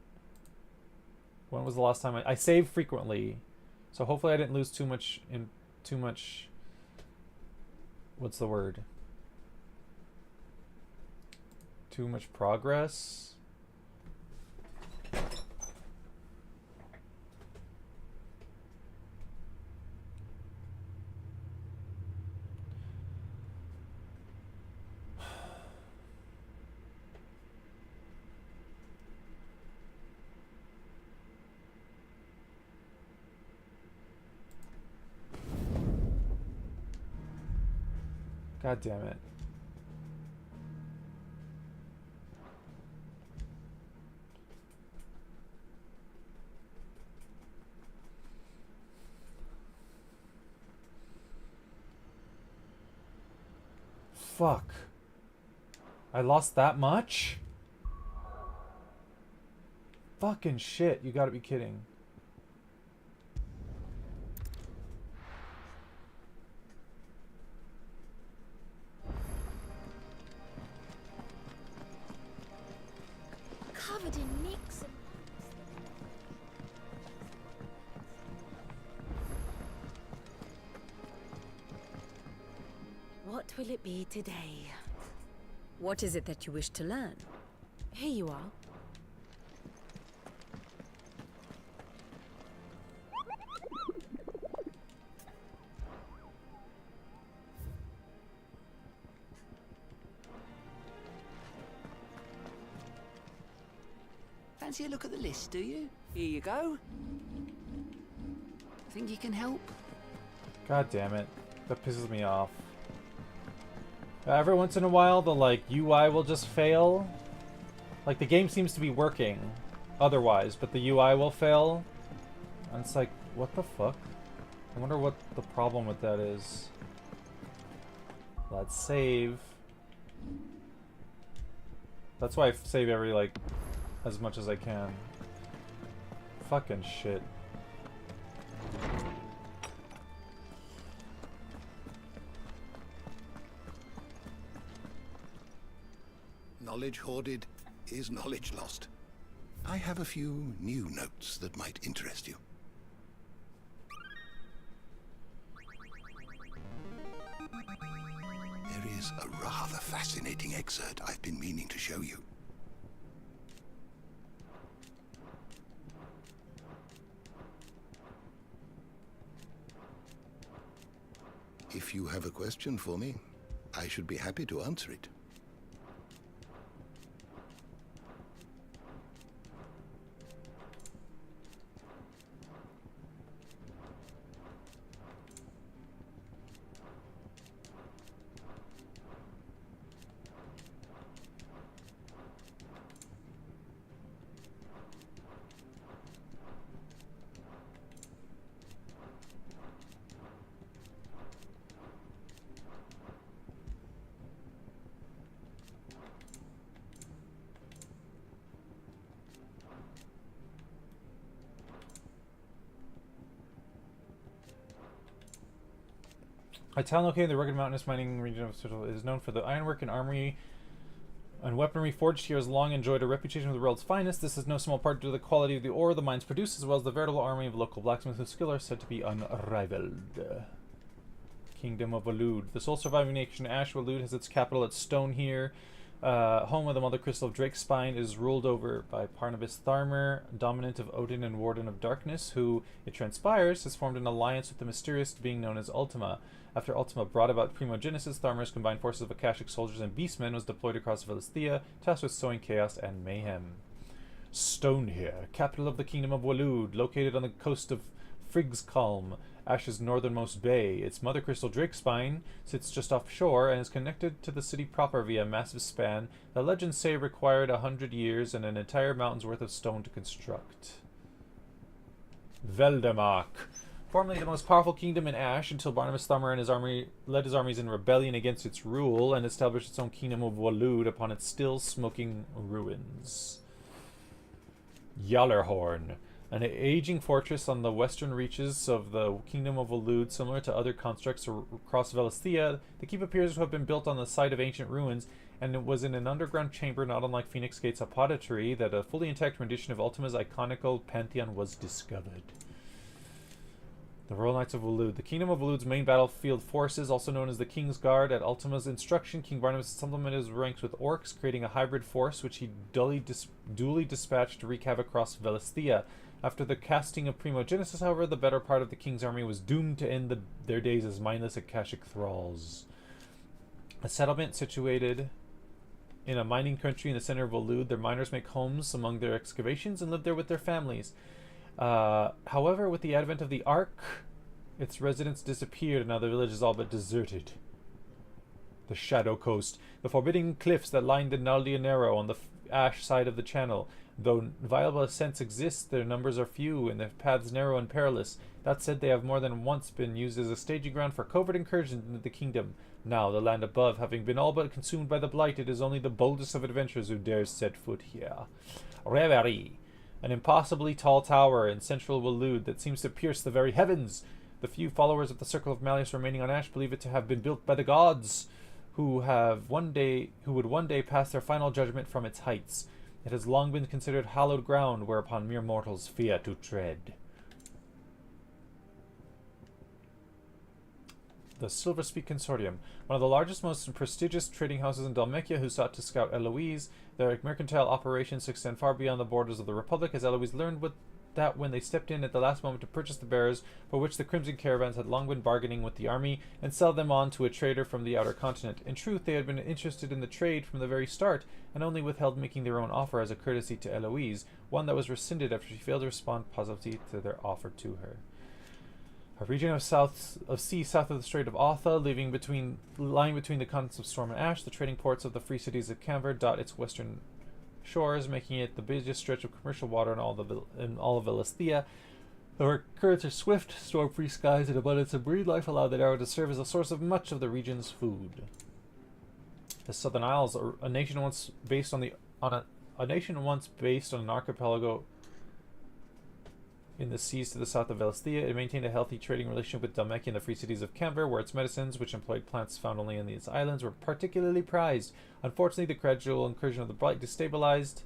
When was the last time I save frequently, so hopefully I didn't lose too much. What's the word? Too much progress? God damn it. Fuck. I lost that much? Fucking shit, you gotta be kidding. Covered in nicks and What will it be today? What is it that you wish to learn? Here you are. Fancy a look at the list, do you? Here you go. Think you can help? God damn it. That pisses me off. Every once in a while, the, like, UI will just fail. Like, the game seems to be working otherwise, but the UI will fail. And it's like, what the fuck? I wonder what the problem with that is. Let's save. That's why I save every, like, as much as I can. Fucking shit. Knowledge hoarded is knowledge lost. I have a few new notes that might interest you. There is a rather fascinating excerpt I've been meaning to show you. If you have a question for me, I should be happy to answer it. A town located in the rugged mountainous mining region of Switzerland is known for the ironwork and armory and weaponry forged here has long enjoyed a reputation of the world's finest. This is no small part due to the quality of the ore the mines produce, as well as the veritable army of local blacksmiths whose skill are said to be unrivaled. Kingdom of Waloed. The sole surviving nation, Ash Waloed, has its capital at Stone here. Home of the Mother Crystal of Drakespine, is ruled over by Parnabis Tharmer, dominant of Odin and Warden of Darkness, who, it transpires, has formed an alliance with the mysterious being known as Ultima. After Ultima brought about Primogenesis, Tharmer's combined forces of Akashic soldiers and beastmen was deployed across Philistia, tasked with sowing chaos and mayhem. Stone here, capital of the Kingdom of Waloed, located on the coast of Friggskalm, Ash's northernmost bay. Its mother crystal Drakespine sits just offshore and is connected to the city proper via a massive span that legends say required 100 years and an entire mountain's worth of stone to construct. Veldemark. Formerly the most powerful kingdom in Ash until Barnabas Tharmer and his army led his armies in rebellion against its rule and established its own kingdom of Waloed upon its still smoking ruins. Yallerhorn. An aging fortress on the western reaches of the Kingdom of Waloed, similar to other constructs across Velisthea, the keep appears to have been built on the site of ancient ruins, and it was in an underground chamber not unlike Phoenix Gate's apodatory that a fully intact rendition of Ultima's iconical pantheon was discovered. The Royal Knights of Waloed. The Kingdom of Waloed's main battlefield forces, also known as the King's Guard, at Ultima's instruction, King Barnabas supplemented his ranks with orcs, creating a hybrid force which he duly dispatched to wreak havoc across Velisthea. After the casting of Primogenesis, however, the better part of the king's army was doomed to end their days as mindless Akashic thralls. A settlement situated in a mining country in the center of Waloed, their miners make homes among their excavations and live there with their families. However, with the advent of the Ark, its residents disappeared and now the village is all but deserted. The Shadow Coast. The forbidding cliffs that line the Naldianero on the Ash side of the channel. Though viable ascents exist, their numbers are few and their paths narrow and perilous. That said, they have more than once been used as a staging ground for covert incursions into the kingdom. Now, the land above having been all but consumed by the Blight, it is only the boldest of adventurers who dares set foot here. Reverie. An impossibly tall tower in central Waloed that seems to pierce the very heavens. The few followers of the Circle of Malleus remaining on Ash believe it to have been built by the gods, who would one day pass their final judgment from its heights. It has long been considered hallowed ground whereupon mere mortals fear to tread. the Silver Speak Consortium, one of the largest, most prestigious trading houses in Dalmatia, who sought to scout Eloise. Their mercantile operations extend far beyond the borders of the Republic, as Eloise learned that when they stepped in at the last moment to purchase the bearers, for which the Crimson Caravans had long been bargaining with the army, and sell them on to a trader from the outer continent. In truth, they had been interested in the trade from the very start, and only withheld making their own offer as a courtesy to Eloise, one that was rescinded after she failed to respond positively to their offer to her. A region of sea south of the Strait of Otha, lying between the continents of Storm and Ash, the trading ports of the free cities of Canver dot its western shores, making it the busiest stretch of commercial water in all of Elisthea. The currents are swift, storm-free skies, and abundance of marine life allow the area to serve as a source of much of the region's food. The Southern Isles, a nation once based on an archipelago in the seas to the south of Elisthea, it maintained a healthy trading relationship with Dalmatia and the free cities of Canver, where its medicines, which employed plants found only in these islands, were particularly prized. Unfortunately, the gradual incursion of the Blight destabilized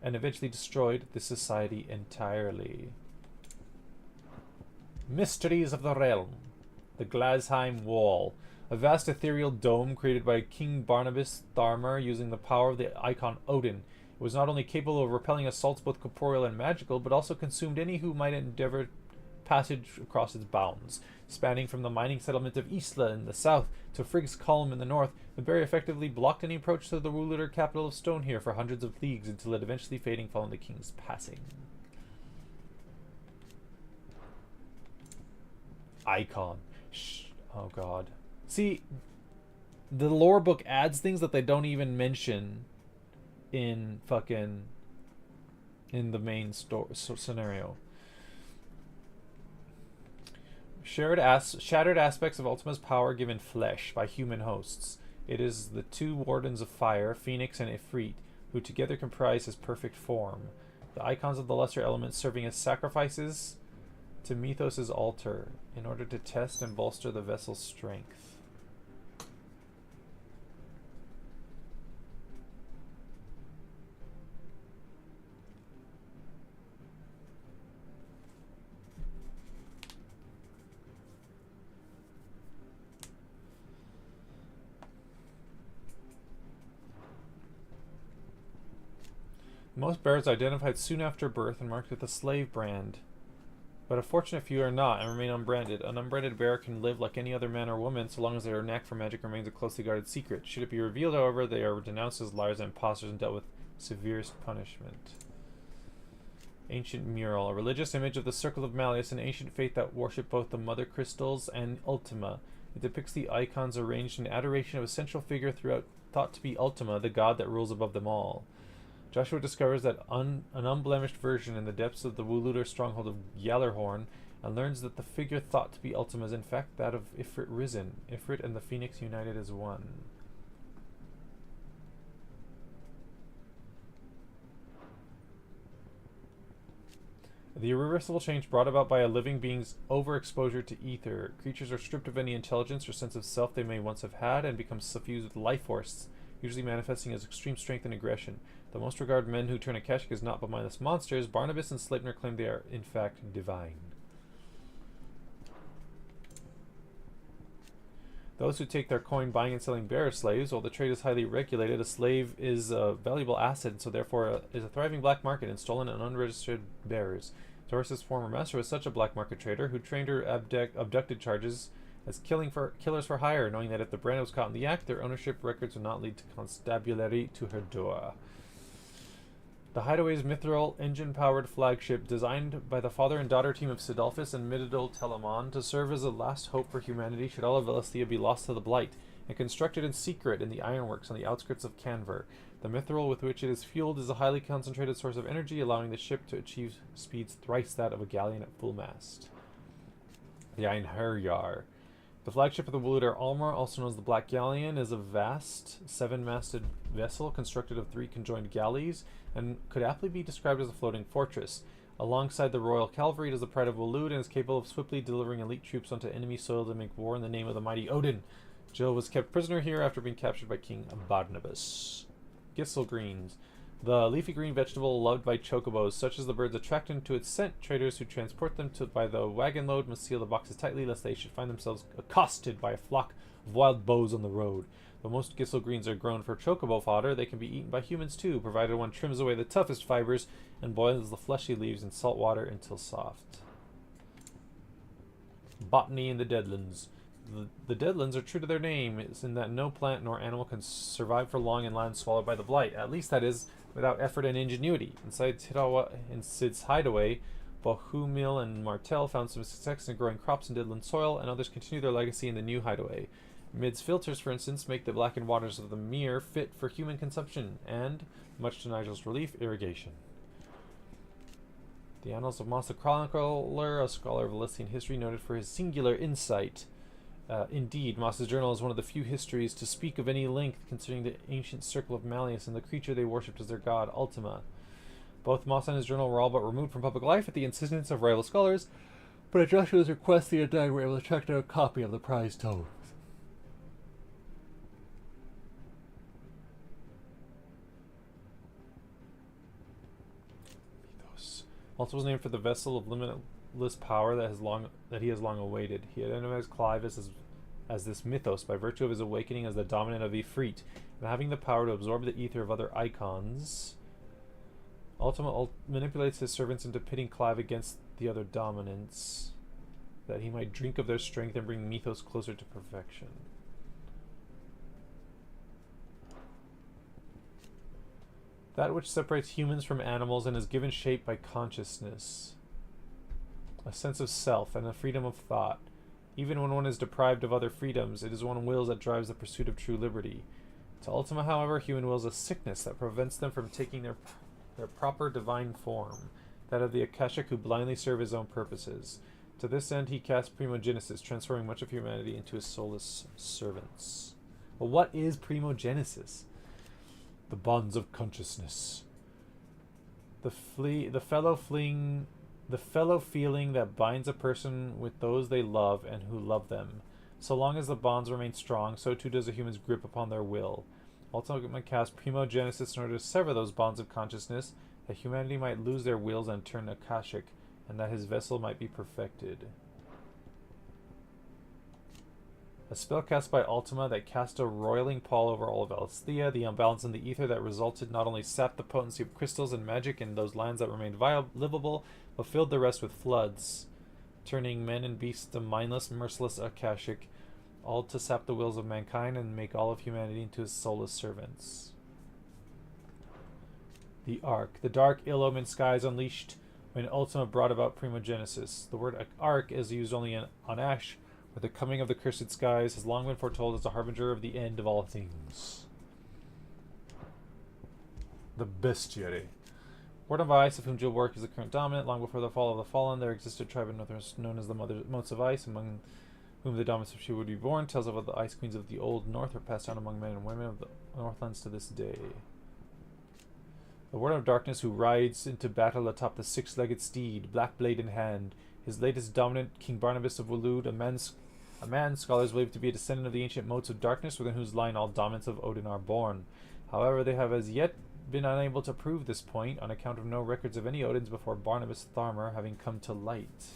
and eventually destroyed the society entirely. Mysteries of the Realm. The Glasheim Wall. A vast ethereal dome created by King Barnabas Tharmar using the power of the icon Odin. It was not only capable of repelling assaults both corporeal and magical, but also consumed any who might endeavor passage across its bounds. Spanning from the mining settlement of Isla in the south to Frigg's Column in the north, the barrier effectively blocked any approach to the ruler capital of Stone here for hundreds of leagues, until it eventually fading following the king's passing. Icon. Oh god. See, the lore book adds things that they don't even mention in the main scenario. Shattered aspects of Ultima's power given flesh by human hosts. It is the two wardens of fire, Phoenix and Ifrit, who together comprise his perfect form. The icons of the lesser elements serving as sacrifices to Mythos' altar in order to test and bolster the vessel's strength. Most bears identified soon after birth and marked with a slave brand, but a fortunate few are not and remain unbranded. An unbranded bear can live like any other man or woman so long as their knack for magic remains a closely guarded secret. Should it be revealed, however, they are denounced as liars and imposters and dealt with severest punishment. Ancient Mural, a religious image of the Circle of Malleus, an ancient faith that worship both the Mother Crystals and Ultima. It depicts the icons arranged in adoration of a central figure thought to be Ultima, the god that rules above them all. Joshua discovers that an unblemished version in the depths of the Wuluder stronghold of Gjallarhorn, and learns that the figure thought to be Ultima is in fact that of Ifrit Risen, Ifrit and the Phoenix united as one. The irreversible change brought about by a living being's overexposure to ether. Creatures are stripped of any intelligence or sense of self they may once have had and become suffused with life force, usually manifesting as extreme strength and aggression. Though most regard men who turn Akashic as not but mindless monsters, Barnabas and Sleipnir claim they are, in fact, divine. Those who take their coin buying and selling bearer slaves, while the trade is highly regulated, a slave is a valuable asset and so therefore is a thriving black market in stolen and unregistered bearers. Taurus' former master was such a black market trader who trained her abducted charges as killers for hire, knowing that if the brand was caught in the act, their ownership records would not lead to constabulary to her door. The Hideaway's mithril engine-powered flagship, designed by the father and daughter team of Sidolphus and Mididol Telamon to serve as a last hope for humanity should all of Elisthea be lost to the Blight, and constructed in secret in the ironworks on the outskirts of Canver. The mithril with which it is fueled is a highly concentrated source of energy, allowing the ship to achieve speeds thrice that of a galleon at full mast. The Einherjar. The flagship of the Wuluder Almar, also known as the Black Galleon, is a vast, seven-masted vessel constructed of 3 conjoined galleys, and could aptly be described as a floating fortress. Alongside the Royal Cavalry, it is the pride of Wulud and is capable of swiftly delivering elite troops onto enemy soil to make war in the name of the mighty Odin. Jill was kept prisoner here after being captured by King Barnabas. Gissel Greens. The leafy green vegetable loved by chocobos, such as the birds attracted to its scent. Traders who transport them by the wagon load must seal the boxes tightly lest they should find themselves accosted by a flock of wild boars on the road. Though most gissel greens are grown for chocobo fodder, they can be eaten by humans too, provided one trims away the toughest fibers and boils the fleshy leaves in salt water until soft. Botany in the Deadlands. The Deadlands are true to their name, is in that no plant nor animal can survive for long in land swallowed by the blight. At least that is, without effort and ingenuity. Inside Sid's hideaway, Bohumil and Martel found some success in growing crops in Deadland soil, and others continue their legacy in the new hideaway. Mid's filters, for instance, make the blackened waters of the mere fit for human consumption, and, much to Nigel's relief, irrigation. The Annals of Moss, a chronicler, a scholar of Elysian history, noted for his singular insight. Indeed, Moss's journal is one of the few histories to speak of any length concerning the ancient circle of Malleus and the creature they worshipped as their god, Ultima. Both Moss and his journal were all but removed from public life at the insistence of rival scholars, but at Joshua's request, the undying were able to track down a copy of the prized tome. Ultima was named for the vessel of limitless power that he has long awaited. He identifies Clive as this mythos by virtue of his awakening as the dominant of Ifrit, and having the power to absorb the ether of other icons. Ultima manipulates his servants into pitting Clive against the other dominants, that he might drink of their strength and bring mythos closer to perfection. That which separates humans from animals and is given shape by consciousness, a sense of self, and a freedom of thought. Even when one is deprived of other freedoms, it is one's wills that drives the pursuit of true liberty. To Ultima, however, human will is a sickness that prevents them from taking their proper divine form, that of the Akashic who blindly serve his own purposes. To this end, he cast Primogenesis, transforming much of humanity into his soulless servants. Well, what is Primogenesis? The bonds of consciousness. The fellow feeling that binds a person with those they love and who love them. So long as the bonds remain strong, so too does a human's grip upon their will. Ultima cast Primogenesis in order to sever those bonds of consciousness, that humanity might lose their wills and turn Akashic, and that his vessel might be perfected. A spell cast by Ultima that cast a roiling pall over all of Alesthea, the imbalance in the ether that resulted not only sapped the potency of crystals and magic in those lands that remained livable, but filled the rest with floods, turning men and beasts to mindless, merciless Akashic, all to sap the wills of mankind and make all of humanity into his soulless servants. The Ark. The dark, ill-omened skies unleashed when Ultima brought about Primogenesis. The word Ark is used only on Ash, where the coming of the cursed skies has long been foretold as the harbinger of the end of all things. The Bestiary. Word of Ice, of whom Jilwark is the current dominant. Long before the fall of the Fallen, there existed a tribe in Northwest known as the Motes of Ice, among whom the dominance of she would be born. Tales of the Ice Queens of the Old North are passed down among men and women of the Northlands to this day. The Word of Darkness, who rides into battle atop the six-legged steed, black blade in hand. His latest dominant, King Barnabas of Waloed, a man scholars believe to be a descendant of the ancient Motes of Darkness, within whose line all dominants of Odin are born. However, they have as yet been unable to prove this point, on account of no records of any Odins before Barnabas Tharmar having come to light.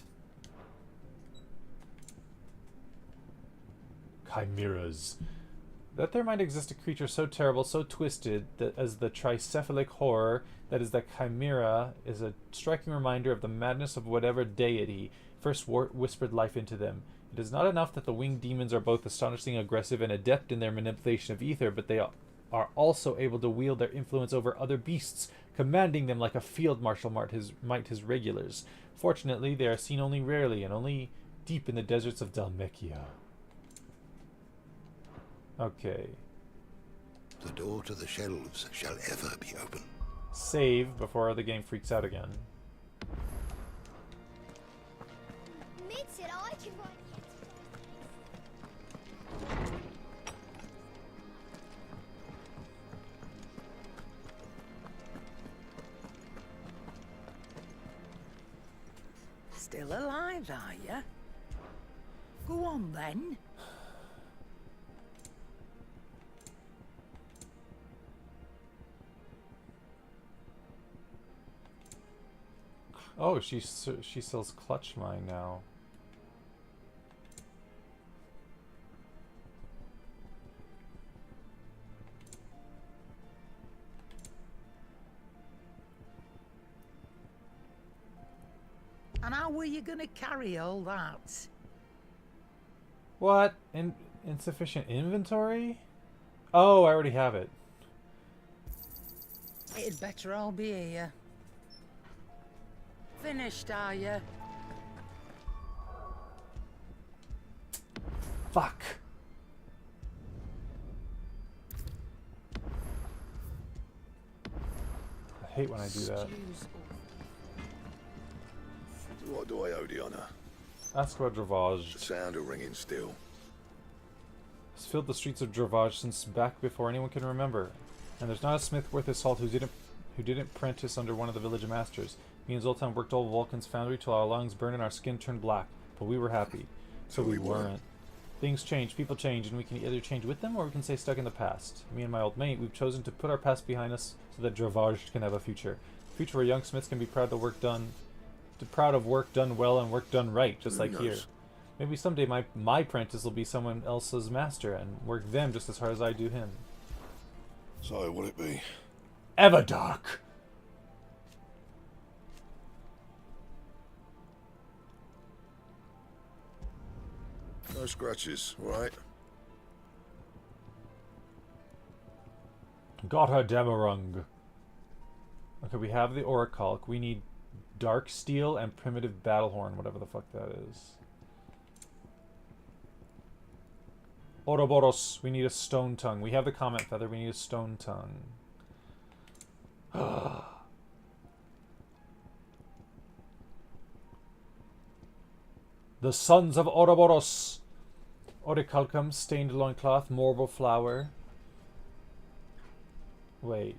Chimeras. That there might exist a creature so terrible, so twisted, that as the tricephalic horror that is the chimera is a striking reminder of the madness of whatever deity first whispered life into them. It is not enough that the winged demons are both astonishingly aggressive and adept in their manipulation of ether, but they are also able to wield their influence over other beasts, commanding them like a field marshal might his regulars. Fortunately, they are seen only rarely, and only deep in the deserts of Dalmekia. Okay. The door to the shelves shall ever be open. Save before the game freaks out again. Mid said I can write Still alive, are you? Go on then. Oh, she sells clutch mine now. And how were you gonna carry all that? What? Insufficient inventory? Oh, I already have it. It'd better all be here. Finished, are you? Fuck. I hate when I do that. What do I owe the honor? Ask about Dravage. The sound of ringing steel. Has filled the streets of Dravage since back before anyone can remember. And there's not a smith worth his salt who didn't prentice under one of the village masters. Me and Zoltan worked all Vulcan's foundry till our lungs burned and our skin turned black. But we were happy. So we weren't. Things change, people change, and we can either change with them or we can stay stuck in the past. Me and my old mate, we've chosen to put our past behind us so that Dravage can have a future. A future where young smiths can be proud of work done well and work done right, just like here. Maybe someday my apprentice will be someone else's master and work them just as hard as I do him. So, what'll it be? Everdark! No scratches, right? Got her Demerung. Okay, we have the Orichalk. We need Dark Steel and Primitive Battlehorn, whatever the fuck that is. Ouroboros, we need a Stone Tongue. We have the Comet Feather, we need a Stone Tongue. The Sons of Ouroboros. Orichalcum, Stained Loincloth, Marble Flower. Wait.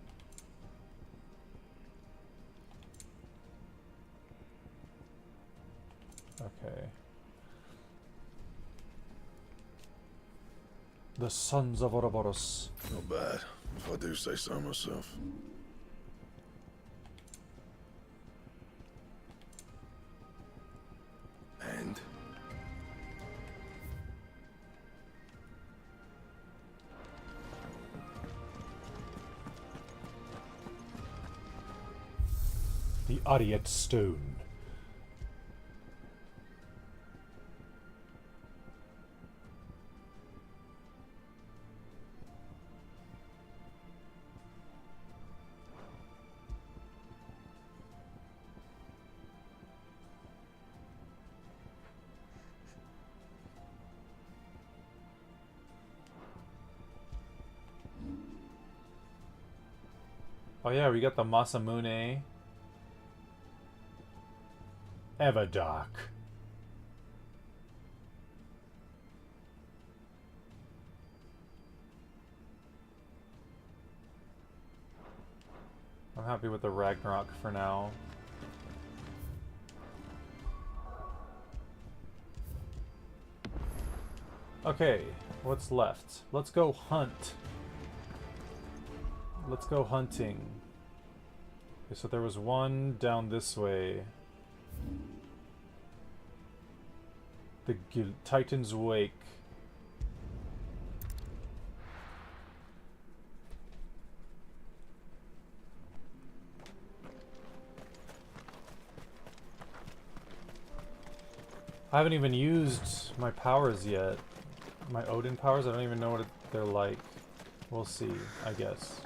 Okay. The Sons of Ouroboros. Not bad, if I do say so myself. And? The Ariat Stone. Oh yeah, we got the Masamune. Everdark. I'm happy with the Ragnarok for now. Okay, what's left? Let's go hunt. Let's go hunting. Okay, so there was one down this way. The Titan's Wake. I haven't even used my powers yet. My Odin powers, I don't even know what they're like. We'll see, I guess.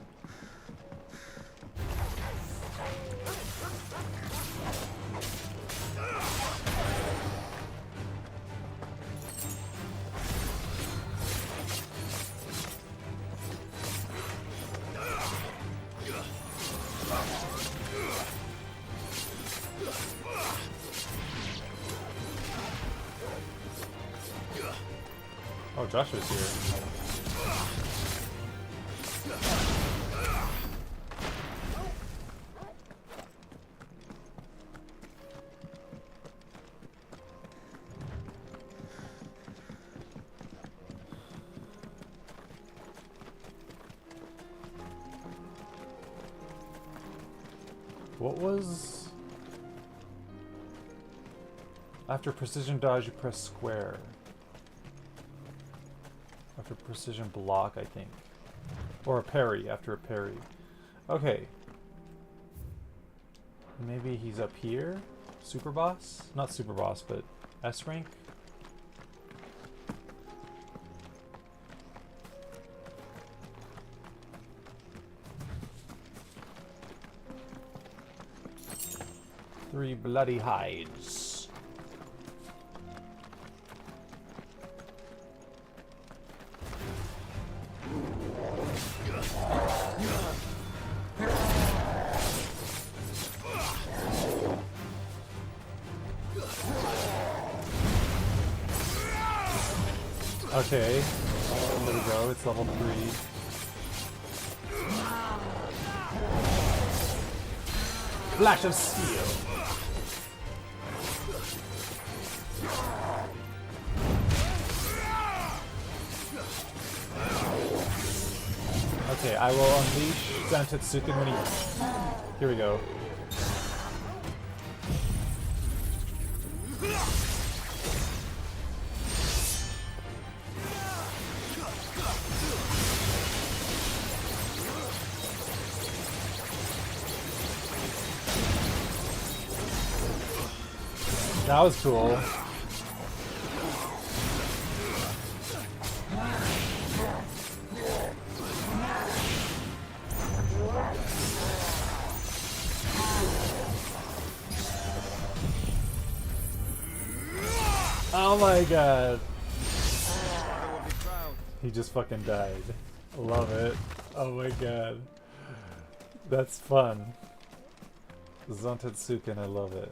Oh, Joshua's here. What was... After precision dodge, you press square. After precision block, I think. Or a parry, after a parry. Okay. Maybe he's up here? Super boss? Not super boss, but S rank? Three bloody hides. Okay, there we go, it's level 3. Flash of steel. Okay, I will unleash Zantetsuken when he... Here we go. That was cool. Oh my god. He just fucking died. Love it. Oh my god. That's fun. Zantetsuken, I love it.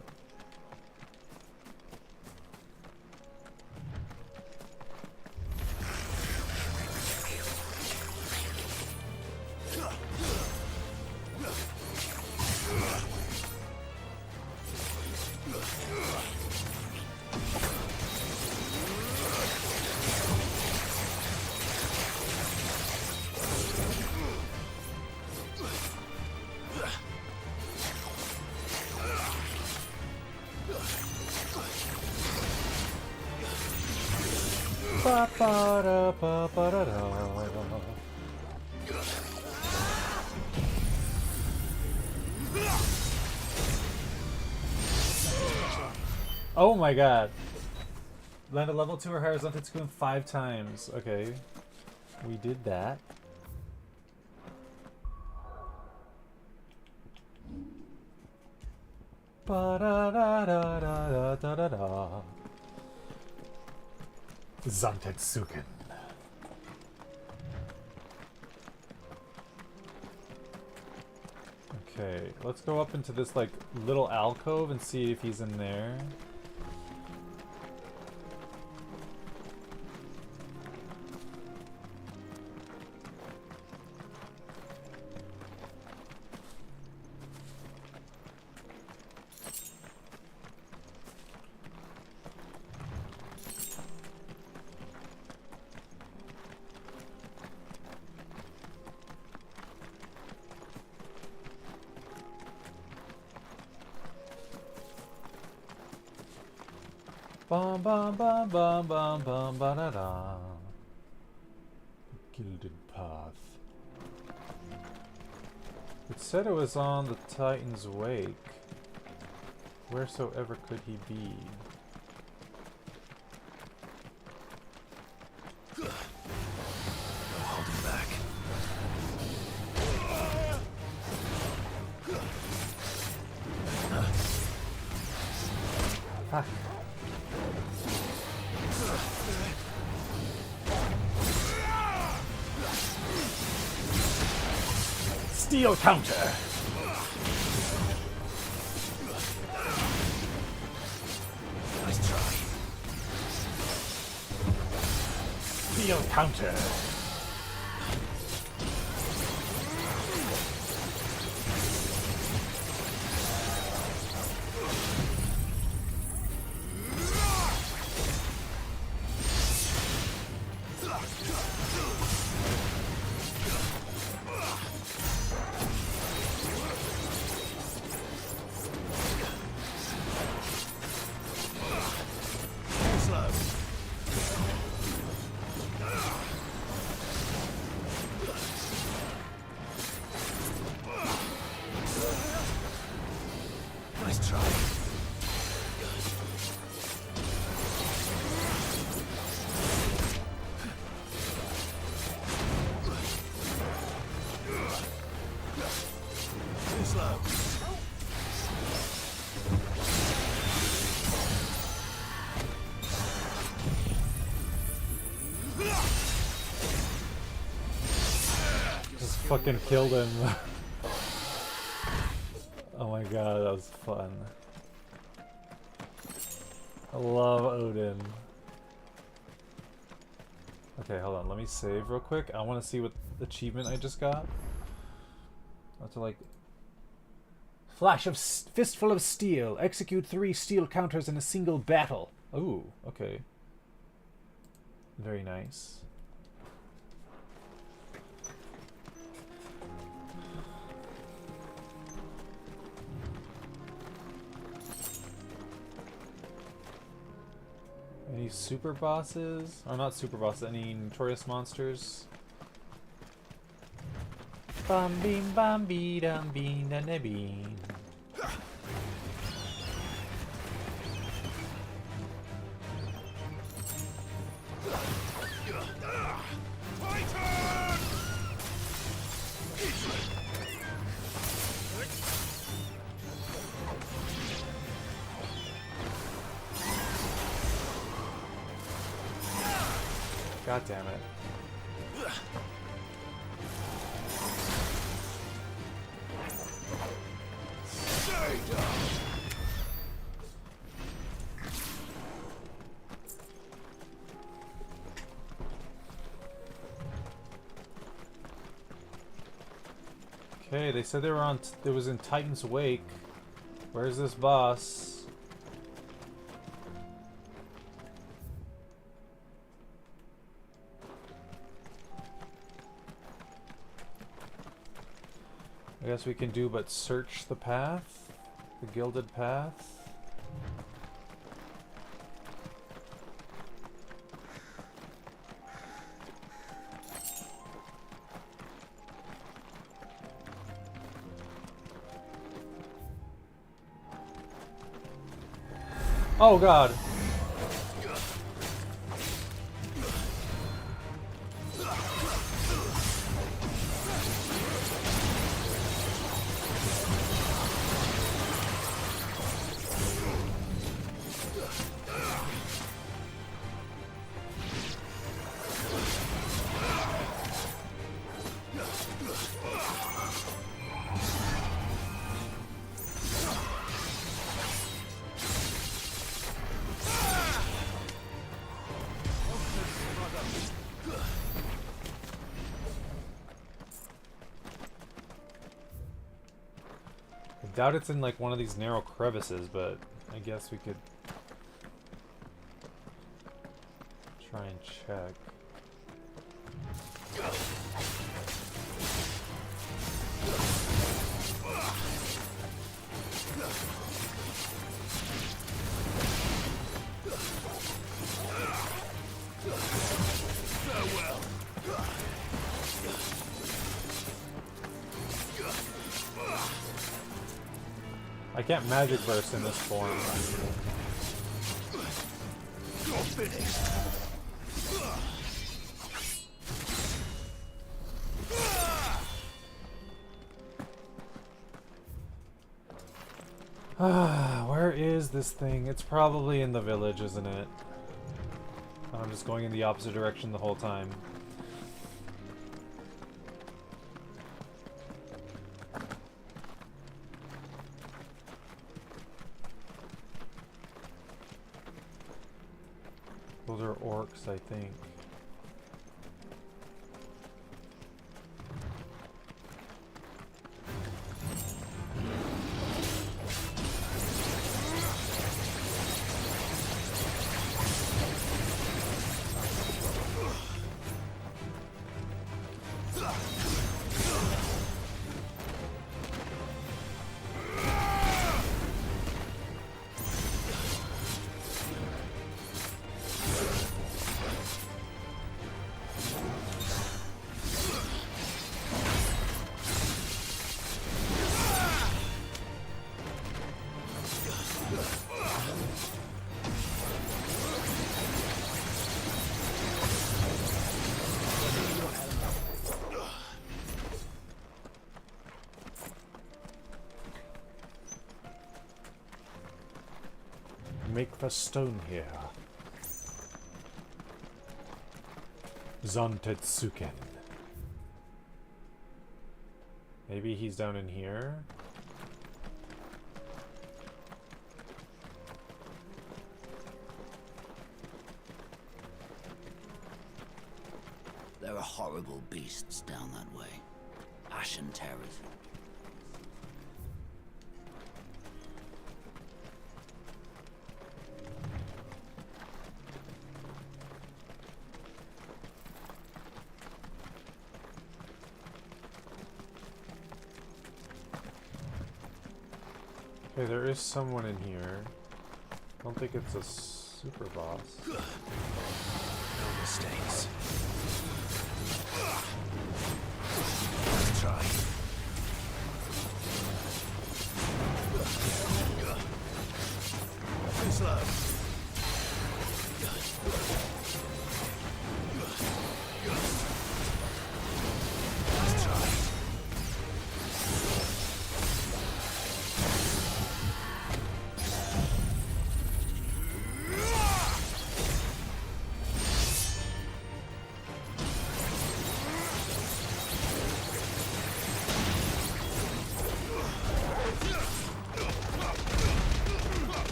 Oh my god. Land a level 2 or higher Zantetsuken 5 times. Okay. We did that. Ba-da-da-da-da-da-da-da. Zantetsuken. Okay, let's go up into this like little alcove and see if he's in there. Bum bum bum bum bum bum ba da da. Gilded path. It said it was on the Titan's wake. Wheresoever could he be? Hold him back. Fuck. Steel counter. Nice try. Steel counter. fucking killed him. Oh my god, that was fun. I love Odin. Okay, hold on. Let me save real quick. I want to see what achievement I just got. I have to like... Flash of fistful of steel. Execute 3 steel counters in a single battle. Ooh, okay. Very nice. Any super bosses? Or not super bosses, any notorious monsters? Bum beam bum bee dum bean da ne bean. God damn it. Okay, they said they were on. It was in Titan's Wake. Where's this boss? I guess we can do but search the path, the gilded path. Oh god. I doubt it's in like one of these narrow crevices, but I guess we could try and check. I can't magic burst in this form. You're finished. Where is this thing? It's probably in the village, isn't it? I'm just going in the opposite direction the whole time. Those are orcs, I think. Make the stone here. Zantetsuken. Maybe he's down in here? There are horrible beasts down that way. Ashen terrors. Okay, there is someone in here. I don't think it's a super boss. No mistakes. Let's try. Too slow. Let's try.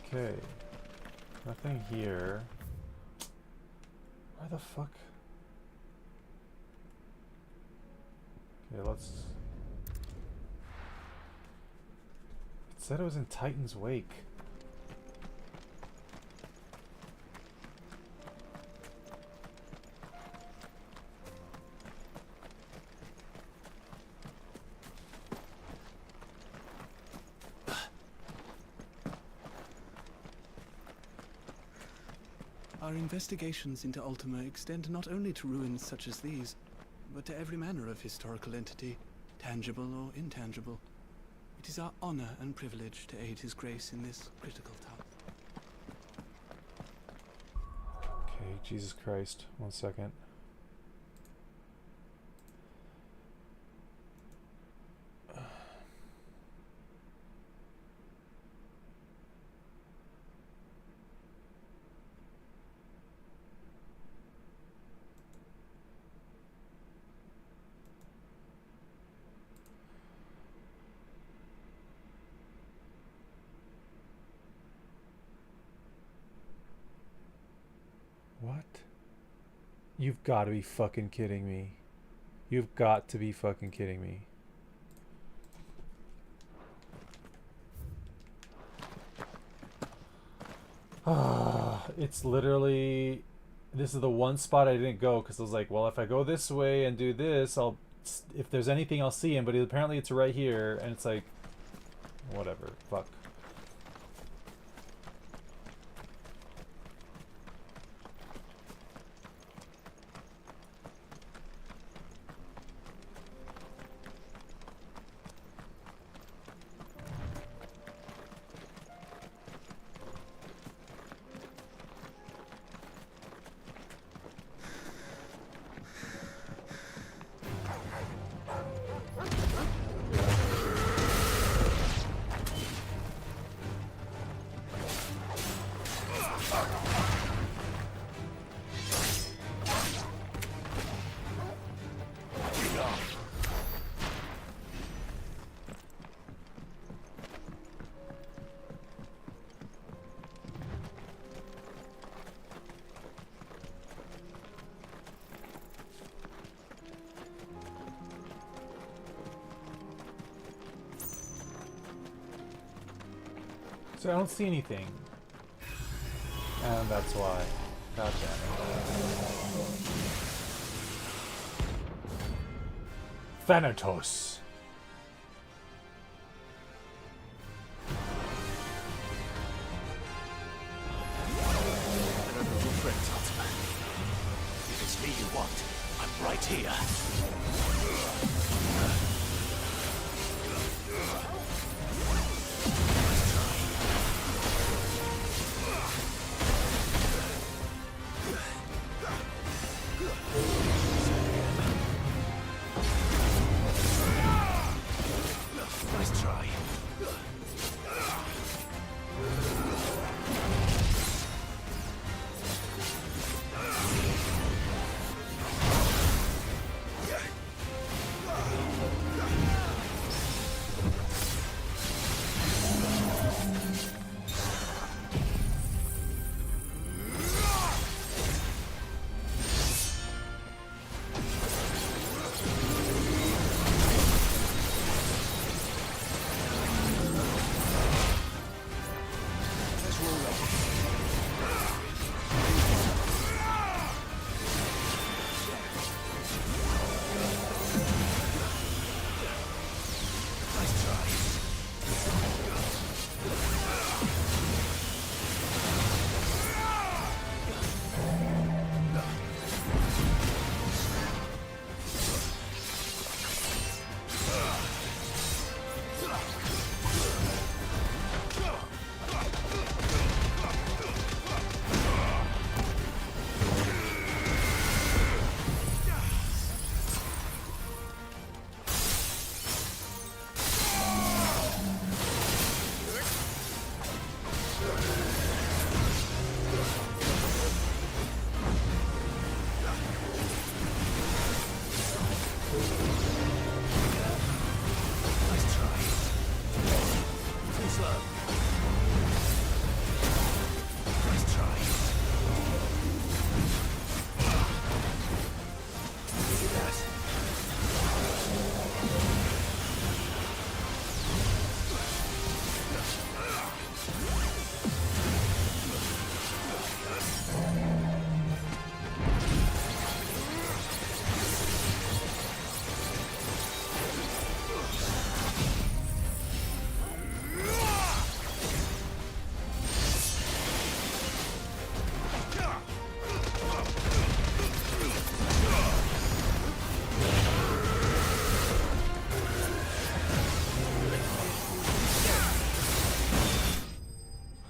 Okay. Nothing here. Where the fuck? Okay, let's... It said it was in Titan's Wake. Our investigations into Ultima extend not only to ruins such as these, but to every manner of historical entity, tangible or intangible. It is our honor and privilege to aid His Grace in this critical task. Okay, Jesus Christ. 1 second. What? You've got to be fucking kidding me. You've got to be fucking kidding me. It's literally... This is the one spot I didn't go because I was like, well, if I go this way and do this, I'll... If there's anything, I'll see him. But apparently it's right here, and it's like... Whatever. Fuck. So I don't see anything. And that's why. God damn it. Thanatos. I don't know your friends, Ultima. If it's me you want, I'm right here. Nice try.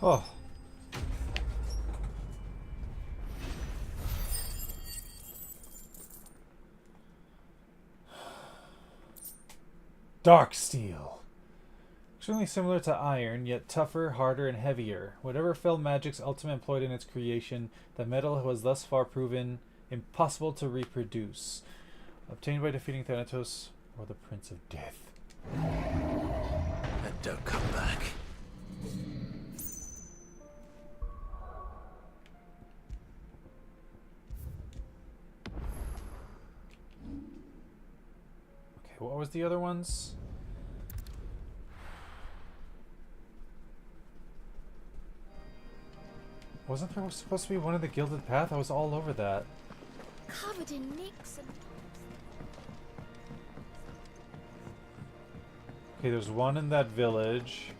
Oh. Dark steel. Extremely similar to iron, yet tougher, harder, and heavier. Whatever fell magic's ultimate employed in its creation, the metal was thus far proven impossible to reproduce. Obtained by defeating Thanatos or the Prince of Death. And don't come back. Okay, what was the other ones? Wasn't there supposed to be one in the Gilded Path? I was all over that. Covered in nicks and... Okay, there's one in that village.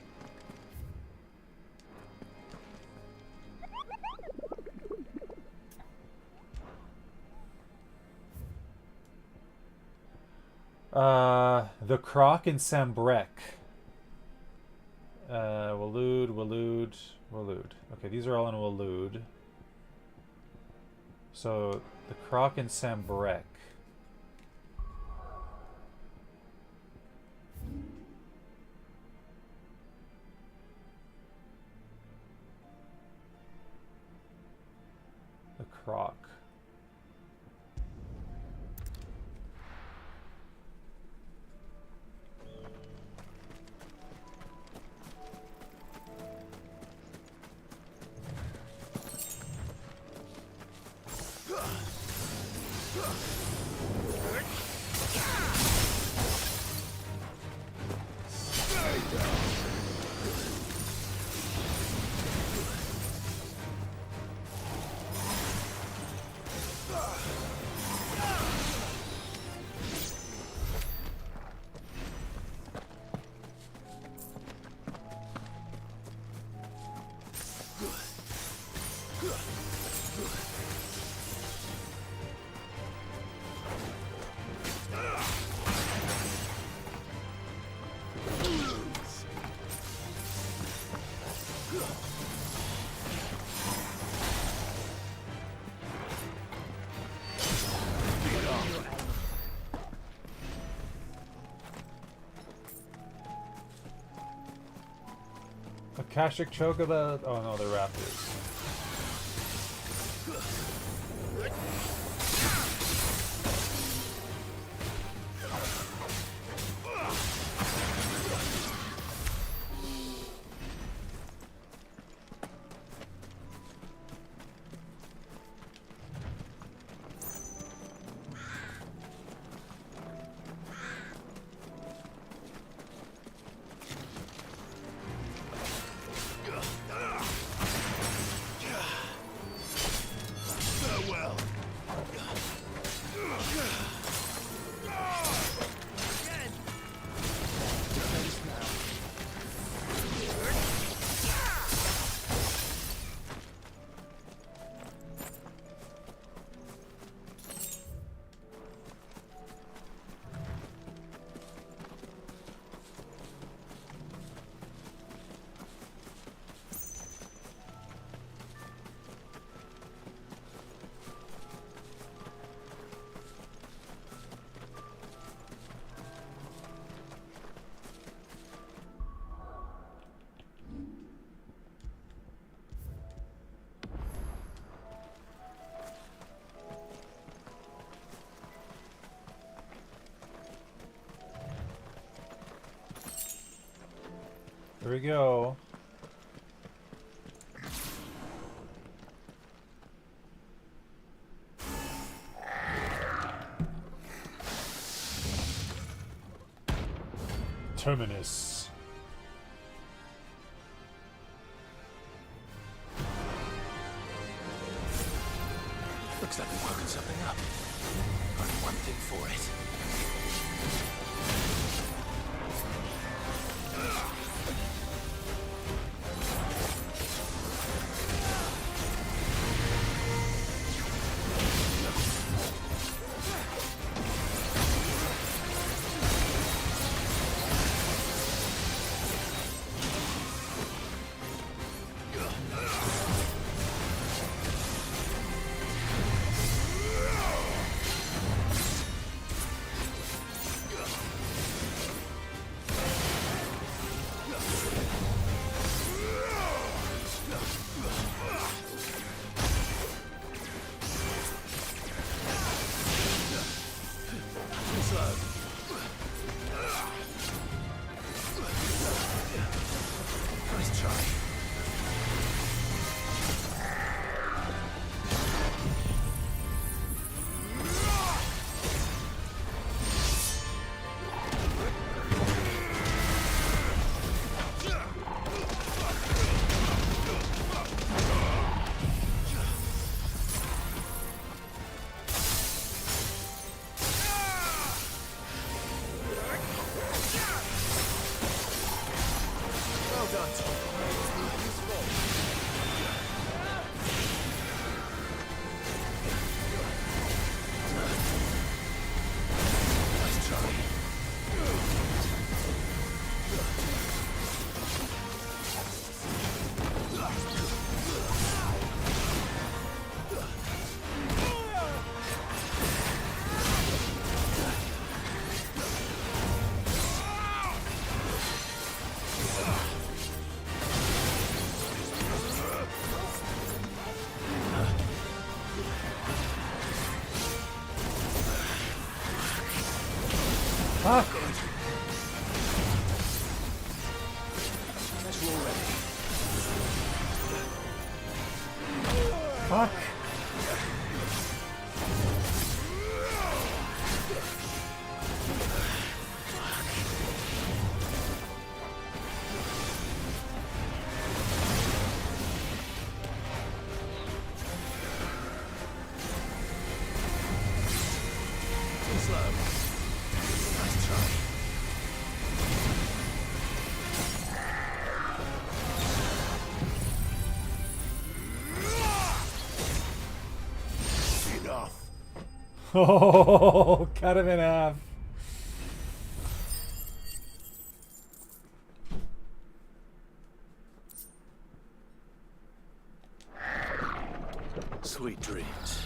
The Croc in Sambrek. Waloed. Okay, these are all in Waloed. So, the Croc in Sambrek. The Croc. Akashic Chocobo. Oh no, they're raptors. Here we go. Terminus. Looks like we're working something up. Only one thing for it. slow. Nice try. Fuck! Let's roll ready. Fuck! Too slow. Nice try. Enough. Oh, cut him in half. Sweet dreams.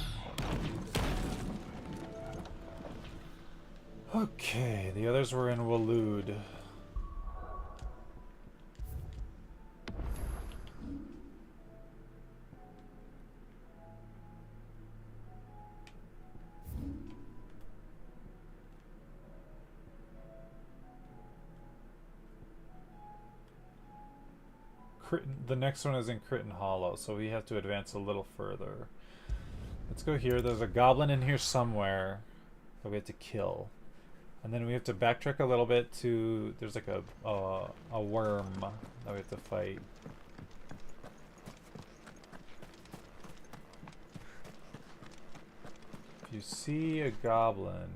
Okay, the others were in Waloed. The next one is in Crichton Hollow, so we have to advance a little further. Let's go here. There's a goblin in here somewhere that we have to kill. And then we have to backtrack a little bit to... There's like a worm that we have to fight. If you see a goblin...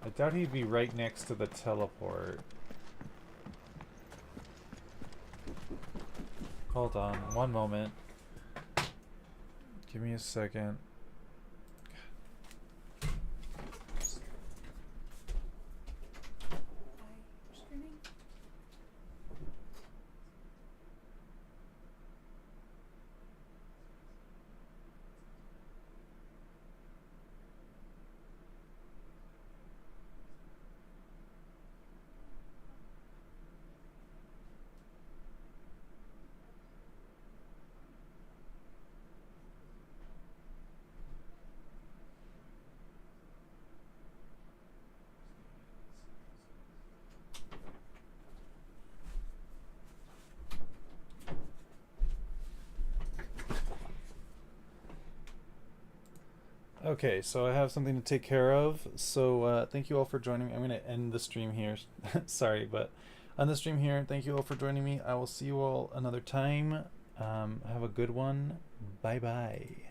I doubt he'd be right next to the teleport. Hold on, one moment. Give me a second. Okay, so I have something to take care of. So thank you all for joining me. I'm going to end the stream here. Sorry, but on the stream here, thank you all for joining me. I will see you all another time. Have a good one. Bye-bye.